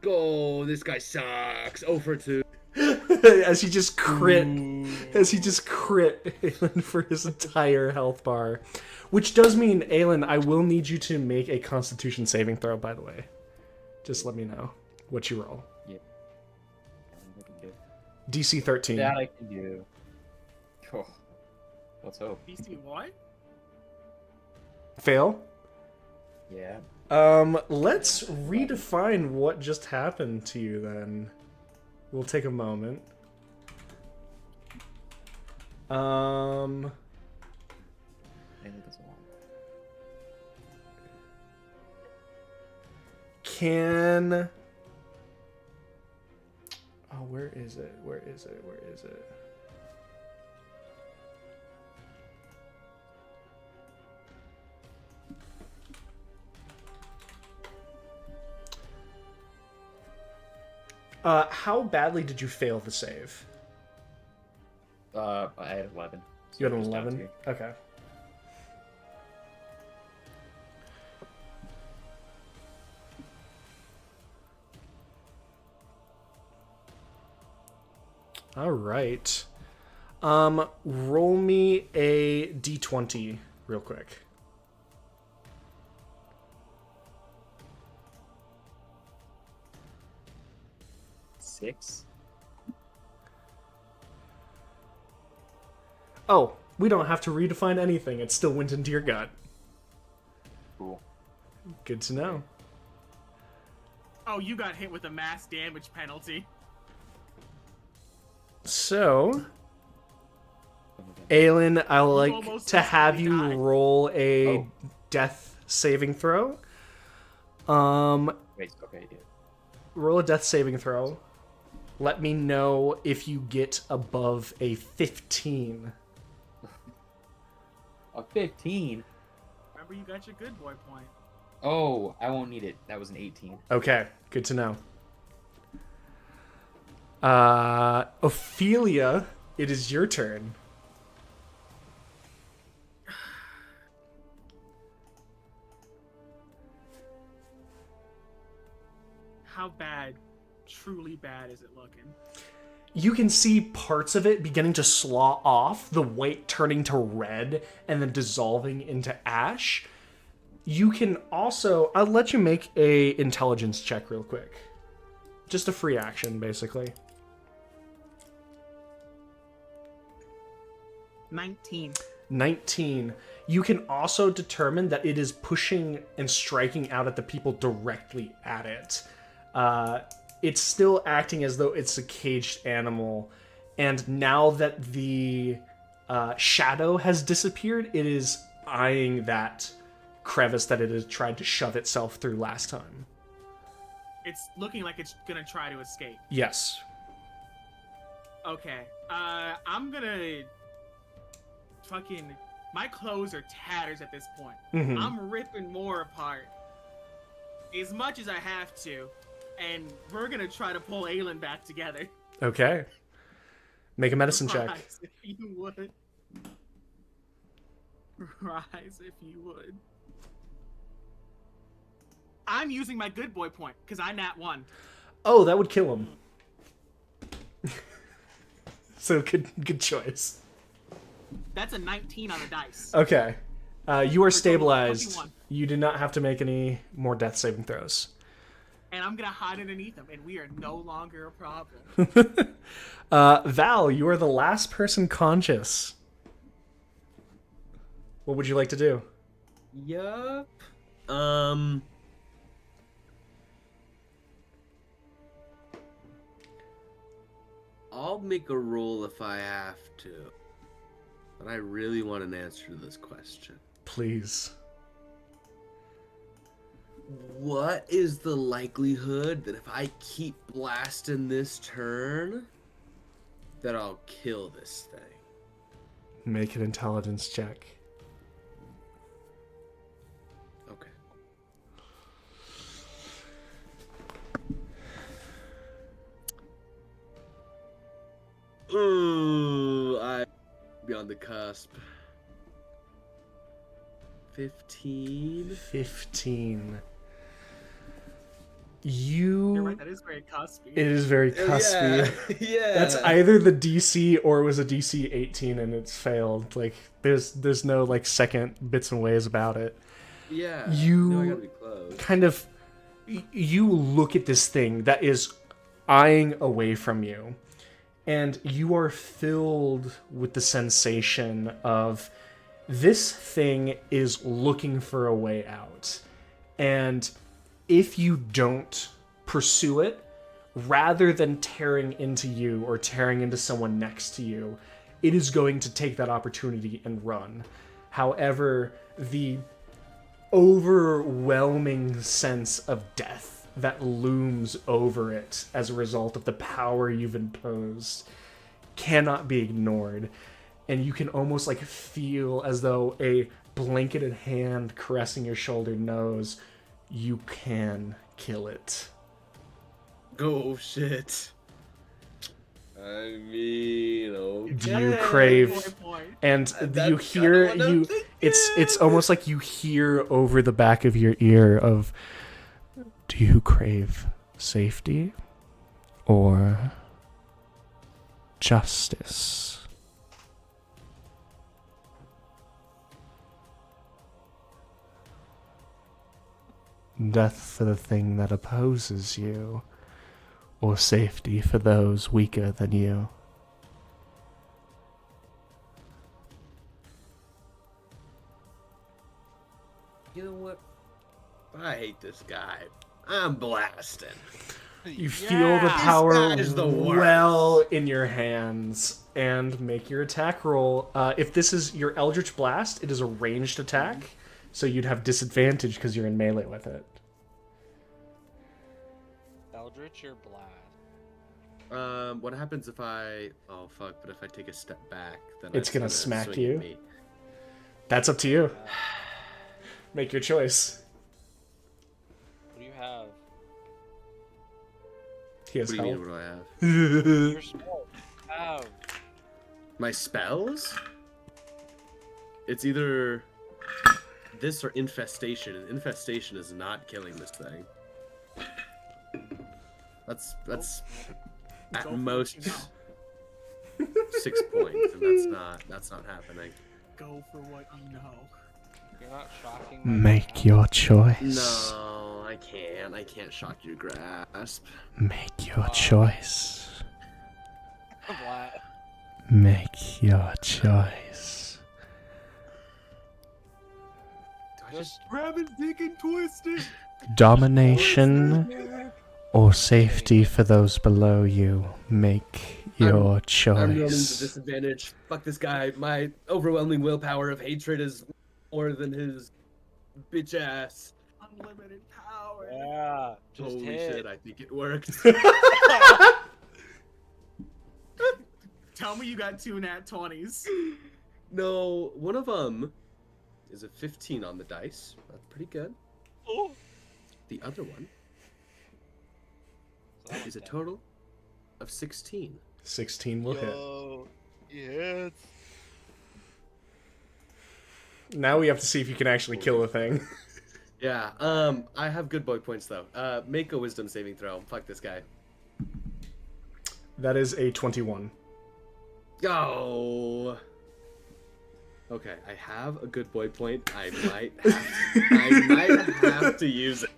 [SPEAKER 5] Go. This guy sucks. 0 for 2.
[SPEAKER 2] As he just crit Aelin for his entire health bar. Which does mean, Aelin, I will need you to make a Constitution saving throw, by the way. Just let me know what you roll.
[SPEAKER 4] Yeah. I can do.
[SPEAKER 2] DC 13.
[SPEAKER 4] That I can do. Oh, let's hope.
[SPEAKER 6] DC what?
[SPEAKER 2] Fail?
[SPEAKER 4] Yeah.
[SPEAKER 2] Let's redefine what just happened to you then. We'll take a moment.
[SPEAKER 4] I think that's a lot.
[SPEAKER 2] Can... Oh, where is it? Where is it? Where is it? How badly did you fail the save?
[SPEAKER 4] I had 11. So
[SPEAKER 2] You had
[SPEAKER 4] it
[SPEAKER 2] an
[SPEAKER 4] was down
[SPEAKER 2] 11?
[SPEAKER 4] to-
[SPEAKER 2] Okay. All right. Roll me a d20 real quick.
[SPEAKER 4] Six.
[SPEAKER 2] Oh, we don't have to redefine anything. It still went into your gut.
[SPEAKER 4] Cool.
[SPEAKER 2] Good to know.
[SPEAKER 6] Oh, you got hit with a mass damage penalty.
[SPEAKER 2] So, Aelin, I would like
[SPEAKER 6] almost
[SPEAKER 2] to have you
[SPEAKER 6] instantly died.
[SPEAKER 2] roll a
[SPEAKER 4] Oh.
[SPEAKER 2] death saving throw.
[SPEAKER 4] Wait, okay, yeah.
[SPEAKER 2] Roll a death saving throw. Let me know if you get above a 15.
[SPEAKER 4] A 15?
[SPEAKER 6] Remember, you got your good boy point.
[SPEAKER 4] Oh, I won't need it. That was an 18.
[SPEAKER 2] Okay, good to know. Ophelia, it is your turn.
[SPEAKER 6] How bad, truly bad, is it looking?
[SPEAKER 2] You can see parts of it beginning to slaw off, the white turning to red and then dissolving into ash. You can also, I'll let you make a intelligence check real quick. Just a free action, basically.
[SPEAKER 6] 19.
[SPEAKER 2] 19. You can also determine that it is pushing and striking out at the people directly at it. It's still acting as though it's a caged animal, and now that the shadow has disappeared, it is eyeing that crevice that it has tried to shove itself through last time.
[SPEAKER 6] It's looking like it's gonna try to escape.
[SPEAKER 2] Yes.
[SPEAKER 6] Okay. I'm gonna fucking. My clothes are tatters at this point.
[SPEAKER 2] Mhm.
[SPEAKER 6] I'm ripping more apart as much as I have to, and we're gonna try to pull Aelin back together.
[SPEAKER 2] Okay. Make a medicine check.
[SPEAKER 6] Rise, if you would. Rise, if you would. I'm using my good boy point because I nat 1.
[SPEAKER 2] Oh, that would kill him. So good choice.
[SPEAKER 6] That's a 19 on the dice.
[SPEAKER 2] Okay. You are
[SPEAKER 6] For total
[SPEAKER 2] stabilized.
[SPEAKER 6] 21.
[SPEAKER 2] You do not have to make any more death saving throws.
[SPEAKER 6] And I'm gonna hide underneath them, and we are no longer a problem.
[SPEAKER 2] Val, you are the last person conscious. What would you like to do?
[SPEAKER 5] Yup. I'll make a roll if I have to. But I really want an answer to this question.
[SPEAKER 2] Please.
[SPEAKER 5] What is the likelihood that if I keep blasting this turn, that I'll kill this thing?
[SPEAKER 2] Make an intelligence check.
[SPEAKER 5] Okay. Ooh, I be on the cusp. 15.
[SPEAKER 2] 15.
[SPEAKER 6] You're right, that is very cuspy.
[SPEAKER 2] It is very cuspy.
[SPEAKER 5] Yeah.
[SPEAKER 2] That's either the DC or it was a DC 18 and it's failed. Like there's no like second bits and ways about it.
[SPEAKER 5] Yeah.
[SPEAKER 2] You
[SPEAKER 5] No, I gotta be close.
[SPEAKER 2] kind of you look at this thing that is eyeing away from you, and you are filled with the sensation of this thing is looking for a way out. And if you don't pursue it, rather than tearing into you or tearing into someone next to you, it is going to take that opportunity and run. However, the overwhelming sense of death that looms over it as a result of the power you've imposed cannot be ignored. And you can almost like feel as though a blanketed hand caressing your shoulder knows you can kill it.
[SPEAKER 5] Oh shit. I mean, okay.
[SPEAKER 2] Do you crave? And
[SPEAKER 5] That's
[SPEAKER 2] you hear
[SPEAKER 5] kinda what I'm thinking.
[SPEAKER 2] it's almost like you hear over the back of your ear of, do you crave safety or justice? Death for the thing that opposes you, or safety for those weaker than you.
[SPEAKER 5] You know what? I hate this guy. I'm blasting.
[SPEAKER 2] You feel the power
[SPEAKER 5] That is the worst.
[SPEAKER 2] well in your hands, and make your attack roll. If this is your Eldritch Blast, it is a ranged attack, so you'd have disadvantage because you're in melee with it.
[SPEAKER 7] Eldritch or Blast?
[SPEAKER 5] What happens if I... Oh, fuck, but if I take a step back, then
[SPEAKER 2] It's gonna smack
[SPEAKER 5] swing
[SPEAKER 2] you.
[SPEAKER 5] at me.
[SPEAKER 2] That's up to you. Make your choice.
[SPEAKER 7] What do you have?
[SPEAKER 2] He has
[SPEAKER 5] What do you
[SPEAKER 2] health.
[SPEAKER 5] mean? What do I have?
[SPEAKER 7] Your spell. Ow.
[SPEAKER 5] My spells? It's either this or infestation, and infestation is not killing this thing. That's
[SPEAKER 6] Go
[SPEAKER 5] at
[SPEAKER 6] for what
[SPEAKER 5] most
[SPEAKER 6] you know.
[SPEAKER 5] 6 points, and that's not happening.
[SPEAKER 6] Go for what you know.
[SPEAKER 7] You're not shocking my
[SPEAKER 2] Make
[SPEAKER 7] grasp.
[SPEAKER 2] your choice.
[SPEAKER 5] No, I can't shock your grasp.
[SPEAKER 2] Make your choice.
[SPEAKER 7] What?
[SPEAKER 2] Make your choice.
[SPEAKER 7] Just
[SPEAKER 6] Grab his dick and twist it.
[SPEAKER 2] Domination or safety for those below you. Make your
[SPEAKER 5] I'm rolling to
[SPEAKER 2] choice.
[SPEAKER 5] disadvantage. Fuck this guy. My overwhelming willpower of hatred is more than his bitch ass.
[SPEAKER 6] Unlimited power.
[SPEAKER 7] yeah. Just
[SPEAKER 5] Holy
[SPEAKER 7] hit.
[SPEAKER 5] shit, I think it worked.
[SPEAKER 6] Tell me you got 2 nat 20s.
[SPEAKER 5] No, one of them is a 15 on the dice. That's pretty good.
[SPEAKER 7] Oh.
[SPEAKER 5] The other one
[SPEAKER 7] So that
[SPEAKER 5] is a
[SPEAKER 7] one's
[SPEAKER 5] total of 16.
[SPEAKER 2] 16 will
[SPEAKER 7] down.
[SPEAKER 2] hit.
[SPEAKER 7] Yo, yes.
[SPEAKER 2] Now we have to see if you can actually kill a thing.
[SPEAKER 5] Yeah, I have good boy points though. Make a wisdom saving throw. Fuck this guy.
[SPEAKER 2] That is a 21.
[SPEAKER 5] Go. Okay, I have a good boy point. I might have to use it.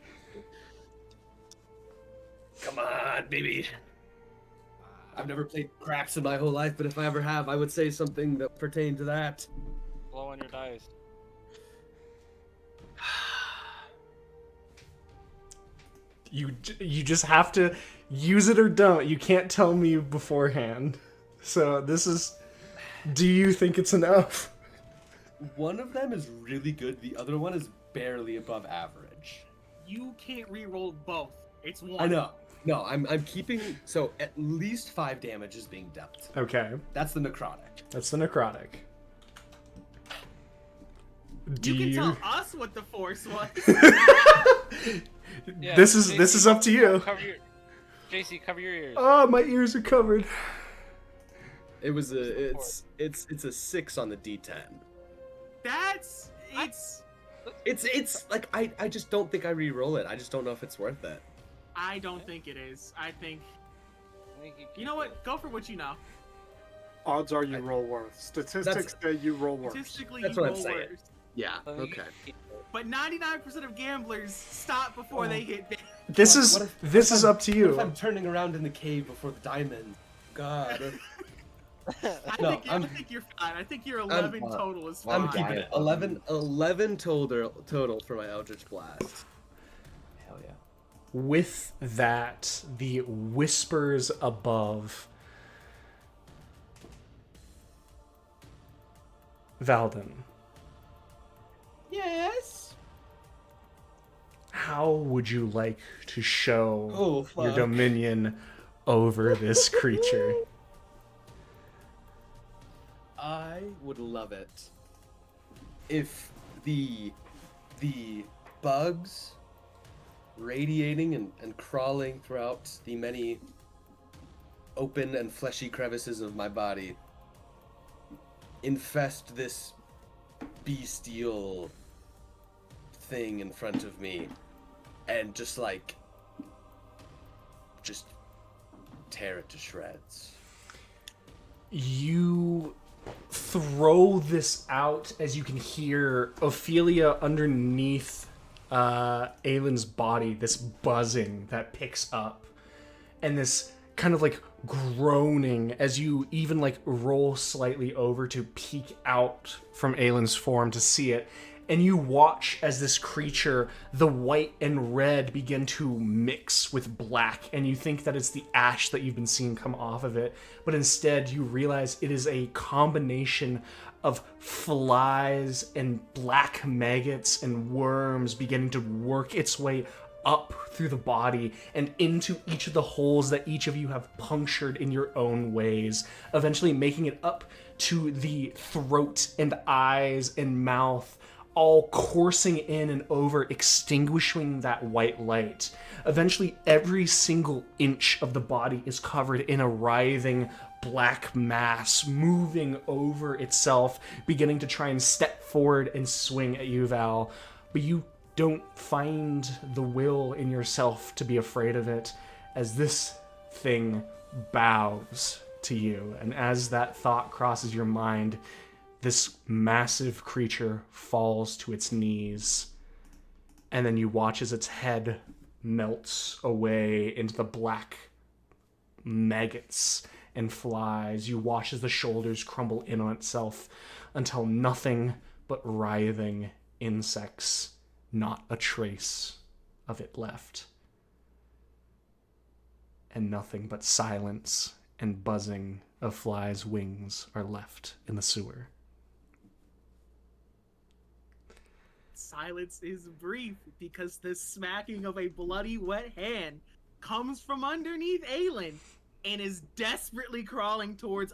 [SPEAKER 5] Come on, baby. I've never played craps in my whole life, but if I ever have, I would say something that pertained to that.
[SPEAKER 7] Blow on your dice.
[SPEAKER 2] You just have to use it or don't. You can't tell me beforehand. So this is... Do you think it's enough?
[SPEAKER 5] One of them is really good. The other one is barely above average.
[SPEAKER 6] You can't re-roll both. It's one.
[SPEAKER 5] I know. No, I'm keeping. So at least 5 damage is being dealt.
[SPEAKER 2] Okay,
[SPEAKER 5] That's the necrotic.
[SPEAKER 2] that's the necrotic. Do
[SPEAKER 6] You can
[SPEAKER 2] you...
[SPEAKER 6] tell us what the force was.
[SPEAKER 7] Yeah,
[SPEAKER 2] this is up to you.
[SPEAKER 7] Cover your, JC, cover your ears.
[SPEAKER 2] Oh, my ears are covered.
[SPEAKER 5] It was a. It's a 6 on the D10.
[SPEAKER 6] That's
[SPEAKER 5] It's like I just don't think I re-roll it. I just don't know if it's worth it.
[SPEAKER 6] I don't think it is. I think
[SPEAKER 7] I think
[SPEAKER 6] you know what? Go for what you know.
[SPEAKER 1] Odds are you roll worse. Statistics say you roll worse.
[SPEAKER 6] Statistically,
[SPEAKER 5] That's
[SPEAKER 6] you
[SPEAKER 5] what I'm
[SPEAKER 6] roll
[SPEAKER 5] saying.
[SPEAKER 6] worse.
[SPEAKER 5] Yeah.
[SPEAKER 7] I think
[SPEAKER 5] Okay.
[SPEAKER 6] But 99% of gamblers stop before they hit.
[SPEAKER 2] This
[SPEAKER 5] What
[SPEAKER 2] is
[SPEAKER 5] if-
[SPEAKER 2] this is up to
[SPEAKER 5] What
[SPEAKER 2] you.
[SPEAKER 5] if I'm turning around in the cave before the diamond? God.
[SPEAKER 6] I think you're fine. I think your 11 total is fine.
[SPEAKER 5] I'm keeping it. 11 total for my Eldritch Blast.
[SPEAKER 4] Hell yeah.
[SPEAKER 2] With that, the whispers above. Valden,
[SPEAKER 5] Yes.
[SPEAKER 2] how would you like to show
[SPEAKER 5] Oh,
[SPEAKER 2] your
[SPEAKER 5] fuck.
[SPEAKER 2] dominion over this creature?
[SPEAKER 5] I would love it if the bugs radiating and crawling throughout the many open and fleshy crevices of my body infest this bestial thing in front of me and just tear it to shreds.
[SPEAKER 2] You throw this out as you can hear Ophelia underneath Aylin's body, this buzzing that picks up, and this kind of like groaning as you even like roll slightly over to peek out from Aylin's form to see it. And you watch as this creature, the white and red, begin to mix with black, and you think that it's the ash that you've been seeing come off of it, but instead you realize it is a combination of flies and black maggots and worms beginning to work its way up through the body and into each of the holes that each of you have punctured in your own ways, eventually making it up to the throat and eyes and mouth all coursing in and over, extinguishing that white light. Eventually, every single inch of the body is covered in a writhing black mass, moving over itself, beginning to try and step forward and swing at you, Val. But you don't find the will in yourself to be afraid of it, as this thing bows to you. And as that thought crosses your mind, this massive creature falls to its knees, and then you watch as its head melts away into the black maggots and flies. You watch as the shoulders crumble in on itself until nothing but writhing insects, not a trace of it left. And nothing but silence and buzzing of flies' wings are left in the sewer.
[SPEAKER 6] Silence is brief because the smacking of a bloody wet hand comes from underneath Aelin and is desperately crawling towards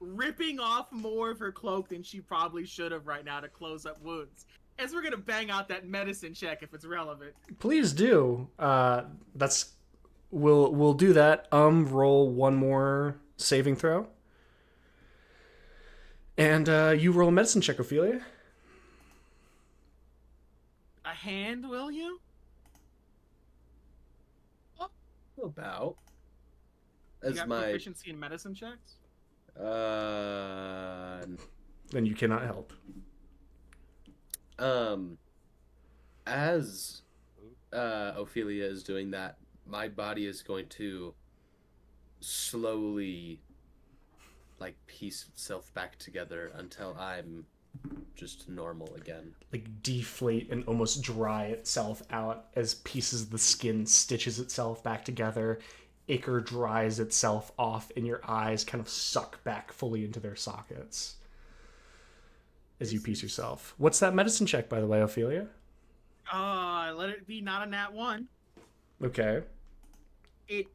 [SPEAKER 6] ripping off more of her cloak than she probably should have right now to close up wounds. As we're gonna bang out that medicine check if it's relevant.
[SPEAKER 2] Please do. We'll do that. Roll one more saving throw. And you roll a medicine check, Ophelia.
[SPEAKER 6] A hand, will you?
[SPEAKER 5] About.
[SPEAKER 6] You
[SPEAKER 5] As
[SPEAKER 6] got
[SPEAKER 5] my
[SPEAKER 6] proficiency in medicine checks?
[SPEAKER 2] Then you cannot help.
[SPEAKER 5] As Ophelia is doing that, my body is going to slowly like piece itself back together until I'm just normal again.
[SPEAKER 2] Like deflate and almost dry itself out as pieces of the skin stitches itself back together. Ichor dries itself off and your eyes kind of suck back fully into their sockets as you piece yourself. What's that medicine check, by the way, Ophelia?
[SPEAKER 6] Let it be not a nat 1.
[SPEAKER 2] Okay.
[SPEAKER 6] It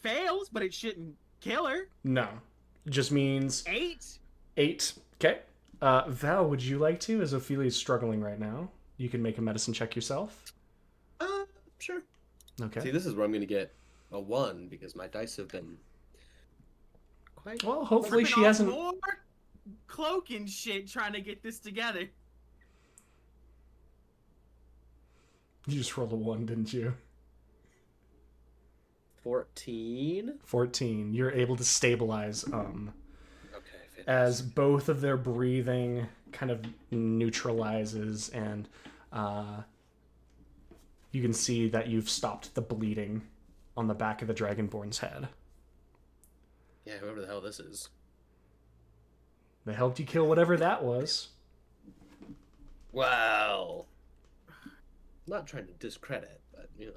[SPEAKER 6] fails, but it shouldn't kill her.
[SPEAKER 2] No. It just means
[SPEAKER 6] 8.
[SPEAKER 2] 8. Okay. Val, would you like to? As Ophelia is struggling right now, you can make a medicine check yourself.
[SPEAKER 5] Sure.
[SPEAKER 2] Okay.
[SPEAKER 5] See, this is where I'm going to get a 1 because my dice have been quite...
[SPEAKER 2] Well, hopefully
[SPEAKER 6] Ripping
[SPEAKER 2] she
[SPEAKER 6] off
[SPEAKER 2] hasn't...
[SPEAKER 6] more cloak and shit trying to get this together.
[SPEAKER 2] You just rolled a 1, didn't you?
[SPEAKER 5] 14.
[SPEAKER 2] 14. You're able to stabilize
[SPEAKER 5] Okay, fantastic.
[SPEAKER 2] as both of their breathing kind of neutralizes, and you can see that you've stopped the bleeding on the back of the Dragonborn's head.
[SPEAKER 5] Yeah, whoever the hell this is.
[SPEAKER 2] They helped you kill whatever that was.
[SPEAKER 5] Well, not trying to discredit, but you know.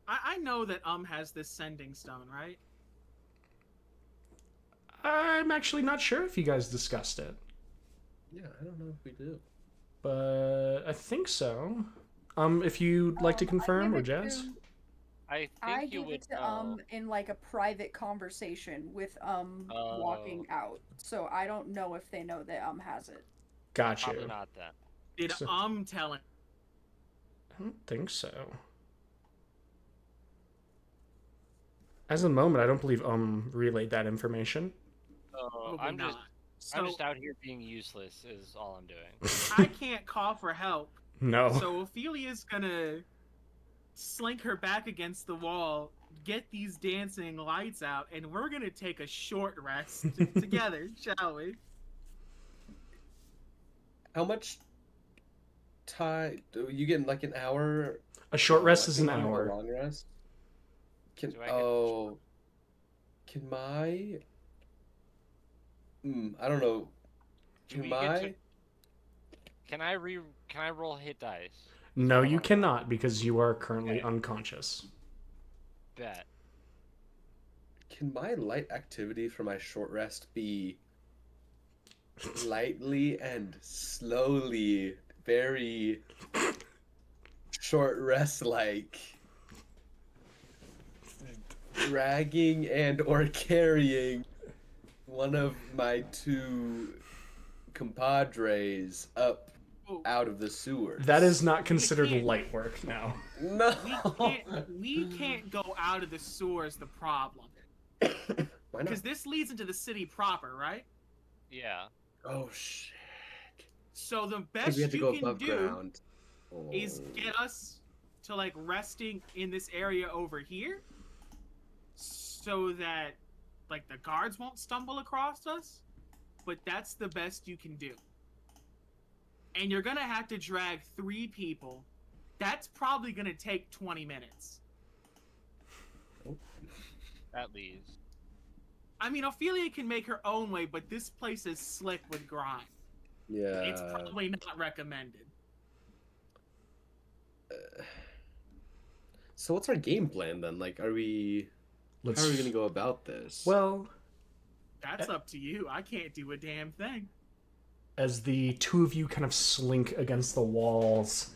[SPEAKER 6] I know that has this sending stone, right?
[SPEAKER 2] I'm actually not sure if you guys discussed it,
[SPEAKER 5] Yeah, I don't know if we do.
[SPEAKER 2] but I think so. If you'd like to confirm, or Jazz?
[SPEAKER 7] I
[SPEAKER 8] I
[SPEAKER 7] think you
[SPEAKER 8] gave
[SPEAKER 7] would
[SPEAKER 8] it to in like a private conversation with walking out. So I don't know if they know that has it.
[SPEAKER 2] Gotcha.
[SPEAKER 7] probably not that.
[SPEAKER 6] Did
[SPEAKER 2] So-
[SPEAKER 6] tell him?
[SPEAKER 2] I don't think so. As of the moment, I don't believe relayed that information.
[SPEAKER 7] So
[SPEAKER 6] Probably
[SPEAKER 7] I'm just
[SPEAKER 6] not.
[SPEAKER 7] I'm
[SPEAKER 6] So
[SPEAKER 7] just out here being useless is all I'm doing.
[SPEAKER 6] I can't call for help.
[SPEAKER 2] No.
[SPEAKER 6] So Ophelia's gonna slink her back against the wall, get these dancing lights out, and we're gonna take a short rest together, shall we?
[SPEAKER 5] How much time? Do you get like an hour?
[SPEAKER 2] A short rest is an
[SPEAKER 5] A
[SPEAKER 2] hour.
[SPEAKER 5] long rest. Can
[SPEAKER 7] Do I get a short-
[SPEAKER 5] can my? I don't know.
[SPEAKER 7] Do
[SPEAKER 5] Can
[SPEAKER 7] we
[SPEAKER 5] my?
[SPEAKER 7] get to... Can I roll hit dice?
[SPEAKER 2] No, you cannot, because you are currently unconscious.
[SPEAKER 7] Bet.
[SPEAKER 5] Can my light activity for my short rest be lightly and slowly, very short rest like dragging and or carrying one of my two compadres up out of the sewers.
[SPEAKER 2] That is not considered light work now.
[SPEAKER 5] No.
[SPEAKER 6] We can't go out of the sewer is the problem.
[SPEAKER 5] Why not?
[SPEAKER 6] Because this leads into the city proper, right?
[SPEAKER 7] Yeah.
[SPEAKER 5] Oh shit.
[SPEAKER 6] So the
[SPEAKER 5] 'Cause
[SPEAKER 6] best
[SPEAKER 5] we have to
[SPEAKER 6] you
[SPEAKER 5] go
[SPEAKER 6] can
[SPEAKER 5] above
[SPEAKER 6] do
[SPEAKER 5] ground.
[SPEAKER 6] is get us to like resting in this area over here, so that like the guards won't stumble across us. But that's the best you can do. And you're gonna have to drag 3 people. That's probably gonna take 20 minutes.
[SPEAKER 7] At least.
[SPEAKER 6] I mean, Ophelia can make her own way, but this place is slick with grime.
[SPEAKER 5] Yeah.
[SPEAKER 6] It's probably not recommended.
[SPEAKER 5] So what's our game plan then? Like, how are we gonna go about this?
[SPEAKER 2] Well,
[SPEAKER 6] That's up to you. I can't do a damn thing.
[SPEAKER 2] as the two of you kind of slink against the walls,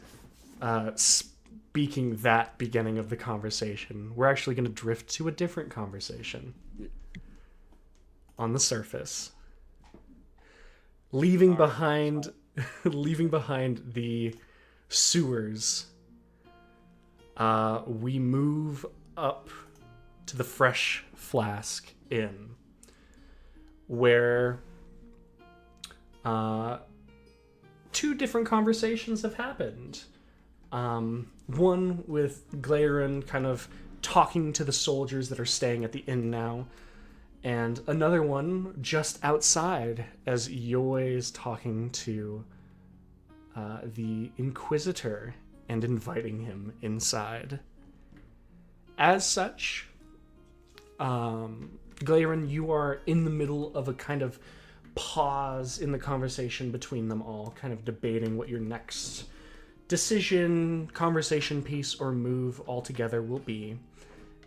[SPEAKER 2] speaking that beginning of the conversation, we're actually going to drift to a different conversation. On the surface. Leaving behind the sewers, we move up to the Fresh Flask Inn, where two different conversations have happened. One with Glaerin kind of talking to the soldiers that are staying at the inn now, and another one just outside as Yoi is talking to the Inquisitor and inviting him inside. As such, Glaerin, you are in the middle of a kind of pause in the conversation between them all, kind of debating what your next decision, conversation piece, or move altogether will be,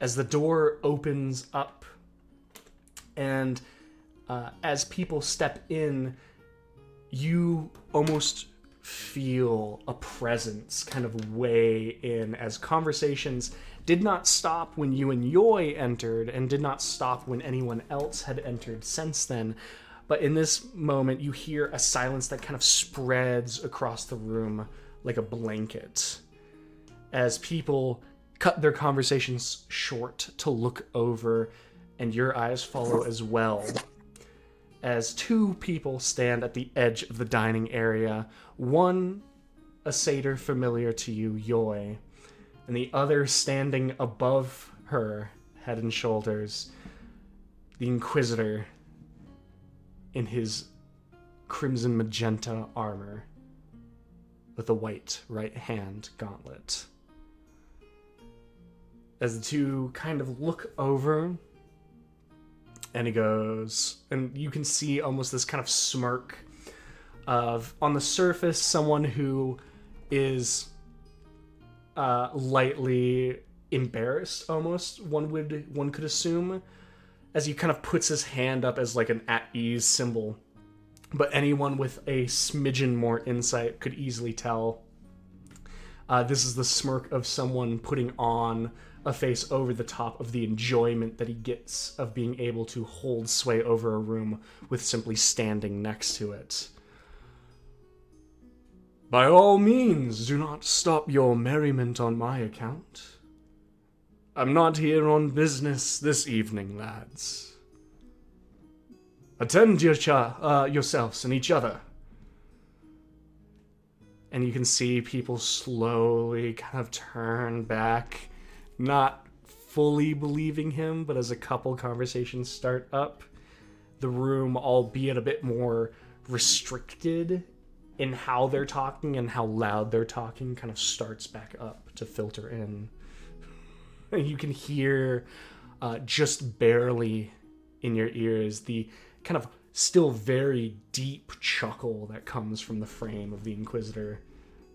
[SPEAKER 2] as the door opens up and as people step in, you almost feel a presence kind of weigh in, as conversations did not stop when you and Yoi entered and did not stop when anyone else had entered since then. But in this moment, you hear a silence that kind of spreads across the room like a blanket, as people cut their conversations short to look over, and your eyes follow as well, as two people stand at the edge of the dining area, one a satyr familiar to you, Yoi, and the other standing above her, head and shoulders, the Inquisitor in his crimson magenta armor with a white right hand gauntlet. As the two kind of look over, and he goes, and you can see almost this kind of smirk of, on the surface, someone who is lightly embarrassed, almost, one could assume, as he kind of puts his hand up as like an at-ease symbol. But anyone with a smidgen more insight could easily tell this is the smirk of someone putting on a face over the top of the enjoyment that he gets of being able to hold sway over a room with simply standing next to it. By all means, do not stop your merriment on my account. I'm not here on business this evening, lads. Attend yourselves and each other. And you can see people slowly kind of turn back, not fully believing him, but as a couple conversations start up, the room, albeit a bit more restricted in how they're talking and how loud they're talking, kind of starts back up to filter in. And you can hear just barely in your ears the kind of still very deep chuckle that comes from the frame of the Inquisitor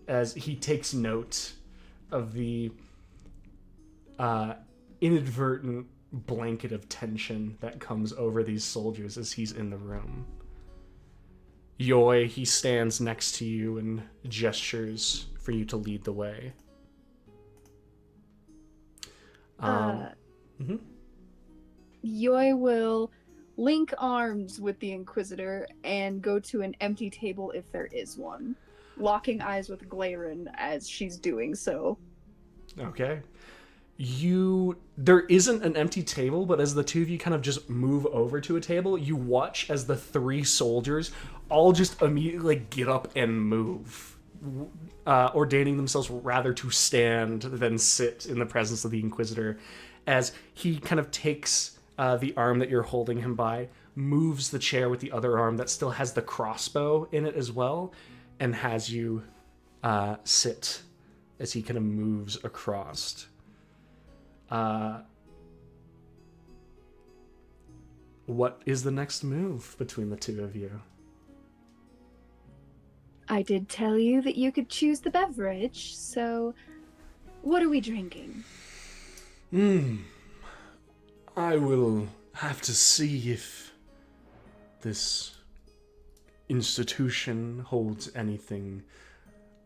[SPEAKER 2] as he takes note of the inadvertent blanket of tension that comes over these soldiers as he's in the room. Yoi, he stands next to you and gestures for you to lead the way.
[SPEAKER 9] Yoi will
[SPEAKER 8] link arms with the Inquisitor and go to an empty table if there is one, locking eyes with Glaren as she's doing so.
[SPEAKER 2] Okay. There isn't an empty table, but as the two of you kind of just move over to a table, you watch as the 3 soldiers all just immediately get up and move, ordaining themselves rather to stand than sit in the presence of the Inquisitor, as he kind of takes the arm that you're holding him by, moves the chair with the other arm that still has the crossbow in it as well, and has you sit as he kind of moves across. What is the next move between the two of you?
[SPEAKER 8] I did tell you that you could choose the beverage, so what are we drinking?
[SPEAKER 2] I will have to see if this institution holds anything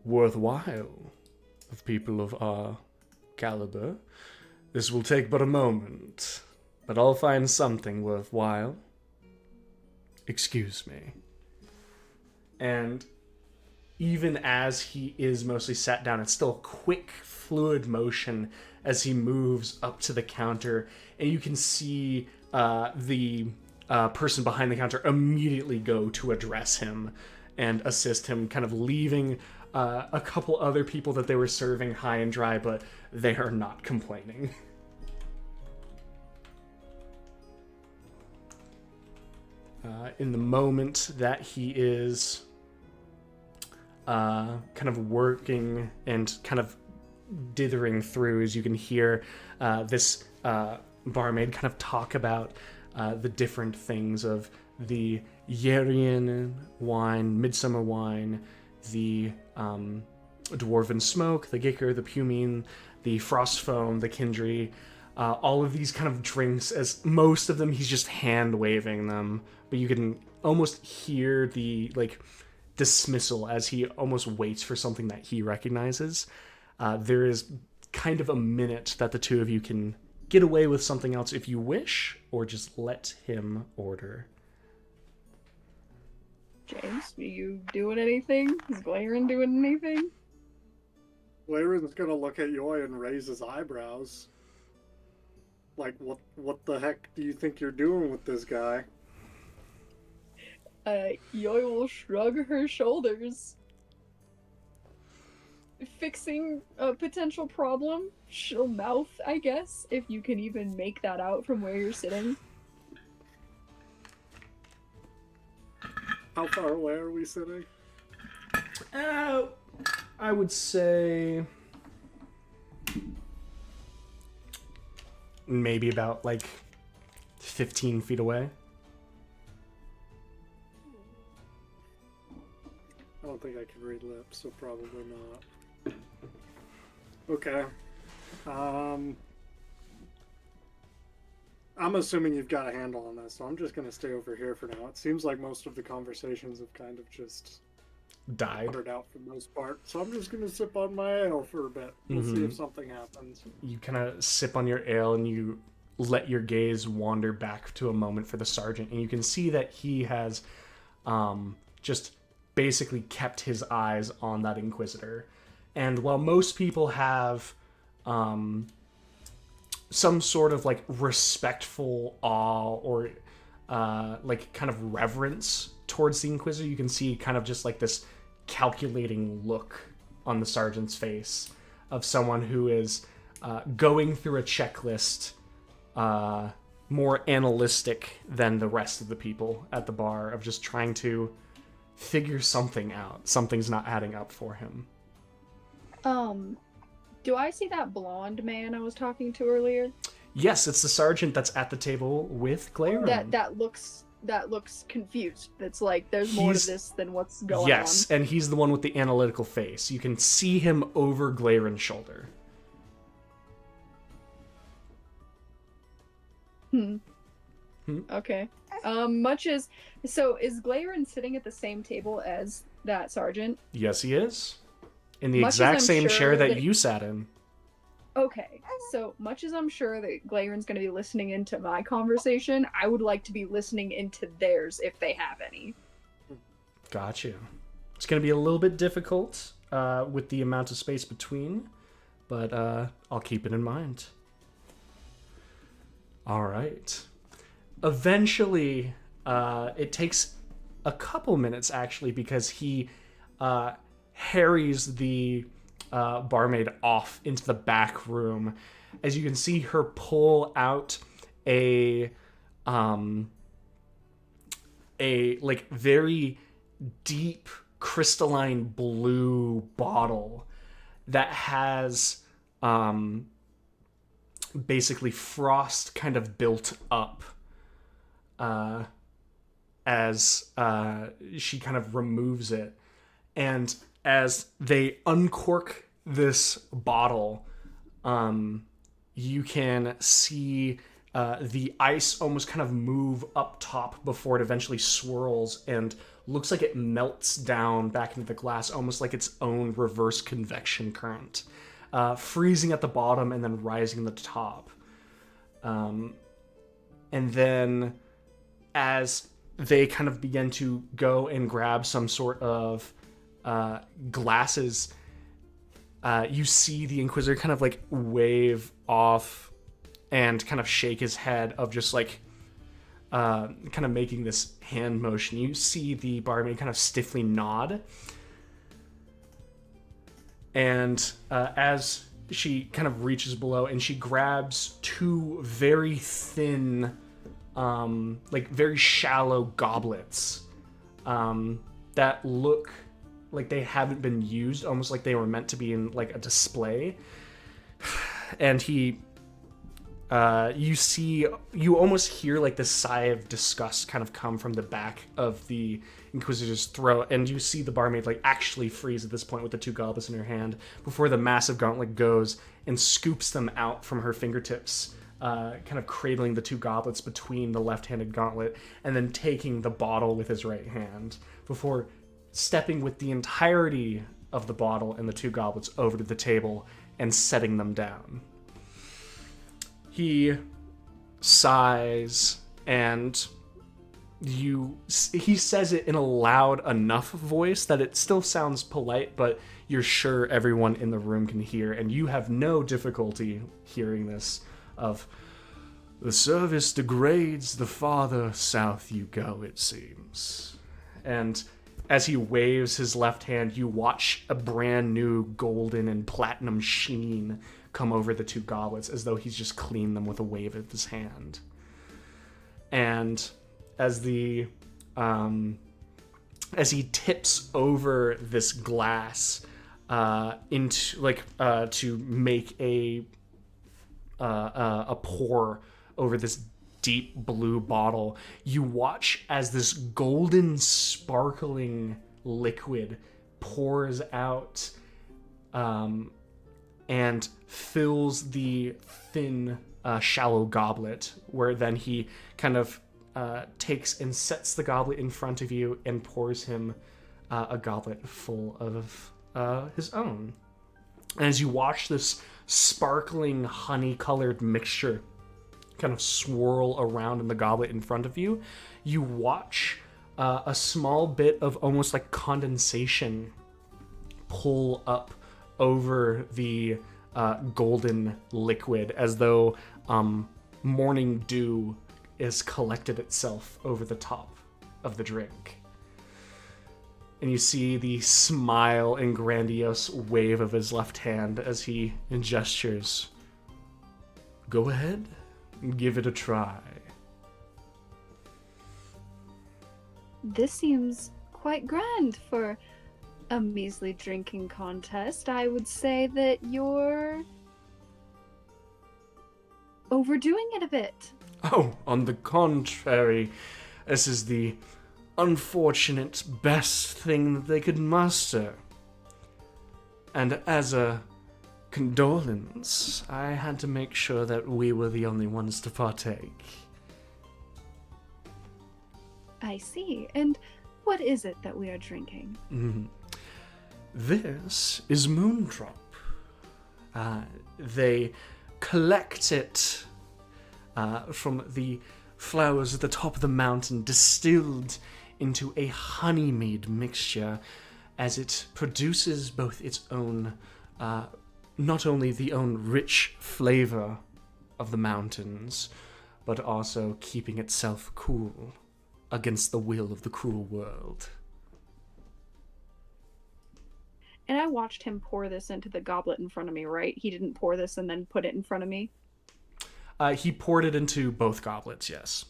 [SPEAKER 2] worthwhile of people of our caliber. This will take but a moment, but I'll find something worthwhile. Excuse me. And even as he is mostly sat down, it's still a quick, fluid motion as he moves up to the counter, and you can see the person behind the counter immediately go to address him and assist him, kind of leaving a couple other people that they were serving high and dry, but they are not complaining. In the moment that he is kind of working and kind of dithering through, as you can hear this barmaid kind of talk about the different things of the Yerian wine, Midsummer wine, the Dwarven Smoke, the Gicker, the Pumine, the Frost Foam, the Kindry, all of these kind of drinks, as most of them he's just hand-waving them, but you can almost hear the, dismissal as he almost waits for something that he recognizes. There is kind of a minute that the two of you can get away with something else if you wish, or just let him order.
[SPEAKER 8] James, are you doing anything? Is Glaren doing anything?
[SPEAKER 1] Glaren's gonna look at Yoy and raise his eyebrows. Like, what the heck do you think you're doing with this guy?
[SPEAKER 8] Yoy will shrug her shoulders. Fixing a potential problem? She'll mouth, I guess, if you can even make that out from where you're sitting.
[SPEAKER 1] How far away are we sitting?
[SPEAKER 2] I would say maybe about 15 feet away.
[SPEAKER 1] I don't think I can read lips, so probably not. Okay. I'm assuming you've got a handle on this, so I'm just going to stay over here for now. It seems like most of the conversations have kind of just
[SPEAKER 2] died
[SPEAKER 1] out for the most part, so I'm just going to sip on my ale for a bit. We'll see if something happens.
[SPEAKER 2] You kind of sip on your ale and you let your gaze wander back to a moment for the sergeant, and you can see that he has just basically kept his eyes on that Inquisitor. And while most people have some sort of respectful awe or kind of reverence towards the Inquisitor, you can see kind of just this calculating look on the sergeant's face of someone who is going through a checklist more analytic than the rest of the people at the bar, of just trying to figure something out. Something's not adding up for him.
[SPEAKER 8] Do I see that blonde man I was talking to earlier?
[SPEAKER 2] Yes, it's the sergeant that's at the table with Glaren.
[SPEAKER 8] That looks confused. That's like there's more to this than what's going on.
[SPEAKER 2] Yes, and he's the one with the analytical face. You can see him over Glaren's shoulder.
[SPEAKER 8] Okay. Is Glaren sitting at the same table as that sergeant?
[SPEAKER 2] Yes, he is. In the exact same chair that you sat in.
[SPEAKER 8] Okay, so much as I'm sure that Glaren's going to be listening into my conversation, I would like to be listening into theirs if they have any.
[SPEAKER 2] Gotcha. It's going to be a little bit difficult with the amount of space between, but I'll keep it in mind. All right. Eventually, it takes a couple minutes, actually, because he harries the barmaid off into the back room. As you can see her pull out a like very deep crystalline blue bottle that has basically frost kind of built up as she kind of removes it. And as they uncork this bottle, you can see the ice almost kind of move up top before it eventually swirls and looks like it melts down back into the glass, almost like its own reverse convection current, freezing at the bottom and then rising at the top. And then as they kind of begin to go and grab some sort of glasses, you see the Inquisitor kind of like wave off and kind of shake his head of just like kind of making this hand motion. You see the barmaid kind of stiffly nod, and as she kind of reaches below and she grabs two very thin like very shallow goblets that look like they haven't been used, almost like they were meant to be in like a display. And he you almost hear like this sigh of disgust kind of come from the back of the Inquisitor's throat, and you see the barmaid like actually freeze at this point with the two goblets in her hand before the massive gauntlet goes and scoops them out from her fingertips, kind of cradling the two goblets between the left-handed gauntlet and then taking the bottle with his right hand before stepping with the entirety of the bottle and the two goblets over to the table and setting them down. He sighs, and he says it in a loud enough voice that it still sounds polite, but you're sure everyone in the room can hear, and you have no difficulty hearing this of, "The service degrades the farther south you go, it seems." And as he waves his left hand, you watch a brand new golden and platinum sheen come over the two goblets as though he's just cleaned them with a wave of his hand. And as the as he tips over this glass into like to make a pour over this deep blue bottle, you watch as this golden sparkling liquid pours out and fills the thin shallow goblet, where then he kind of takes and sets the goblet in front of you and pours him a goblet full of his own. And as you watch this sparkling honey-colored mixture kind of swirl around in the goblet in front of you, you watch a small bit of almost like condensation pull up over the golden liquid, as though morning dew is collected itself over the top of the drink. And you see the smile and grandiose wave of his left hand as he gestures. "Go ahead, give it a try."
[SPEAKER 8] This seems quite grand for a measly drinking contest. I would say that you're overdoing it a bit.
[SPEAKER 2] Oh, on the contrary, this is the unfortunate best thing that they could muster. And as a condolence, I had to make sure that we were the only ones to partake.
[SPEAKER 8] I see. And what is it that we are drinking?
[SPEAKER 2] This is Moondrop. They collect it from the flowers at the top of the mountain, distilled into a honey-made mixture, as it produces both its own, not only the own rich flavor of the mountains, but also keeping itself cool against the will of the cruel world.
[SPEAKER 8] And I watched him pour this into the goblet in front of me, right? He didn't pour this and then put it in front of me?
[SPEAKER 2] He poured it into both goblets, yes.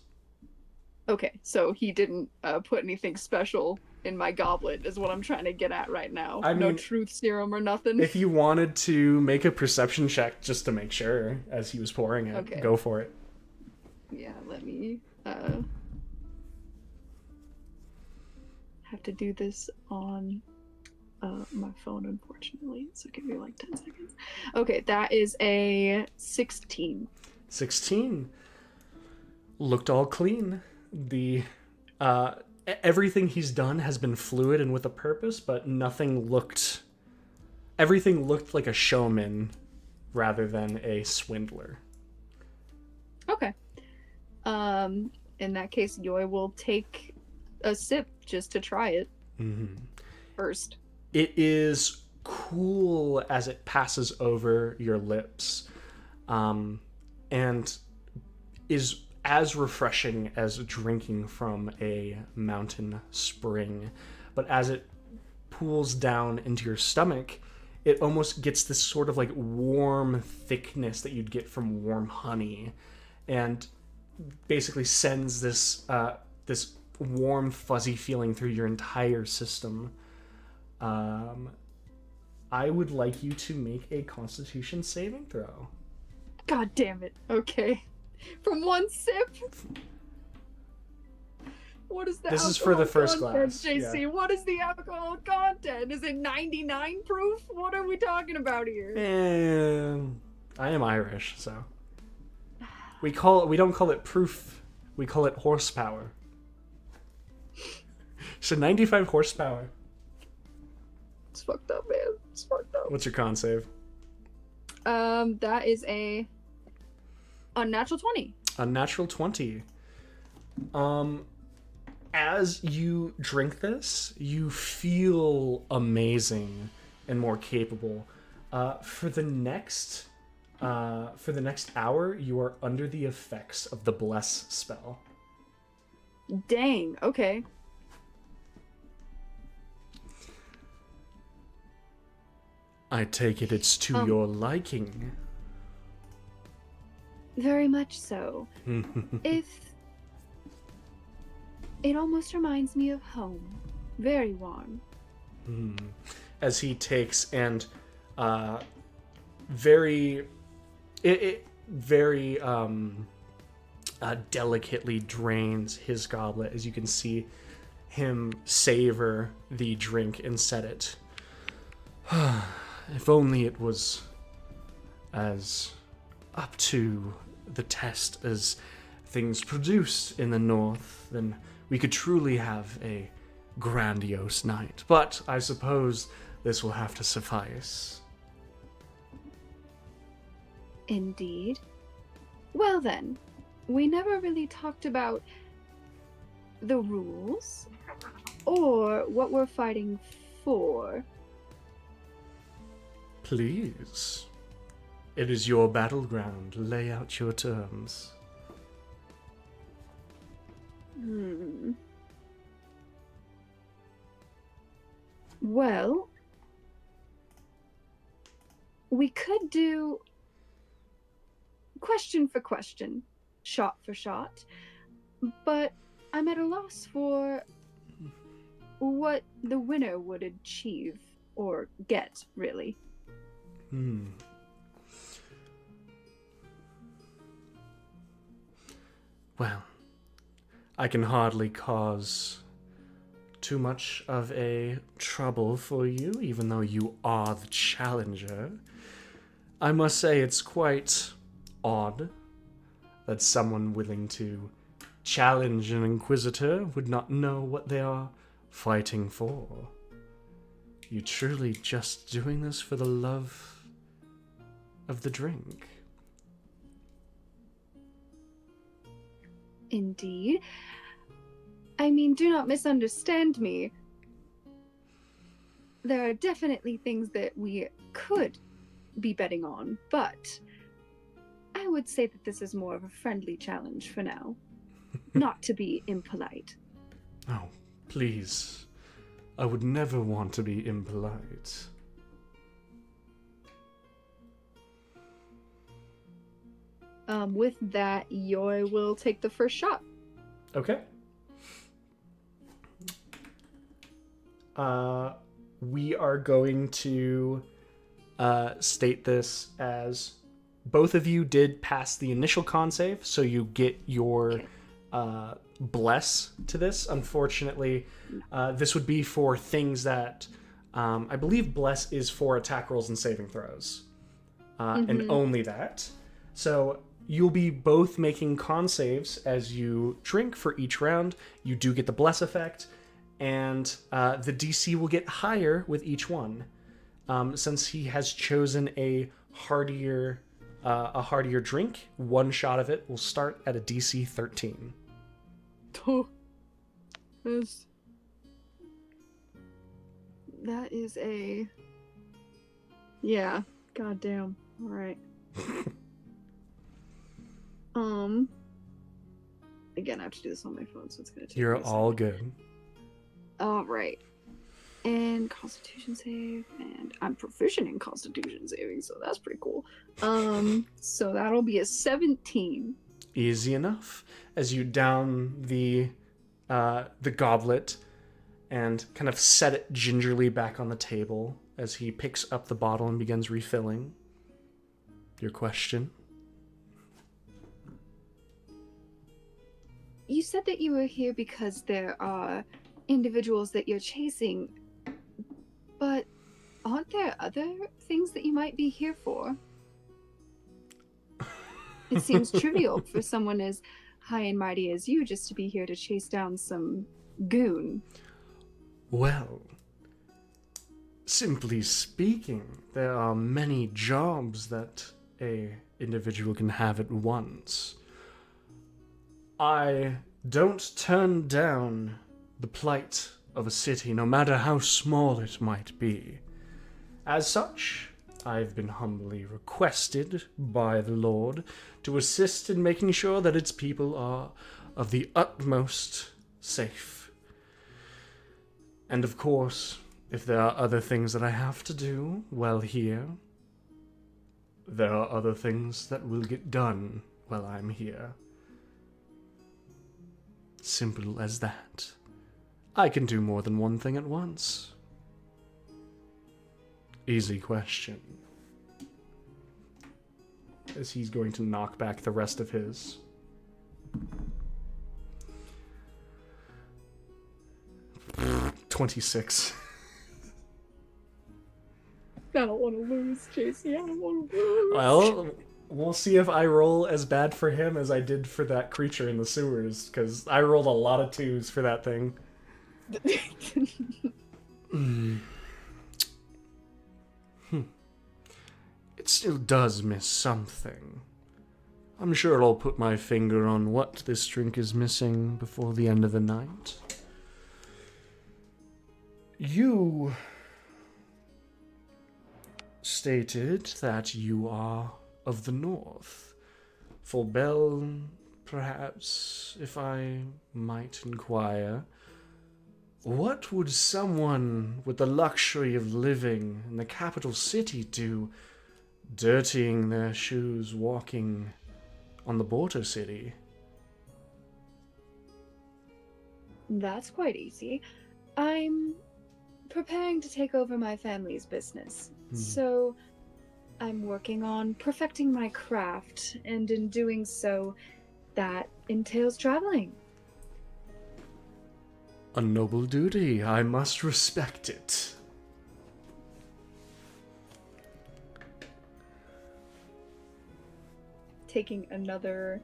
[SPEAKER 8] Okay, so he didn't put anything special in my goblet, is what I'm trying to get at right now.
[SPEAKER 2] I
[SPEAKER 8] No
[SPEAKER 2] mean,
[SPEAKER 8] truth serum or nothing.
[SPEAKER 2] If you wanted to make a perception check just to make sure as he was pouring it,
[SPEAKER 8] Okay.
[SPEAKER 2] go for it.
[SPEAKER 8] Yeah, let me have to do this on my phone, unfortunately. So give me like 10 seconds. Okay, that is a 16. 16.
[SPEAKER 2] Looked all clean. The everything he's done has been fluid and with a purpose, but everything looked like a showman rather than a swindler.
[SPEAKER 8] Okay. In that case, Yoi will take a sip just to try it first.
[SPEAKER 2] It is cool as it passes over your lips, and is as refreshing as drinking from a mountain spring. But as it pools down into your stomach, it almost gets this sort of like warm thickness that you'd get from warm honey, and basically sends this this warm fuzzy feeling through your entire system. I would like you to make a Constitution saving throw.
[SPEAKER 8] God damn it. Okay. From one sip? What is the
[SPEAKER 2] This is for the first
[SPEAKER 8] content,
[SPEAKER 2] glass,
[SPEAKER 8] JC?
[SPEAKER 2] yeah.
[SPEAKER 8] What is the alcohol content? Is it 99 proof? What are we talking about here?
[SPEAKER 2] And I am Irish, so we don't call it proof, we call it horsepower. So 95 horsepower.
[SPEAKER 8] It's fucked up, man. It's fucked up.
[SPEAKER 2] What's your con save?
[SPEAKER 8] That is a unnatural 20.
[SPEAKER 2] Unnatural 20. As you drink this, you feel amazing and more capable. For the next hour, you are under the effects of the bless spell.
[SPEAKER 8] Dang, okay.
[SPEAKER 2] I take it's to your liking.
[SPEAKER 8] Very much so. If it almost reminds me of home. Very warm.
[SPEAKER 2] As he takes and very delicately drains his goblet, as you can see him savor the drink and set it. If only it was as up to the test as things produced in the north, then we could truly have a grandiose night. But I suppose this will have to suffice.
[SPEAKER 8] Indeed. Well then, we never really talked about the rules or what we're fighting for.
[SPEAKER 2] Please. It is your battleground. Lay out your terms.
[SPEAKER 8] Well, we could do question for question, shot for shot, but I'm at a loss for what the winner would achieve or get, really.
[SPEAKER 2] Well, I can hardly cause too much of a trouble for you, even though you are the challenger. I must say it's quite odd that someone willing to challenge an inquisitor would not know what they are fighting for. You truly just doing this for the love of the drink.
[SPEAKER 8] Indeed. I mean, do not misunderstand me. There are definitely things that we could be betting on, but I would say that this is more of a friendly challenge for now. Not to be impolite.
[SPEAKER 2] Oh, please. I would never want to be impolite.
[SPEAKER 8] With that, Yoi will take the first shot.
[SPEAKER 2] Okay. We are going to state this as both of you did pass the initial con save, so you get your bless to this. Unfortunately, this would be for things that I believe bless is for attack rolls and saving throws, and only that. So you'll be both making con saves as you drink for each round. You do get the bless effect, and the DC will get higher with each one. Since he has chosen a hardier drink, one shot of it will start at a DC 13.
[SPEAKER 8] That is a... Yeah, goddamn. Alright. Again, I have to do this on my phone, so it's gonna take
[SPEAKER 2] You're
[SPEAKER 8] me a
[SPEAKER 2] all
[SPEAKER 8] second.
[SPEAKER 2] good.
[SPEAKER 8] Alright. And Constitution save, and I'm proficient in Constitution saving, so that's pretty cool. So that'll be a 17.
[SPEAKER 2] Easy enough. As you down the goblet and kind of set it gingerly back on the table as he picks up the bottle and begins refilling. Your question?
[SPEAKER 8] You said that you were here because there are individuals that you're chasing, but aren't there other things that you might be here for? It seems trivial for someone as high and mighty as you just to be here to chase down some goon.
[SPEAKER 2] Well, simply speaking, there are many jobs that a individual can have at once. I don't turn down the plight of a city, no matter how small it might be. As such, I've been humbly requested by the Lord to assist in making sure that its people are of the utmost safe. And of course, if there are other things that I have to do while here, there are other things that will get done while I'm here. Simple as that. I can do more than one thing at once. Easy question. As he's going to knock back the rest of his. $26.
[SPEAKER 8] I don't want to lose, JC. I don't want to lose.
[SPEAKER 2] Well, we'll see if I roll as bad for him as I did for that creature in the sewers, because I rolled a lot of 2s for that thing. It still does miss something. I'm sure I'll put my finger on what this drink is missing before the end of the night. You stated that you are of the north. For Bell, perhaps, if I might inquire, what would someone with the luxury of living in the capital city do, dirtying their shoes walking on the border city?
[SPEAKER 8] That's quite easy. I'm preparing to take over my family's business. So I'm working on perfecting my craft, and in doing so, that entails traveling.
[SPEAKER 2] A noble duty. I must respect it.
[SPEAKER 8] Taking another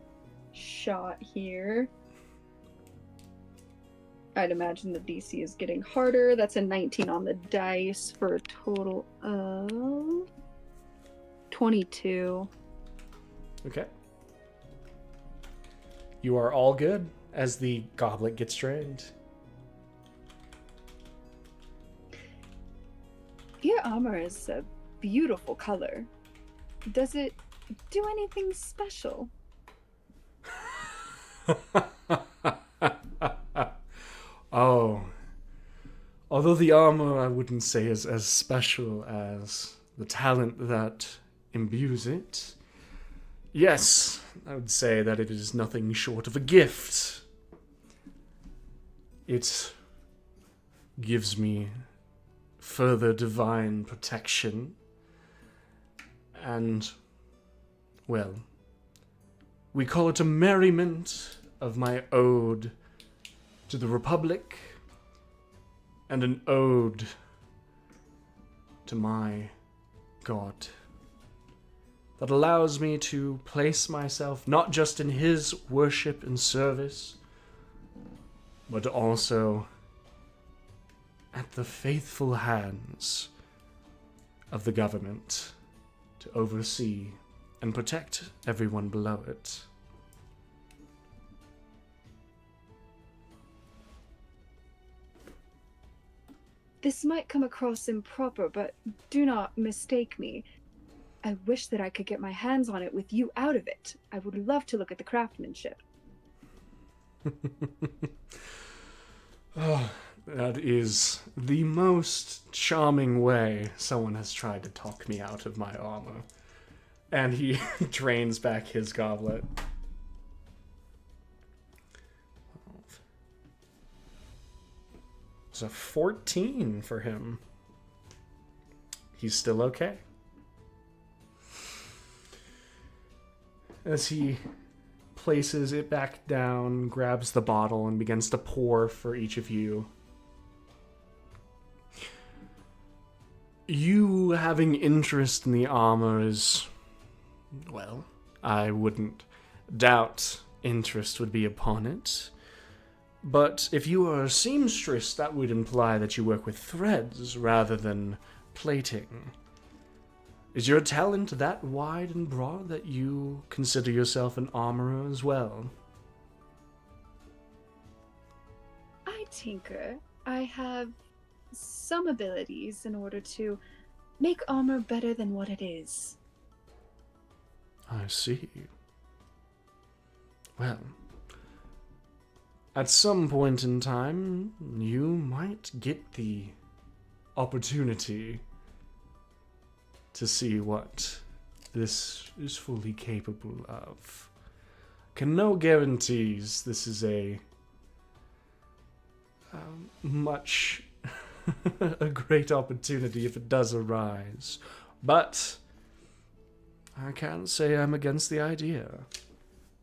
[SPEAKER 8] shot here. I'd imagine the DC is getting harder. That's a 19 on the dice for a total of 22.
[SPEAKER 2] Okay. You are all good as the goblet gets drained.
[SPEAKER 8] Your armor is a beautiful color. Does it do anything special?
[SPEAKER 2] Oh. Although the armor I wouldn't say is as special as the talent that imbues it, yes, I would say that it is nothing short of a gift. It gives me further divine protection, and, well, we call it a merriment of my ode to the Republic, and an ode to my God, that allows me to place myself not just in his worship and service, but also at the faithful hands of the government to oversee and protect everyone below it.
[SPEAKER 8] This might come across improper, but do not mistake me. I wish that I could get my hands on it with you out of it. I would love to look at the craftsmanship.
[SPEAKER 2] Oh, that is the most charming way someone has tried to talk me out of my armor. And he drains back his goblet. It's a 14 for him. He's still okay. As he places it back down, grabs the bottle, and begins to pour for each of you. You having interest in the armor is, well, I wouldn't doubt interest would be upon it. But if you are a seamstress, that would imply that you work with threads rather than plating. Is your talent that wide and broad that you consider yourself an armorer as well?
[SPEAKER 8] I tinker. I have some abilities in order to make armor better than what it is.
[SPEAKER 2] I see. Well, at some point in time, you might get the opportunity to see what this is fully capable of. Can no guarantees this is a much a great opportunity if it does arise, but I can't say I'm against the idea.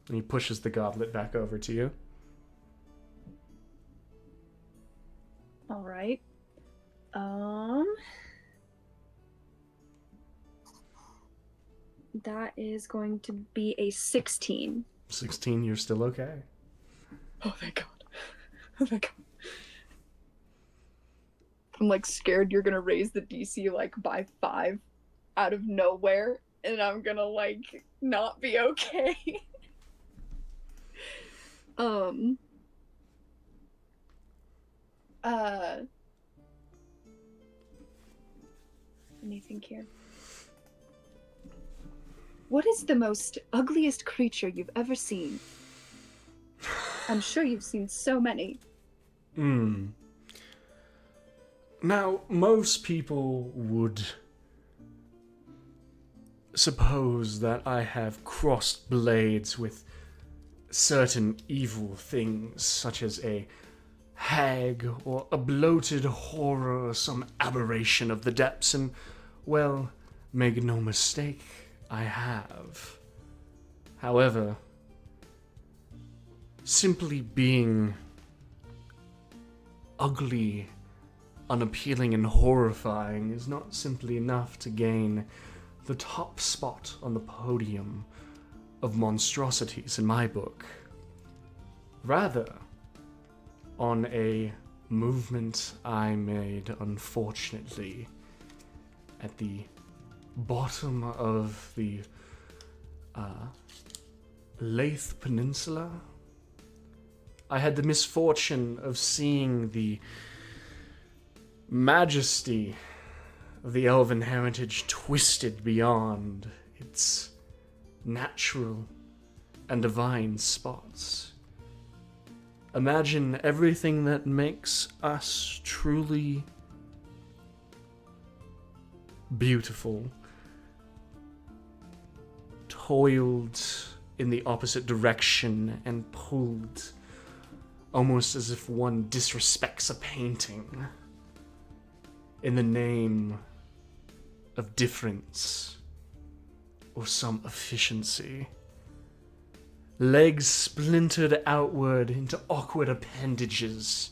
[SPEAKER 2] And he pushes the goblet back over to you.
[SPEAKER 8] All right. That is going to be a 16.
[SPEAKER 2] 16, you're still okay.
[SPEAKER 8] Oh, thank God. Oh, thank God. I'm like scared you're gonna raise the DC like by 5 out of nowhere, and I'm gonna like not be okay. Let me think here. What is the most ugliest creature you've ever seen? I'm sure you've seen so many.
[SPEAKER 2] Now, most people would suppose that I have crossed blades with certain evil things, such as a hag or a bloated horror or some aberration of the depths, and, well, make no mistake, I have. However, simply being ugly, unappealing, and horrifying is not simply enough to gain the top spot on the podium of monstrosities in my book. Rather, on a movement I made, unfortunately, at the bottom of the Lathe Peninsula, I had the misfortune of seeing the majesty of the Elven heritage twisted beyond its natural and divine spots. Imagine everything that makes us truly beautiful toiled in the opposite direction and pulled almost as if one disrespects a painting in the name of difference or some efficiency. Legs splintered outward into awkward appendages.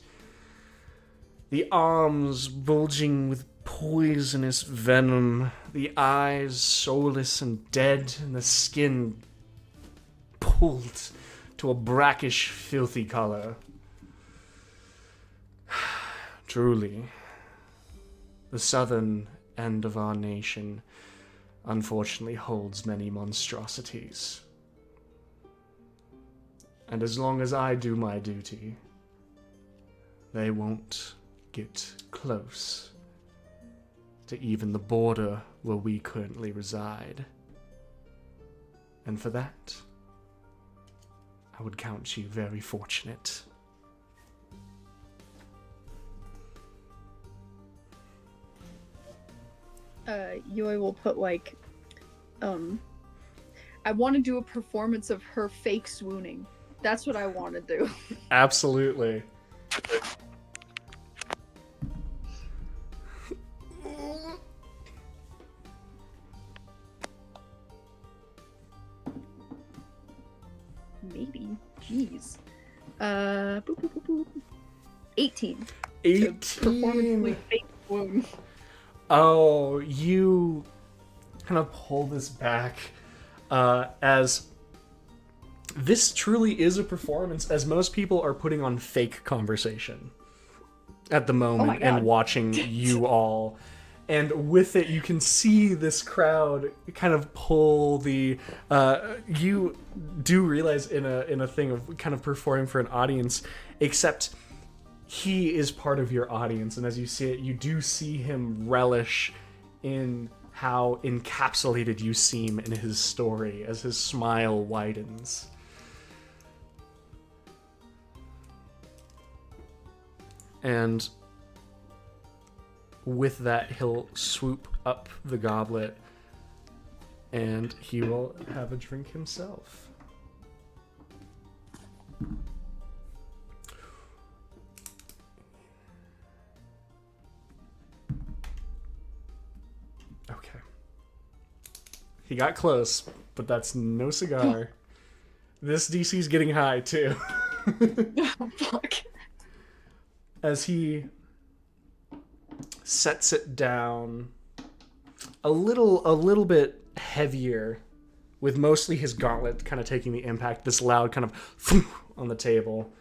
[SPEAKER 2] The arms bulging with poisonous venom. The eyes soulless and dead. And the skin pulled to a brackish, filthy color. Truly, the southern end of our nation unfortunately holds many monstrosities. And as long as I do my duty, they won't get close to even the border where we currently reside. And for that, I would count you very fortunate.
[SPEAKER 9] Yoi will put I want to do a performance of her fake swooning. That's what I want to do.
[SPEAKER 2] Absolutely.
[SPEAKER 9] Maybe. Jeez. Boop, boop, boop, boop. 18.
[SPEAKER 2] 18.
[SPEAKER 9] Performancely fake swoon.
[SPEAKER 2] Oh, you kind of pull this back as this truly is a performance, as most people are putting on fake conversation at the moment and watching you all. And with it, you can see this crowd kind of pull the... you do realize in a thing of kind of performing for an audience, except he is part of your audience. And as you see it, you do see him relish in how encapsulated you seem in his story as his smile widens. And with that, he'll swoop up the goblet and he will have a drink himself. Okay. He got close, but that's no cigar. This DC's getting high, too.
[SPEAKER 9] Oh, fuck.
[SPEAKER 2] As he sets it down a little bit heavier, with mostly his gauntlet kind of taking the impact, this loud kind of on the table,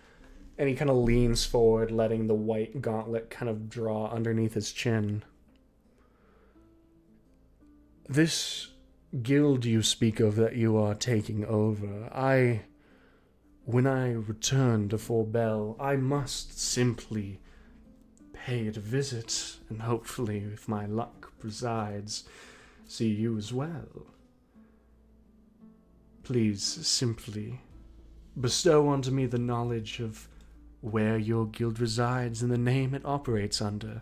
[SPEAKER 2] and he kind of leans forward, letting the white gauntlet kind of draw underneath his chin. This guild you speak of that you are taking over, when I return to Fort Bell, I must simply pay it a visit, and hopefully, if my luck presides, see you as well. Please simply bestow onto me the knowledge of where your guild resides and the name it operates under.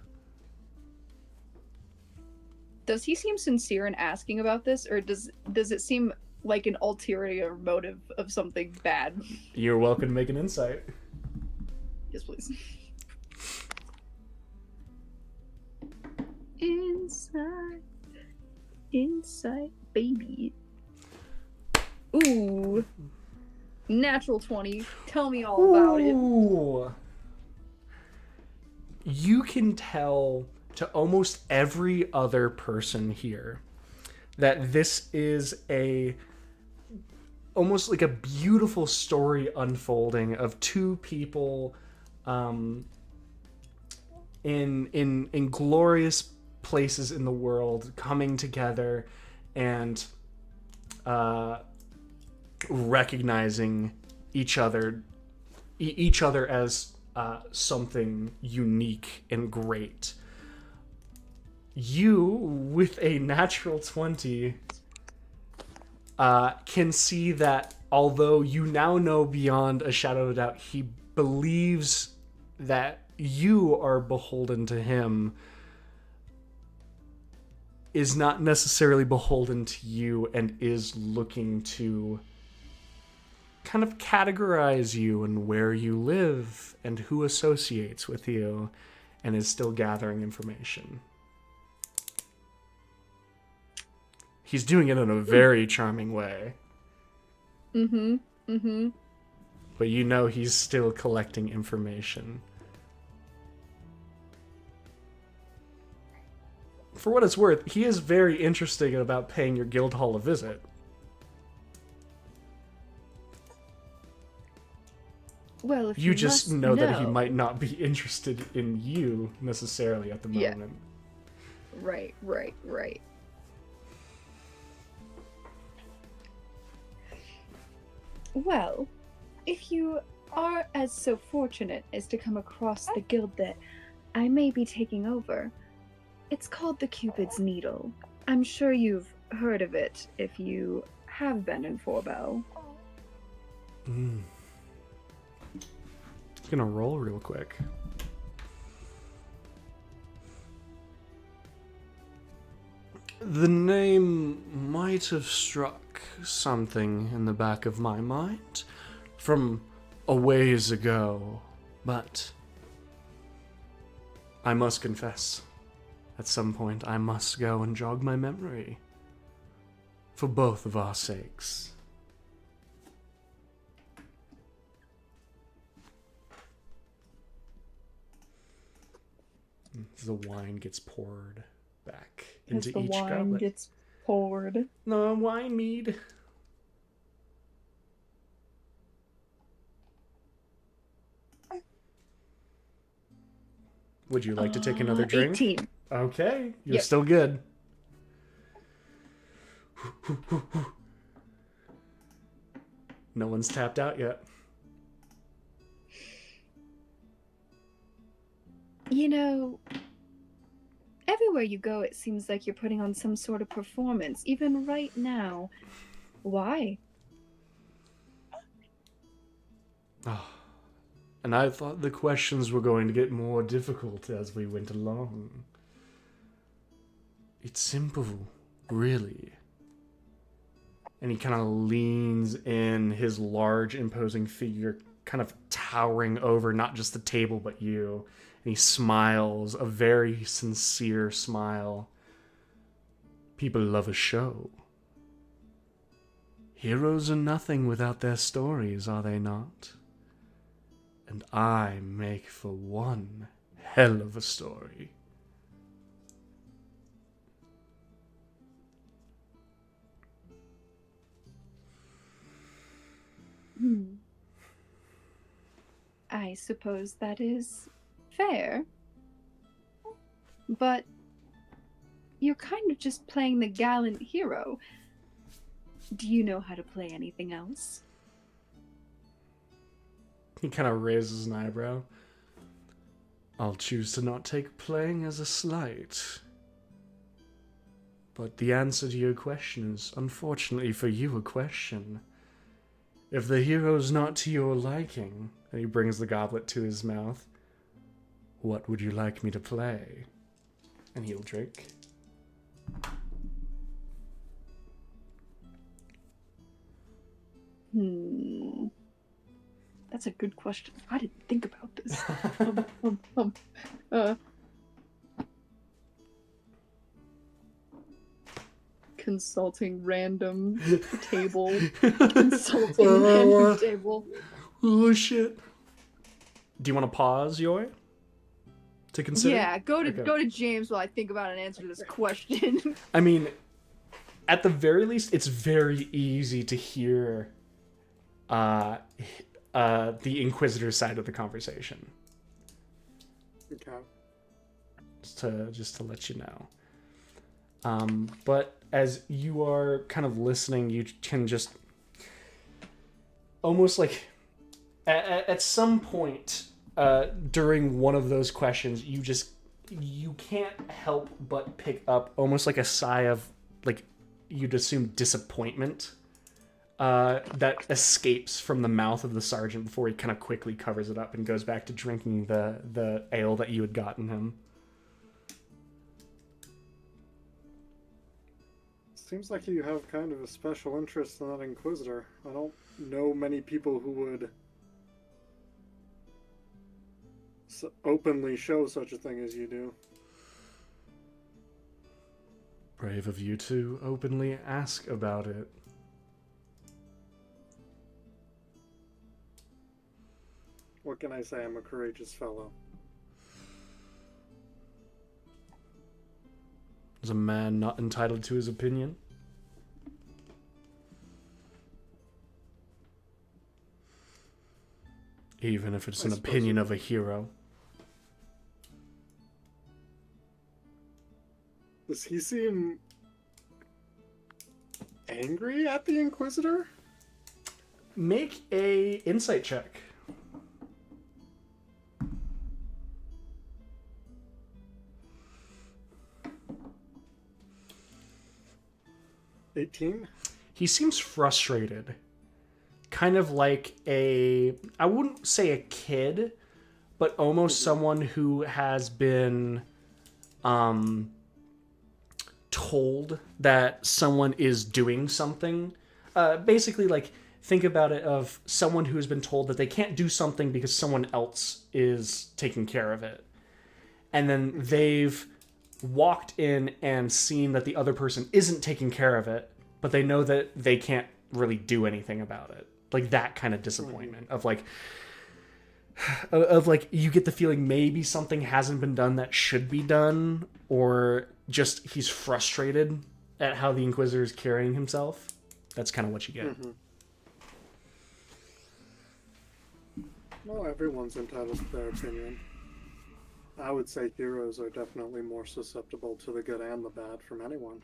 [SPEAKER 9] Does he seem sincere in asking about this, or does it seem like an ulterior motive of something bad?
[SPEAKER 2] You're welcome to make an insight.
[SPEAKER 9] Yes, please. Inside, baby. Ooh. Natural 20. Tell me all about it.
[SPEAKER 2] You can tell to almost every other person here that this is almost like a beautiful story unfolding of two people in glorious places in the world coming together and recognizing each other as something unique and great. You, with a natural 20, can see that although you now know beyond a shadow of a doubt, he believes that you are beholden to him, is not necessarily beholden to you and is looking to kind of categorize you and where you live and who associates with you, and is still gathering information. He's doing it in a very charming way. But you know he's still collecting information. For what it's worth, he is very interested about paying your guild hall a visit.
[SPEAKER 8] Well, if
[SPEAKER 2] You just
[SPEAKER 8] must
[SPEAKER 2] know that he might not be interested in you necessarily at the
[SPEAKER 9] Yeah.
[SPEAKER 2] moment.
[SPEAKER 9] Right.
[SPEAKER 8] Well, if you are as so fortunate as to come across the guild that I may be taking over, it's called the Cupid's Needle. I'm sure you've heard of it if you have been in Forbell.
[SPEAKER 2] Gonna roll real quick. The name might have struck something in the back of my mind from a ways ago, but I must confess, at some point I must go and jog my memory. For both of our sakes. The wine gets poured back
[SPEAKER 9] As
[SPEAKER 2] into
[SPEAKER 9] the
[SPEAKER 2] each
[SPEAKER 9] wine
[SPEAKER 2] goblet.
[SPEAKER 9] gets poured.
[SPEAKER 2] No, wine mead. Would you like to take another drink?
[SPEAKER 9] 18.
[SPEAKER 2] Okay, you're
[SPEAKER 9] Yep.
[SPEAKER 2] still good. No one's tapped out yet.
[SPEAKER 8] You know, everywhere you go, it seems like you're putting on some sort of performance, even right now. Why?
[SPEAKER 2] And I thought the questions were going to get more difficult as we went along. It's simple, really. And he kind of leans in, his large, imposing figure kind of towering over not just the table, but you. And he smiles, a very sincere smile. People love a show. Heroes are nothing without their stories, are they not? And I make for one hell of a story.
[SPEAKER 8] I suppose that is fair. But you're kind of just playing the gallant hero. Do you know how to play anything else?
[SPEAKER 2] He kind of raises an eyebrow. I'll choose to not take playing as a slight. But the answer to your question is, unfortunately for you, a question. If the hero's not to your liking, and he brings the goblet to his mouth, what would you like me to play? And he'll drink.
[SPEAKER 9] That's a good question. I didn't think about this. Consulting random table. Consulting random table.
[SPEAKER 2] Oh shit. Do you want to pause, Yoy? To consider?
[SPEAKER 9] Yeah, go
[SPEAKER 2] Okay.
[SPEAKER 9] to James while I think about an answer to this question.
[SPEAKER 2] I mean, at the very least, it's very easy to hear the Inquisitor side of the conversation.
[SPEAKER 1] Okay.
[SPEAKER 2] Just to let you know. But as you are kind of listening, you can just almost like at some point during one of those questions, you can't help but pick up almost like a sigh of, like, you'd assume disappointment that escapes from the mouth of the sergeant before he kind of quickly covers it up and goes back to drinking the ale that you had gotten him.
[SPEAKER 1] Seems like you have kind of a special interest in that Inquisitor. I don't know many people who would openly show such a thing as you do.
[SPEAKER 2] Brave of you to openly ask about it.
[SPEAKER 1] What can I say? I'm a courageous fellow.
[SPEAKER 2] Is a man not entitled to his opinion? Even if it's an opinion of a hero.
[SPEAKER 1] Does he seem angry at the Inquisitor?
[SPEAKER 2] Make a insight check.
[SPEAKER 1] He
[SPEAKER 2] seems frustrated. Kind of like I wouldn't say a kid, but almost someone who has been told that someone is doing something. Basically, like, think about it of someone who has been told that they can't do something because someone else is taking care of it. And then they've walked in and seen that the other person isn't taking care of it, but they know that they can't really do anything about it. Like, that kind of disappointment of like you get the feeling maybe something hasn't been done that should be done, or just he's frustrated at how the Inquisitor is carrying himself. That's kind of what you get.
[SPEAKER 1] Mm-hmm. Well, everyone's entitled to their opinion. I would say heroes are definitely more susceptible to the good and the bad from anyone.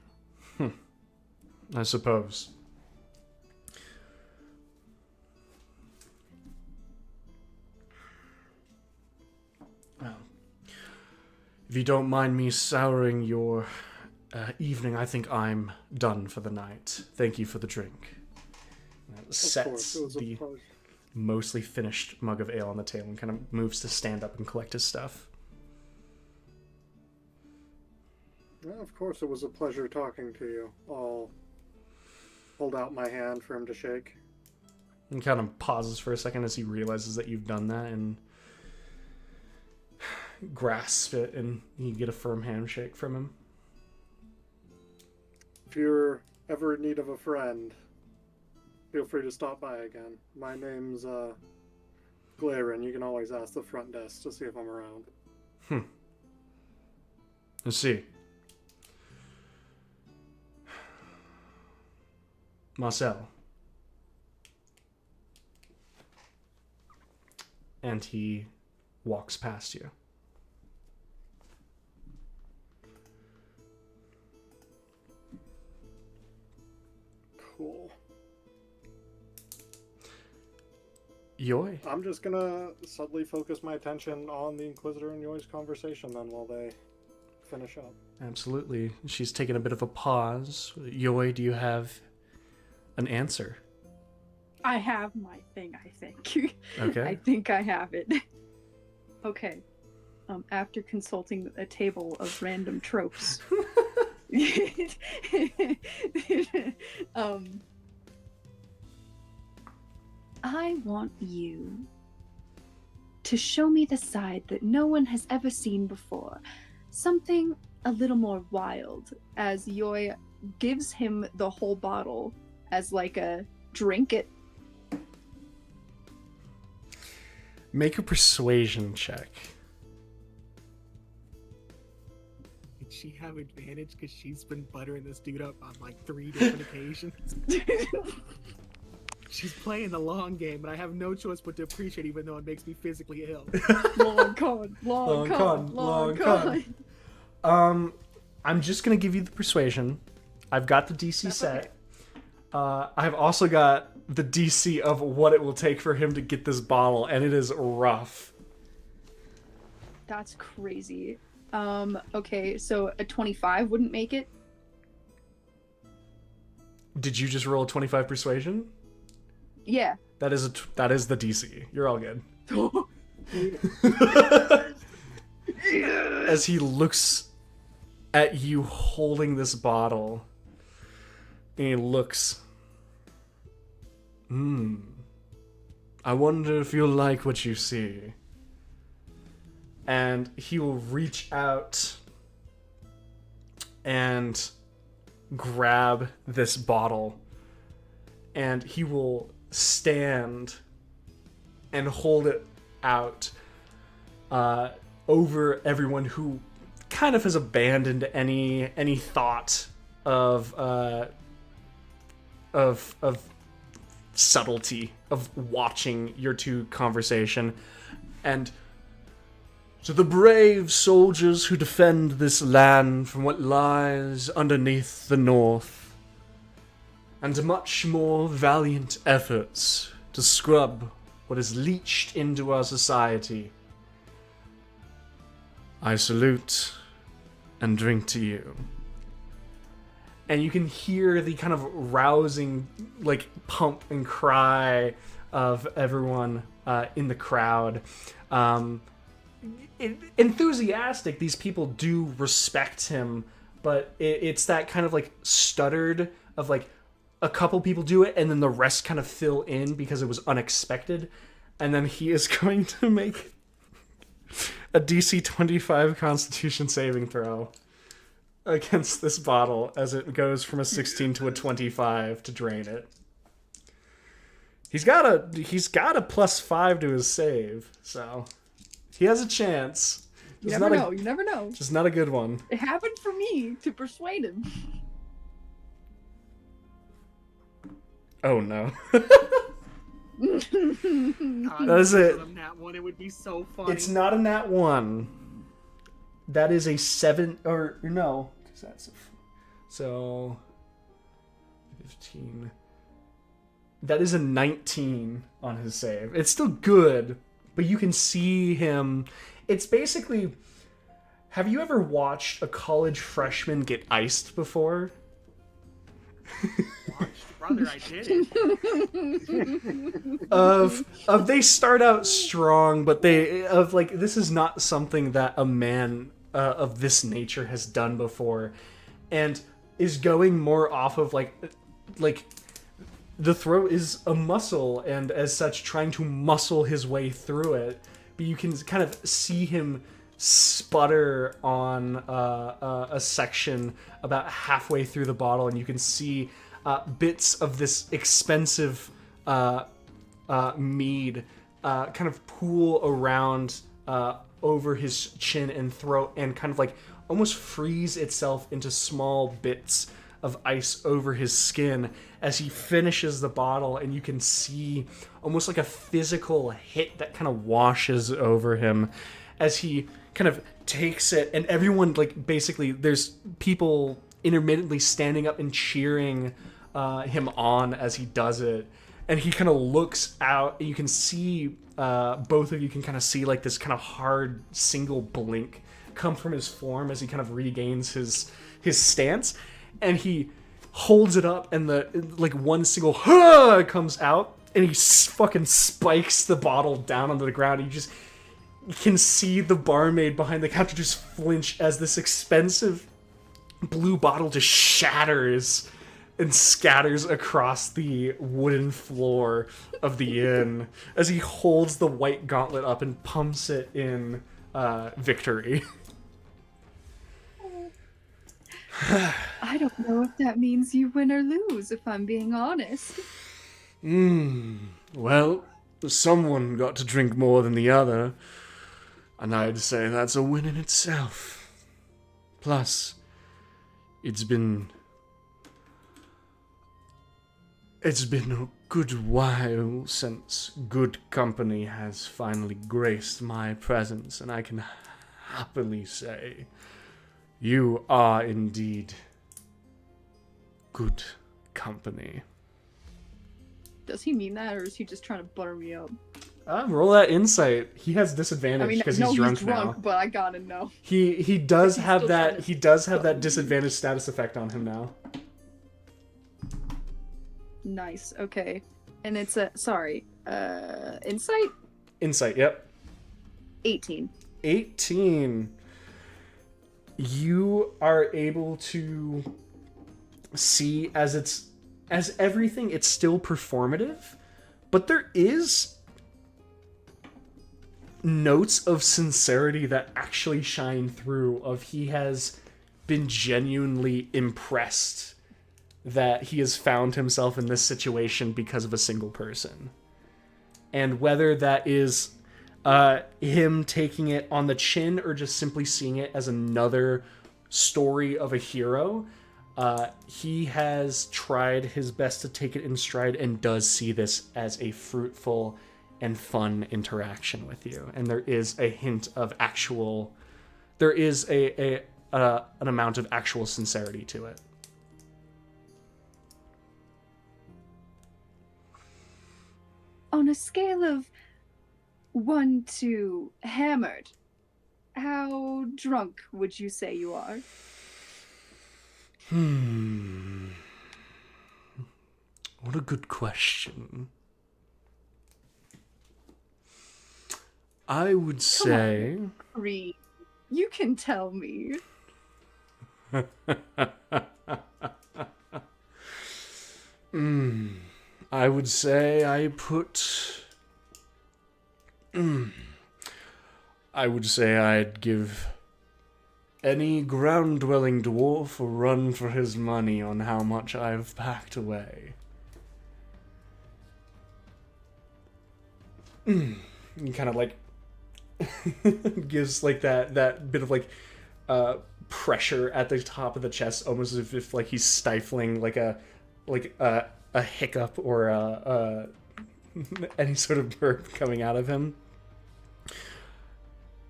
[SPEAKER 2] I suppose. Well, if you don't mind me souring your evening, I think I'm done for the night. Thank you for the drink. Sets the mostly finished mug of ale on the table and kind of moves to stand up and collect his stuff.
[SPEAKER 1] Well, of course, it was a pleasure talking to you. I'll hold out my hand for him to shake.
[SPEAKER 2] And kind of pauses for a second as he realizes that you've done that and grasps it, and you get a firm handshake from him.
[SPEAKER 1] If you're ever in need of a friend, feel free to stop by again. My name's Glaren. You can always ask the front desk to see if I'm around.
[SPEAKER 2] Let's see. Marcel. And he walks past you.
[SPEAKER 1] Cool.
[SPEAKER 2] Yoy?
[SPEAKER 1] I'm just gonna subtly focus my attention on the Inquisitor and Yoy's conversation then while they finish up.
[SPEAKER 2] Absolutely. She's taken a bit of a pause. Yoy, do you have an answer?
[SPEAKER 9] I have my thing, I think.
[SPEAKER 2] Okay.
[SPEAKER 9] I think I have it. Okay. After consulting a table of random tropes. I want you to show me the side that no one has ever seen before. Something a little more wild, as Yoy gives him the whole bottle as like a drink it.
[SPEAKER 2] Make a persuasion check.
[SPEAKER 6] Did she have advantage because she's been buttering this dude up on like 3 different occasions? She's playing the long game, and I have no choice but to appreciate, even though it makes me physically ill.
[SPEAKER 9] Long con.
[SPEAKER 2] I'm just gonna give you the persuasion. I've got the DC set. I've also got the DC of what it will take for him to get this bottle, and it is rough.
[SPEAKER 9] That's crazy. Okay, so a 25 wouldn't make it.
[SPEAKER 2] Did you just roll a 25 persuasion?
[SPEAKER 9] Yeah.
[SPEAKER 2] That is the DC. You're all good. As he looks at you holding this bottle, and he looks. I wonder if you'll like what you see. And he will reach out and grab this bottle, and he will stand and hold it out over everyone who kind of has abandoned any thought of subtlety of watching your two conversation. And to the brave soldiers who defend this land from what lies underneath the north, and to much more valiant efforts to scrub what is leached into our society, I salute and drink to you. And you can hear the kind of rousing, like, pump and cry of everyone in the crowd. Enthusiastic, these people do respect him, but it's that kind of, like, stuttered of, like, a couple people do it, and then the rest kind of fill in because it was unexpected. And then he is going to make a DC 25 Constitution saving throw against this bottle as it goes from a 16 to a 25 to drain it. He's got a +5 to his save, so he has a chance.
[SPEAKER 9] You never know.
[SPEAKER 2] Just not a good one.
[SPEAKER 9] It happened for me to persuade him.
[SPEAKER 2] Oh no.
[SPEAKER 6] That
[SPEAKER 2] is it.
[SPEAKER 6] Nat 1, it would be so funny.
[SPEAKER 2] It's not a nat 1. That is a 7, or no. So 15. That is a 19 on his save. It's still good, but you can see him. It's basically, have you ever watched a college freshman get iced before?
[SPEAKER 6] Brother, I did it.
[SPEAKER 2] Of they start out strong, but this is not something that a man of this nature has done before, and is going more off of like the throat is a muscle, and as such trying to muscle his way through it, but you can kind of see him sputter on a section about halfway through the bottle, and you can see bits of this expensive mead kind of pool around over his chin and throat, and kind of like almost freeze itself into small bits of ice over his skin as he finishes the bottle, and you can see almost like a physical hit that kind of washes over him as he kind of takes it, and everyone, like, basically there's people intermittently standing up and cheering him on as he does it, and he kind of looks out, and you can see both of you can kind of see like this kind of hard single blink come from his form as he kind of regains his stance, and he holds it up, and the like one single comes out, and he fucking spikes the bottle down onto the ground. You can see the barmaid behind the counter just flinch as this expensive blue bottle just shatters and scatters across the wooden floor of the inn as he holds the white gauntlet up and pumps it in victory.
[SPEAKER 9] I don't know if that means you win or lose, if I'm being honest.
[SPEAKER 2] Well, someone got to drink more than the other, and I'd say that's a win in itself. Plus, it's been a good while since good company has finally graced my presence, and I can happily say You are indeed good company.
[SPEAKER 9] Does he mean that, or is he just trying to butter me up?
[SPEAKER 2] Roll that insight. He has disadvantage
[SPEAKER 9] I mean,
[SPEAKER 2] because
[SPEAKER 9] no,
[SPEAKER 2] he's drunk now.
[SPEAKER 9] but I gotta know.
[SPEAKER 2] He does
[SPEAKER 9] He's
[SPEAKER 2] have
[SPEAKER 9] still
[SPEAKER 2] that.
[SPEAKER 9] trying to
[SPEAKER 2] He does have
[SPEAKER 9] butter
[SPEAKER 2] that
[SPEAKER 9] me.
[SPEAKER 2] disadvantage status effect on him now.
[SPEAKER 9] Nice. Okay, and it's a insight.
[SPEAKER 2] Insight. Yep.
[SPEAKER 9] 18.
[SPEAKER 2] 18. You are able to see as everything, it's still performative, but there is notes of sincerity that actually shine through. Of he has been genuinely impressed that he has found himself in this situation because of a single person. And whether that is him taking it on the chin or just simply seeing it as another story of a hero, he has tried his best to take it in stride and does see this as a fruitful and fun interaction with you. And there is a hint of there is an amount of actual sincerity to it.
[SPEAKER 9] On a scale of 1 to hammered, how drunk would you say you are?
[SPEAKER 2] What a good question. I would say...
[SPEAKER 9] Reed, you can tell me.
[SPEAKER 2] I would say I put... I would say I'd give any ground-dwelling dwarf a run for his money on how much I've packed away. He kind of like gives like that bit of like pressure at the top of the chest, almost as if like he's stifling like a hiccup or any sort of burp coming out of him.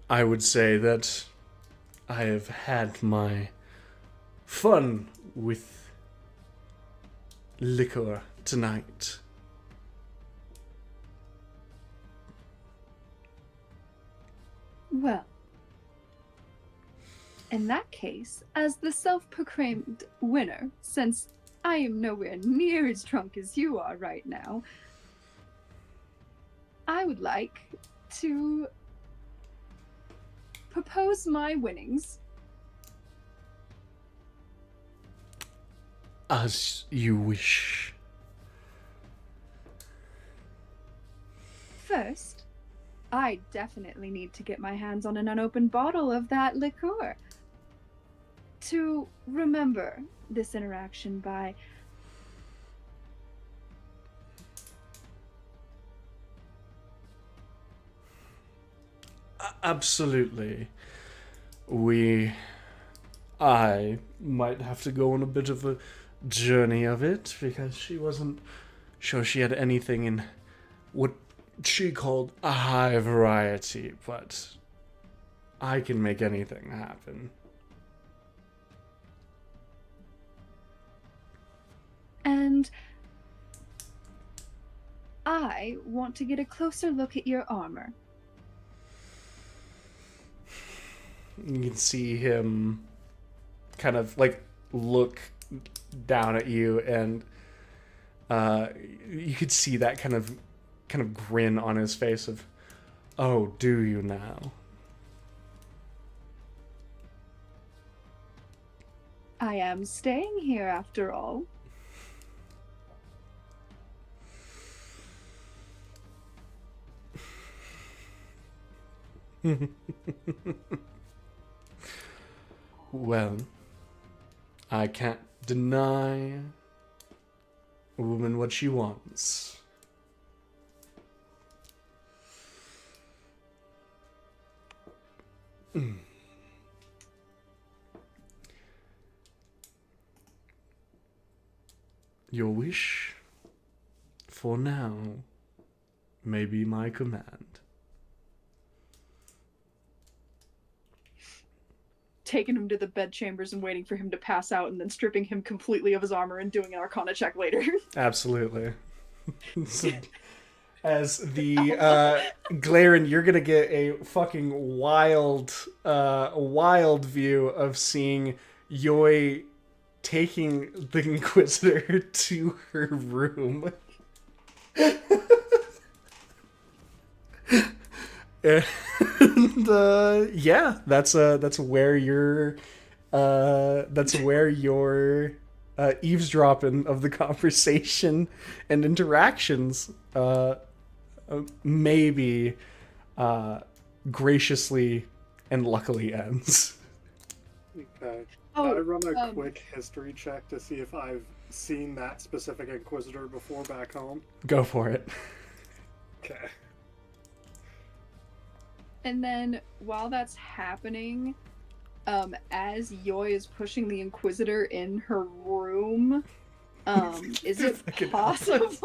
[SPEAKER 2] I would say that I have had my fun with liquor tonight.
[SPEAKER 9] Well, in that case, as the self-proclaimed winner, since I am nowhere near as drunk as you are right now, I would like to propose my winnings.
[SPEAKER 2] As you wish.
[SPEAKER 9] First, I definitely need to get my hands on an unopened bottle of that liqueur to remember this interaction by.
[SPEAKER 2] Absolutely. I might have to go on a bit of a journey of it because she wasn't sure she had anything in what she called a high variety, but I can make anything happen.
[SPEAKER 9] And I want to get a closer look at your armor.
[SPEAKER 2] You can see him kind of like look down at you, and you could see that kind of grin on his face of, oh, do you now?
[SPEAKER 9] I am staying here after all.
[SPEAKER 2] Well, I can't deny a woman what she wants. Your wish, for now, may be my command.
[SPEAKER 9] taking him to the bedchambers and waiting for him to pass out, and then stripping him completely of his armor and doing an Arcana check later.
[SPEAKER 2] Absolutely. So, as the Glaren, you're gonna get a fucking wild view of seeing Yoi taking the Inquisitor to her room. And yeah, that's where your eavesdropping of the conversation and interactions maybe graciously and luckily ends.
[SPEAKER 1] Okay.
[SPEAKER 9] Oh,
[SPEAKER 1] I run a quick history check to see if I've seen that specific Inquisitor before back home.
[SPEAKER 2] Go for it.
[SPEAKER 1] Okay.
[SPEAKER 9] And then while that's happening, as Yoi is pushing the Inquisitor in her room, is it possible?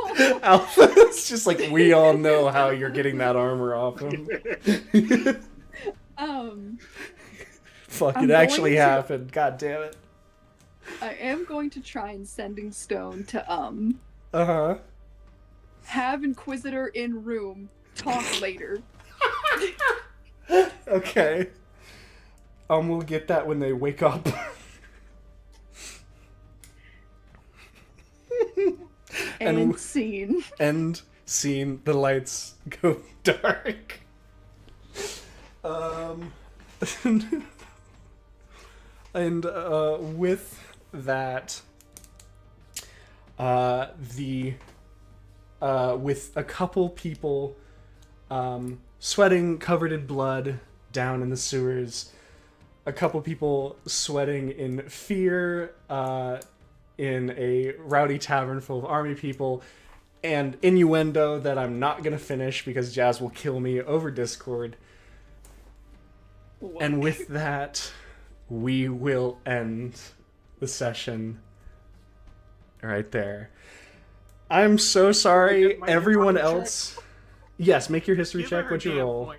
[SPEAKER 2] Alpha, it's just like, we all know how you're getting that armor off him. Fuck, it actually happened. God damn it.
[SPEAKER 9] I am going to try and Sending Stone to
[SPEAKER 2] Uh-huh.
[SPEAKER 9] have Inquisitor in room, talk later.
[SPEAKER 2] Okay. We'll get that when they wake up.
[SPEAKER 9] And scene.
[SPEAKER 2] End scene. The lights go dark. And with that, with a couple people sweating, covered in blood, down in the sewers, a couple people sweating in fear in a rowdy tavern full of army people, and innuendo that I'm not gonna finish because Jazz will kill me over Discord.
[SPEAKER 9] What?
[SPEAKER 2] And with that, we will end the session right there. I'm so sorry, everyone else. Yes, make your history check. What'd you roll?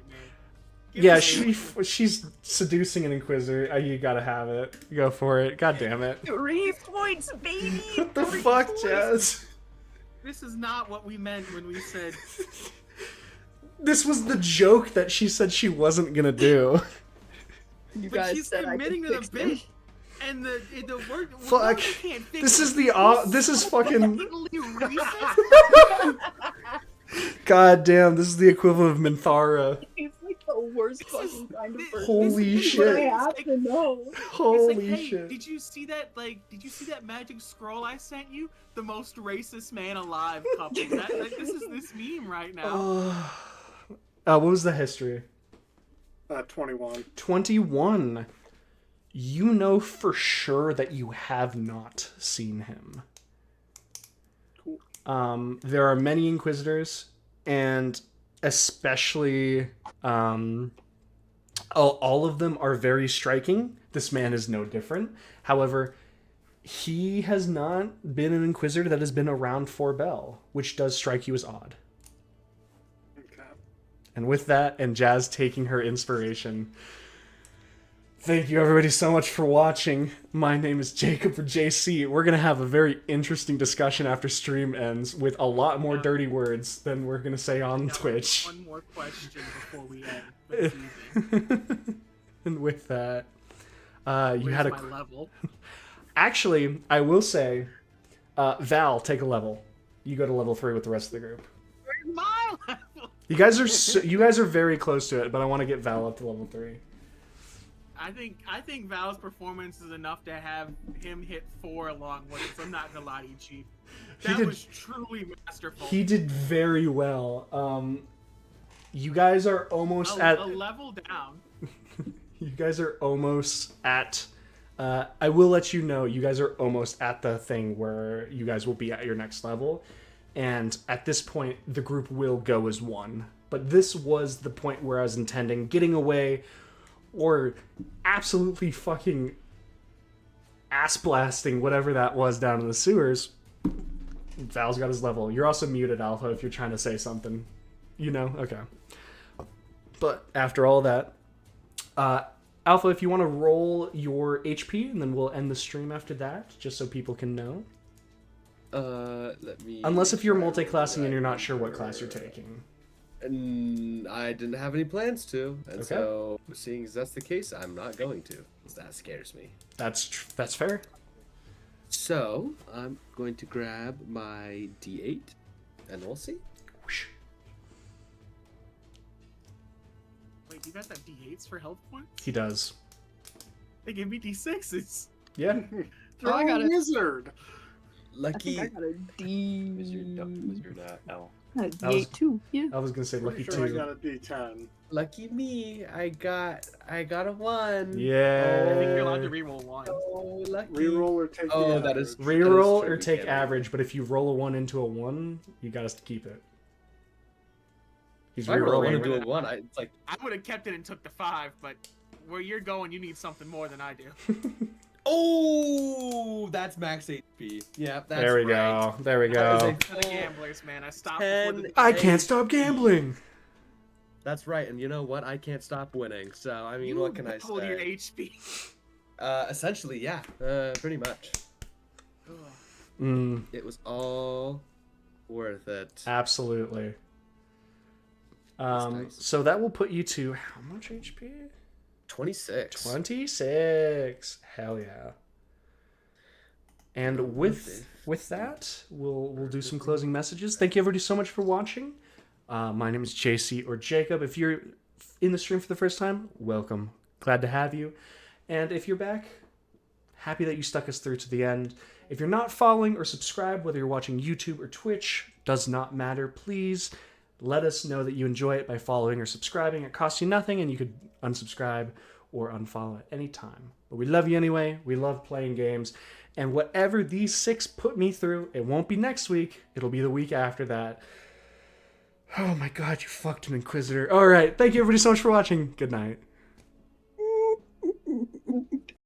[SPEAKER 2] Yeah, she's seducing an Inquisitor. You gotta have it. Go for it. God damn it.
[SPEAKER 6] 3 points, baby!
[SPEAKER 2] What the
[SPEAKER 6] 3
[SPEAKER 2] fuck,
[SPEAKER 6] points.
[SPEAKER 2] Jazz?
[SPEAKER 6] This is not what we meant when we said.
[SPEAKER 2] This was the joke that she said she wasn't gonna do.
[SPEAKER 9] You
[SPEAKER 6] But
[SPEAKER 9] guys
[SPEAKER 6] she's
[SPEAKER 9] said I
[SPEAKER 6] committing
[SPEAKER 9] could
[SPEAKER 6] to the
[SPEAKER 9] fix them.
[SPEAKER 6] bit, and the word.
[SPEAKER 2] Fuck.
[SPEAKER 6] Can't fix
[SPEAKER 2] This
[SPEAKER 6] it.
[SPEAKER 2] is the this is fucking.
[SPEAKER 6] Blatantly racist.
[SPEAKER 2] God damn, this is the equivalent of Minthara.
[SPEAKER 9] It's like the worst fucking kind of person.
[SPEAKER 2] Holy
[SPEAKER 6] this is
[SPEAKER 2] shit.
[SPEAKER 9] I have to know.
[SPEAKER 2] Holy
[SPEAKER 6] it's like, hey,
[SPEAKER 2] shit.
[SPEAKER 6] did you see that? Did you see that magic scroll I sent you? The most racist man alive couple. This is this meme right now.
[SPEAKER 2] What was the history?
[SPEAKER 1] 21.
[SPEAKER 2] 21. You know for sure that you have not seen him.
[SPEAKER 1] Cool.
[SPEAKER 2] There are many Inquisitors, and especially all of them are very striking. This man is no different. However, he has not been an Inquisitor that has been around for Bell, which does strike you as odd.
[SPEAKER 1] Okay.
[SPEAKER 2] And with that, and Jazz taking her inspiration, thank you everybody so much for watching. My name is Jacob for JC. We're going to have a very interesting discussion after stream ends with a lot more dirty words than we're going to say on Twitch.
[SPEAKER 6] One more question before we end the season.
[SPEAKER 2] And with that, you
[SPEAKER 6] Where's
[SPEAKER 2] had
[SPEAKER 6] my level?
[SPEAKER 2] Actually, I will say, Val, take a level. You go to level 3 with the rest of the group.
[SPEAKER 6] Where's my level?
[SPEAKER 2] You guys are very close to it, but I want to get Val up to level 3.
[SPEAKER 6] I think Val's performance is enough to have him hit 4 along with it. So I'm not gonna lie to you, Chief. That was truly masterful.
[SPEAKER 2] He did very well. You guys are almost at
[SPEAKER 6] a level down.
[SPEAKER 2] You guys are almost at. I will let you know. You guys are almost at the thing where you guys will be at your next level, and at this point, the group will go as one. But this was the point where I was intending getting away, or absolutely fucking ass blasting whatever that was down in the sewers. Val's got his level. You're also muted, Alpha, if you're trying to say something. You know? Okay. But after all that, Alpha, if you want to roll your HP, and then we'll end the stream after that, just so people can know.
[SPEAKER 5] Let me.
[SPEAKER 2] Unless if you're multi-classing and you're not sure what class you're taking.
[SPEAKER 5] And I didn't have any plans to, and
[SPEAKER 2] Okay.
[SPEAKER 5] so seeing as that's the case, I'm not going to. 'Cause that scares me.
[SPEAKER 2] That's fair.
[SPEAKER 5] So I'm going to grab my D8, and we'll see.
[SPEAKER 2] Whoosh.
[SPEAKER 6] Wait, you got that D8s for health points?
[SPEAKER 2] He does.
[SPEAKER 6] They gave me D6s.
[SPEAKER 2] Yeah.
[SPEAKER 1] You're
[SPEAKER 9] I got
[SPEAKER 1] a
[SPEAKER 9] it.
[SPEAKER 1] wizard.
[SPEAKER 5] Lucky.
[SPEAKER 9] I got a D.
[SPEAKER 4] Wizard L.
[SPEAKER 9] A
[SPEAKER 2] That was-
[SPEAKER 9] D8 too. Yeah.
[SPEAKER 2] I was gonna say lucky
[SPEAKER 1] Pretty sure I
[SPEAKER 2] two.
[SPEAKER 1] got a D10.
[SPEAKER 5] Lucky me. I got a 1.
[SPEAKER 6] I think
[SPEAKER 2] Yeah.
[SPEAKER 6] you're allowed to reroll one.
[SPEAKER 5] Oh, lucky.
[SPEAKER 1] Reroll or take the
[SPEAKER 5] Oh,
[SPEAKER 1] average.
[SPEAKER 5] that is
[SPEAKER 2] Reroll
[SPEAKER 5] true,
[SPEAKER 2] or
[SPEAKER 5] we
[SPEAKER 2] take
[SPEAKER 5] can.
[SPEAKER 2] average, but if you roll a 1 into a 1, you got us to keep it. He's
[SPEAKER 5] If I roll one
[SPEAKER 2] rerolling.
[SPEAKER 5] into a 1, it's like,
[SPEAKER 6] I would have kept it and took the 5, but where you're going, you need something more than I do.
[SPEAKER 5] oh, that's max HP. Yeah, that's
[SPEAKER 2] There we
[SPEAKER 5] right.
[SPEAKER 2] go. There we
[SPEAKER 5] That is
[SPEAKER 2] go.
[SPEAKER 5] a
[SPEAKER 6] For the gamblers, man, I stopped
[SPEAKER 5] 10
[SPEAKER 6] before the...
[SPEAKER 2] I can't stop gambling.
[SPEAKER 5] That's right, and you know what? I can't stop winning. So I mean,
[SPEAKER 6] You
[SPEAKER 5] what can I
[SPEAKER 6] doubled your
[SPEAKER 5] say?
[SPEAKER 6] HP.
[SPEAKER 5] Essentially, yeah. Pretty much.
[SPEAKER 2] Mm,
[SPEAKER 5] It was all worth it.
[SPEAKER 2] absolutely.
[SPEAKER 5] nice.
[SPEAKER 2] So that will put you to how much HP?
[SPEAKER 5] 26.
[SPEAKER 2] 26. Hell yeah. And with that, we'll do some closing messages. Thank you everybody so much for watching. My name is JC or Jacob. If you're in the stream for the first time, welcome. Glad to have you. And if you're back, happy that you stuck us through to the end. If you're not following or subscribed, whether you're watching YouTube or Twitch, does not matter. Please let us know that you enjoy it by following or subscribing. It costs you nothing, and you could unsubscribe or unfollow at any time. But we love you anyway. We love playing games. And whatever these 6 put me through, it won't be next week. It'll be the week after that. Oh my god, you fucked an Inquisitor. Alright, thank you everybody so much for watching. Good night.